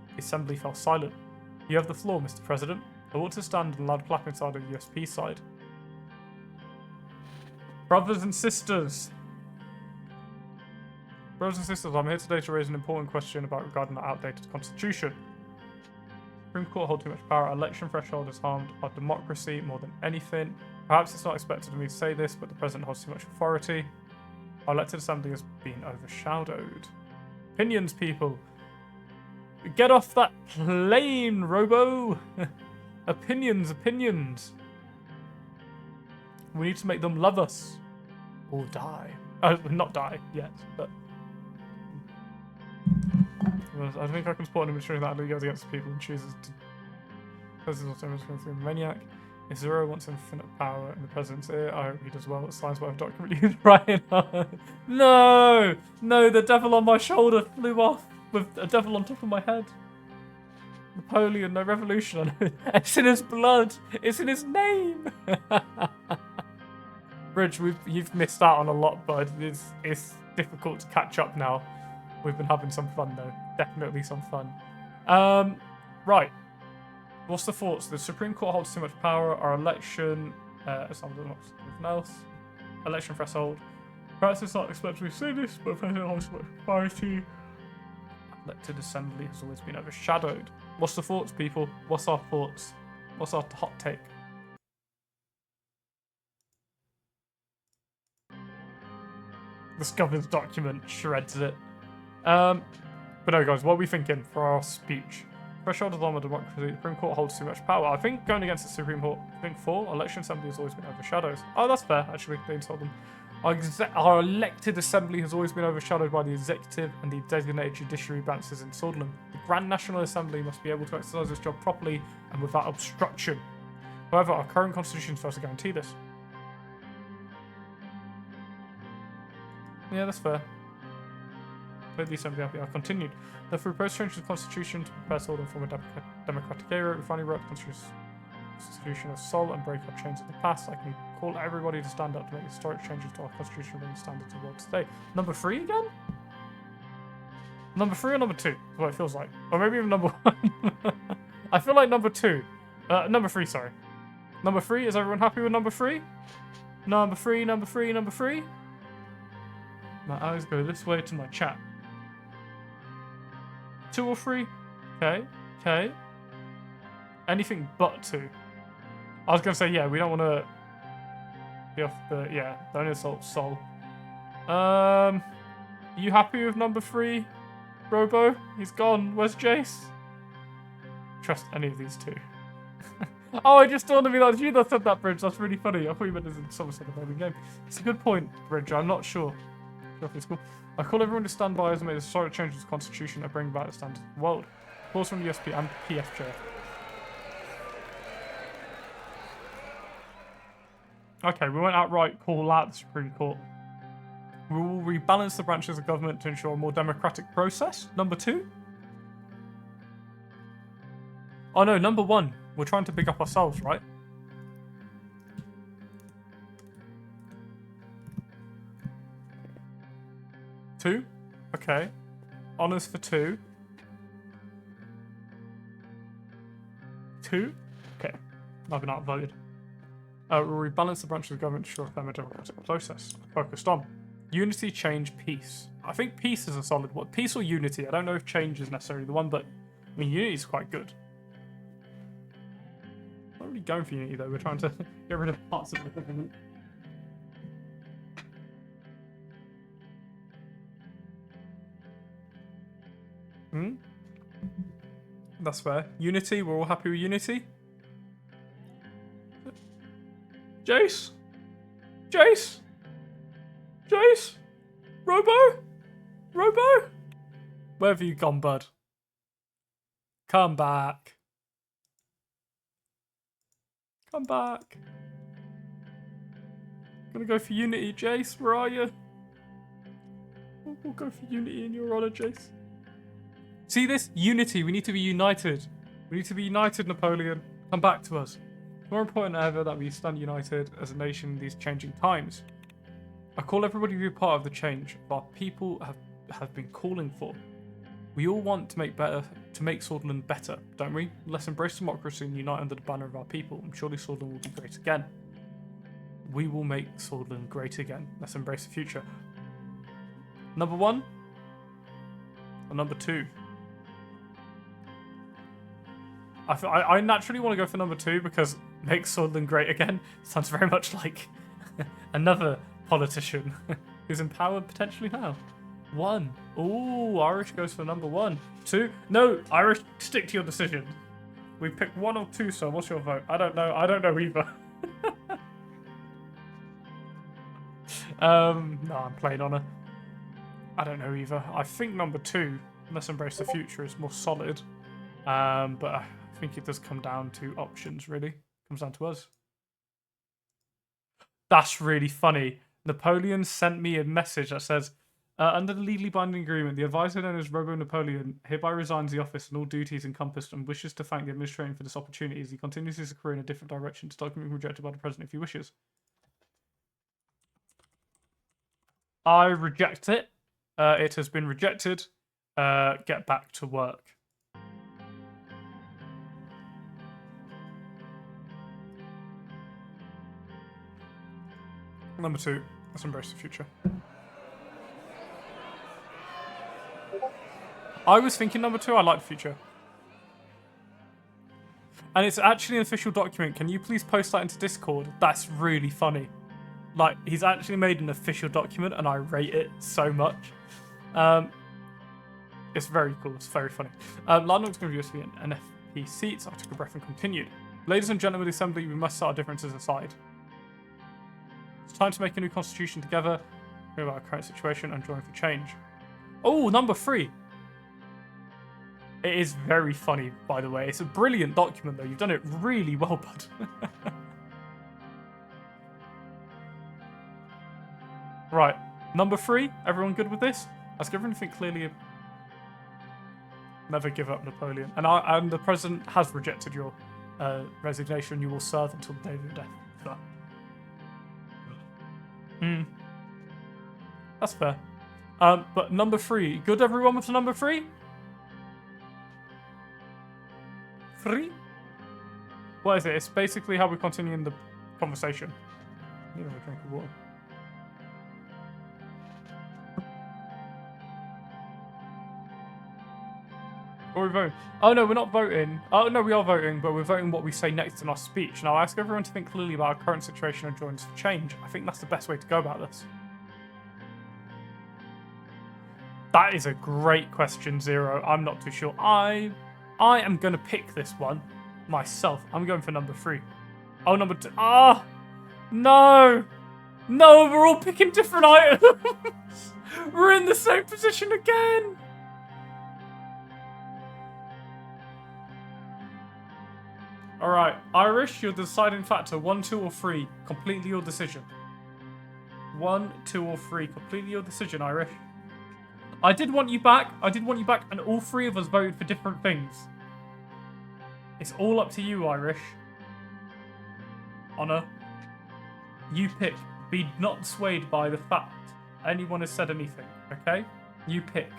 The assembly fell silent. You have the floor, Mr. President. I want to stand and loud clap inside of the USP side. Brothers and sisters, I'm here today to raise an important question regarding our outdated constitution. The Supreme Court holds too much power. Our election threshold has harmed our democracy more than anything. Perhaps it's not expected of me to say this, but the President holds too much authority. Our elected assembly has been overshadowed. Opinions, people. Get off that plane, Robo. Opinions. We need to make them love us. Or die. Not die yet, but... I think I can support an administration that goes against the people and chooses to... President also going through a maniac. If Zero wants infinite power in the President's ear, I hope he does well. It's science whatever document he's writing on. No! No, the devil on my shoulder flew off with a devil on top of my head. Napoleon, no revolution. It's in his blood. It's in his name. Bridge, you've missed out on a lot, bud. It's difficult to catch up now. We've been having some fun, though. Definitely some fun. Right. What's the thoughts? The Supreme Court holds too much power. Our election... something else. Election threshold. Perhaps it's not expected to say this, but President holds too much authority. Elected assembly has always been overshadowed. What's the thoughts, people? What's our thoughts? What's our hot take? This governance document shreds it. But no, guys, what are we thinking for our speech? Threshold of our democracy. The Supreme Court holds too much power. I think going against the Supreme Court, I think 4, election assembly has always been overshadowed. Oh, that's fair, actually. They told them. Our elected assembly has always been overshadowed by the executive and the designated judiciary branches in Swordsland. The Grand National Assembly must be able to exercise its job properly and without obstruction. However, our current constitution fails to guarantee this. Yeah, that's fair. Let the assembly happy. I continued. Therefore, we propose change to the constitution to prepare Swordsland from a democratic era. We finally wrote the constitution of soul and break our chains of the past. I can call everybody to stand up to make historic changes to our constitution and standards of the world today. Number 3 again? Number 3 or number 2? That's what it feels like. Or maybe even number 1. I feel like number 2. Number 3, sorry. Number 3, is everyone happy with number 3? Number 3. My eyes go this way to my chat. 2 or 3? Okay. Anything but 2. I was going to say, yeah, we don't want to be off the, don't insult soul. You happy with number 3, Robo? He's gone. Where's Jace? Trust any of these 2. Oh, I just dawned on me that was you that said that, Bridge. That's really funny. I thought you meant as in someone said the game. It's a good point, Bridge. I'm not sure. It's cool. I call everyone to stand by as we make historic changes to the constitution and bring back the standards of the world. Calls from the USP and PFJ. Okay, we won't outright call out the Supreme Court. We will rebalance the branches of government to ensure a more democratic process. Number 2? Oh no, number 1. We're trying to big up ourselves, right? Two? Okay. Honours for 2. 2? Okay. I've been outvoted. We'll rebalance the branches of government to ensure a democratic process. Focused on. Unity, change, peace. I think peace is a solid one. Peace or unity. I don't know if change is necessarily the one, but I mean, unity is quite good. Not really going for unity though. We're trying to get rid of parts of the government. That's fair. Unity, we're all happy with unity. Jace? Jace? Jace? Robo? Robo? Where have you gone, bud? Come back. Come back. Gonna go for unity, Jace. Where are you? We'll go for unity in your honor, Jace. See this? Unity. We need to be united. We need to be united, Napoleon. Come back to us. It's more important than ever that we stand united as a nation in these changing times. I call everybody to be part of the change our people have been calling for. We all want to make Swordsland better, don't we? Let's embrace democracy and unite under the banner of our people, and surely Swordsland will be great again. We will make Swordsland great again. Let's embrace the future. Number 1 or number 2? I naturally want to go for number 2 because make Swordsland great again sounds very much like another politician who's in power potentially now. 1. Ooh, Irish goes for number 1. 2. No, Irish, stick to your decision. We pick 1 or 2, so what's your vote? I don't know. I don't know either. No, I'm playing on a. I don't know either. I think number 2, Let's Embrace the Future, is more solid. But I think it does come down to options, really. Comes down to us. That's really funny. Napoleon sent me a message that says, under the legally binding agreement, the advisor known as Robo Napoleon hereby resigns the office and all duties encompassed and wishes to thank the administration for this opportunity as he continues his career in a different direction to document rejected by the president if he wishes. I reject it. It has been rejected. Get back to work. Number 2, let's embrace the future. I was thinking number 2, I like the future. And it's actually an official document. Can you please post that into Discord? That's really funny. Like, he's actually made an official document and I rate it so much. It's very cool. It's very funny. Landmark's going to be USB and NFP seats. I took a breath and continued. Ladies and gentlemen of the Assembly, we must set our differences aside. It's time to make a new constitution together, think about our current situation and join for change. Oh, number 3. It is very funny, by the way. It's a brilliant document, though. You've done it really well, bud. Right. Number 3. Everyone good with this? Let's give everything clearly. Never give up, Napoleon. And the president has rejected your resignation. You will serve until the day of your death. So. That's fair. But number 3. Good, everyone, with number 3? 3? What is it? It's basically how we continue in the conversation. You know, a drink of water. Or we're voting. Oh no, we're not voting. Oh no, we are voting, but we're voting what we say next in our speech. Now I ask everyone to think clearly about our current situation and join us for change. I think that's the best way to go about this. That is a great question, Zero. I'm not too sure. I am going to pick this one myself. I'm going for number 3. Oh, number 2. Ah! No! No, we're all picking different items! We're in the same position again! Alright, Irish, your deciding factor. 1, 2, or 3. Completely your decision. 1, 2, or 3. Completely your decision, Irish. I did want you back. And all 3 of us voted for different things. It's all up to you, Irish. Honor. You pick. Be not swayed by the fact anyone has said anything, okay? You pick.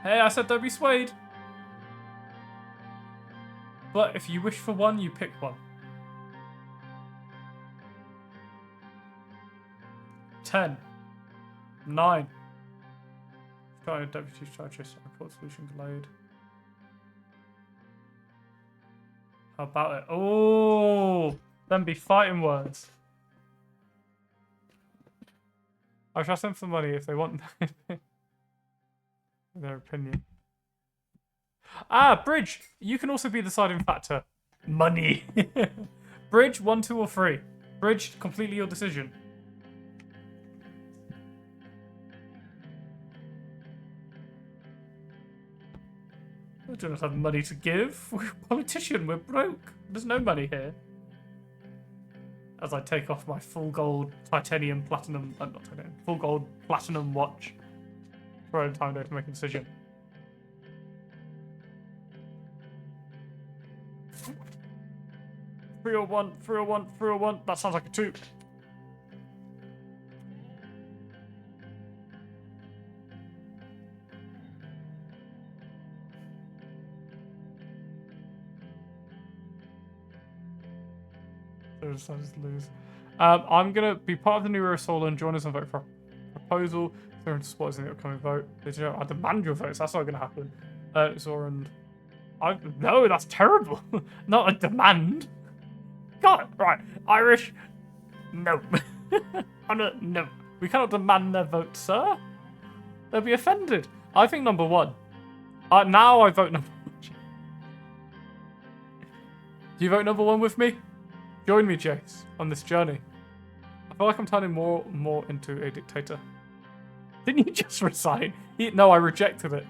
Hey, I said don't be swayed. But if you wish for one, you pick one. 10. 9. Got a deputy charges. Report solution delayed. How about it? Oh, them be fighting words. I should ask them for money if they want their opinion. Ah, Bridge. You can also be the deciding factor. Money. Bridge, 1, 2, or 3. Bridge, completely your decision. We do not have money to give. We're a politician. We're broke. There's no money here. As I take off my full gold titanium platinum, not titanium, full gold platinum watch. For a time there to make a decision. Three or one, 301, 301. That sounds like a 2. I decided to lose. I'm gonna be part of the new era Solar and join us and vote for a proposal. They're into supporters in the upcoming vote. I demand your votes. That's not gonna happen. Zoran, no, that's terrible. Not a demand. God, right. Irish, no. No. We cannot demand their vote, sir. They'll be offended. I think number 1. Now I vote number 1. Do you vote number 1 with me? Join me, Jace, on this journey. I feel like I'm turning more and more into a dictator. Didn't you just resign? No, I rejected it.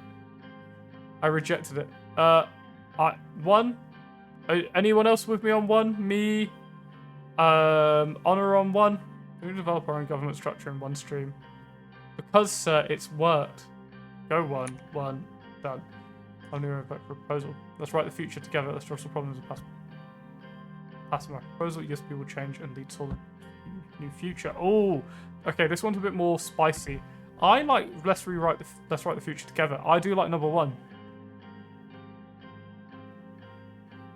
I rejected it. 1. Anyone else with me on 1? Me. Honor on 1. We develop our own government structure in 1 stream. Because, sir, it's worked. Go 1. 1. Done. I'm new vote for a proposal. Let's write the future together. Let's solve the problems of past. Pass my proposal. Yes, people change and lead to a new future. Oh, okay. This one's a bit more spicy. I like let's write the future together. I do like number 1.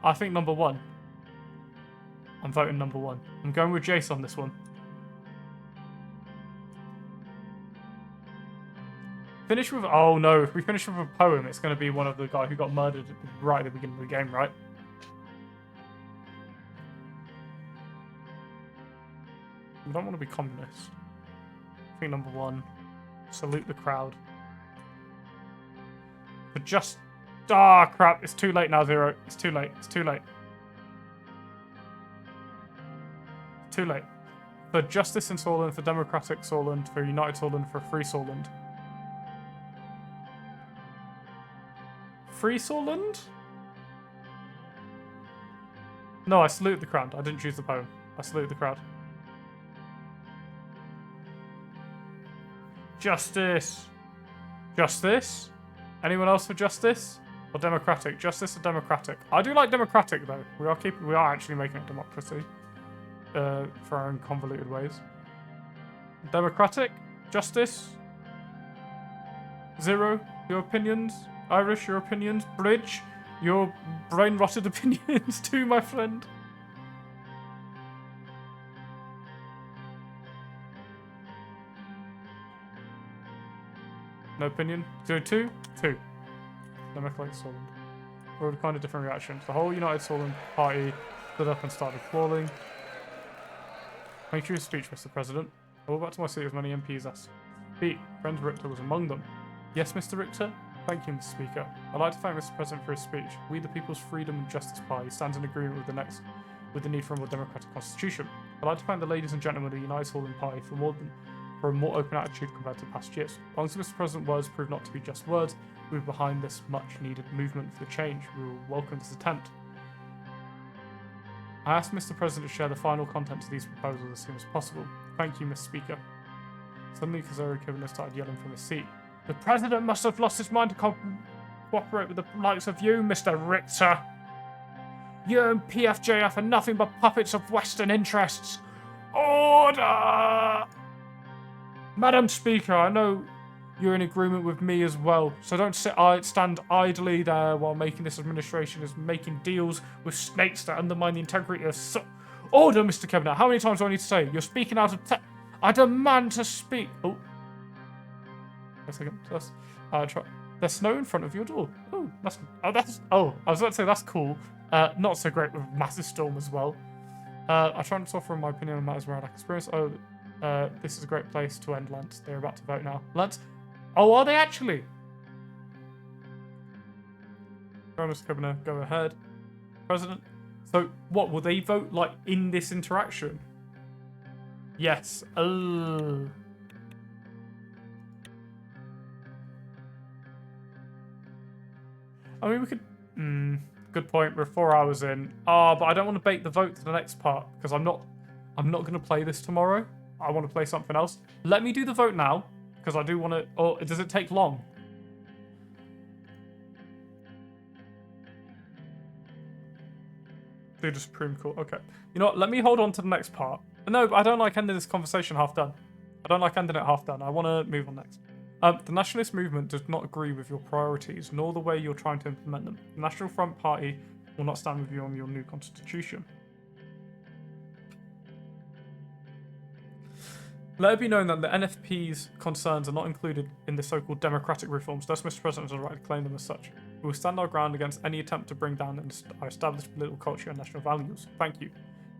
I think number 1. I'm voting number 1. I'm going with Jace on this one. Finish with oh no! If we finish with a poem, it's going to be one of the guy who got murdered right at the beginning of the game, right? We don't want to be communist. I think number 1. Salute the crowd. But just... Ah, crap. It's too late now, Zero. It's too late. It's too late. Too late. For justice in Solent, for democratic Solent, for united Solent, for free Solent. Free Solent? No, I salute the crowd. I didn't choose the poem. I salute the crowd. Justice. Justice? Anyone else for justice? Or democratic? Justice or democratic? I do like democratic though. We are actually making it democracy. For our own convoluted ways. Democratic? Justice? Zero? Your opinions? Irish, your opinions? Bridge? Your brain-rotted opinions too, my friend? No opinion. 2. Democratic Solent. We're with kind of different reactions. The whole United Solent party stood up and started falling. Thank you for your speech, Mr. President. I walked back to my seat with many MPs asked. Speak. Friend Richter was among them. Yes, Mr. Richter? Thank you, Mr. Speaker. I'd like to thank Mr. President for his speech. We, the People's Freedom and Justice Party, stands in agreement with the need for a more democratic constitution. I'd like to thank the ladies and gentlemen of the United Solent Party for a more open attitude compared to past years. As long as Mr. President's words prove not to be just words, we're behind this much-needed movement for change. We will welcome this attempt. I asked Mr. President to share the final contents of these proposals as soon as possible. Thank you, Mr. Speaker. Suddenly, Kazori Kibana started yelling from his seat. The President must have lost his mind to cooperate with the likes of you, Mr. Richter. You and PFJF are nothing but puppets of Western interests. Order! Madam Speaker, I know you're in agreement with me as well, so don't stand idly there while making this administration is making deals with snakes that undermine the integrity of Order, Mr. Kebner. How many times do I need to say? You're speaking out of I demand to speak. Oh. A second. There's snow in front of your door. Oh, I was about to say that's cool. Not so great with a massive storm as well. I try to offer my opinion on matters where I lack experience. This is a great place to end Lance. They're about to vote now. Lance? Oh, are they actually? Jonas Governor, go ahead. President. So, what, will they vote, like, in this interaction? Yes. I mean, we could... good point. We're 4 hours in. But I don't want to bait the vote to the next part, because I'm not going to play this tomorrow. I want to play something else. Let me do the vote now, because I do want to... Or does it take long? Do the Supreme Court. Okay. You know what? Let me hold on to the next part. No, but I don't like ending this conversation half done. I don't like ending it half done. I want to move on next. The nationalist movement does not agree with your priorities, nor the way you're trying to implement them. The National Front Party will not stand with you on your new constitution. Let it be known that the NFP's concerns are not included in the so-called democratic reforms, thus Mr. President has a right to claim them as such. We will stand our ground against any attempt to bring down our established political culture and national values. Thank you.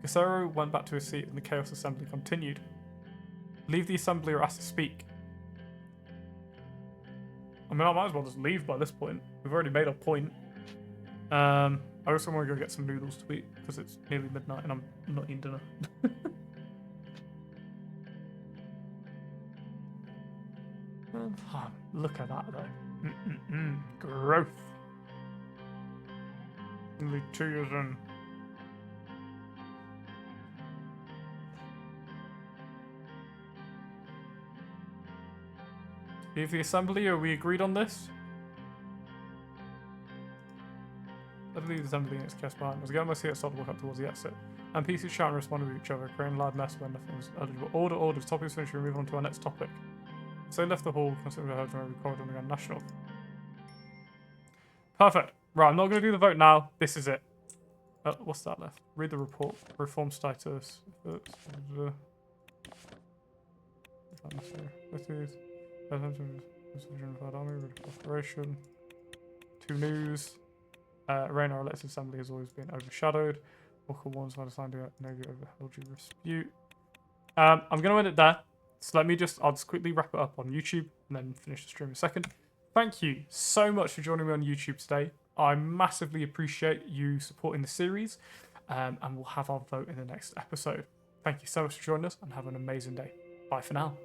Casero went back to his seat and the Chaos Assembly continued. Leave the Assembly or ask to speak. I mean, I might as well just leave by this point. We've already made our point. I also want to go get some noodles to eat, because it's nearly midnight and I'm not eating dinner. Look at that, though. Growth. Only 2 years in. Leave the Assembly, are we agreed on this? Let's leave the Assembly in its cast behind. As again, I see it start to walk up towards the exit. And PCs shout and respond to each other, creating a loud mess when nothing was eligible. Order, the topic is finished, we move on to our next topic. So they left the hall, considering we heard from every corridor on the National. Perfect. Right, I'm not going to do the vote now. This is it. What's that left? Read the report. Reform status. Operation. 2 news. Reign our elected assembly has always been overshadowed. Walker warns by the sign to Navy overheld you dispute. I'm going to end it there. So I'll just quickly wrap it up on YouTube and then finish the stream in a second. Thank you so much for joining me on YouTube today. I massively appreciate you supporting the series, and we'll have our vote in the next episode. Thank you so much for joining us and have an amazing day. Bye for now.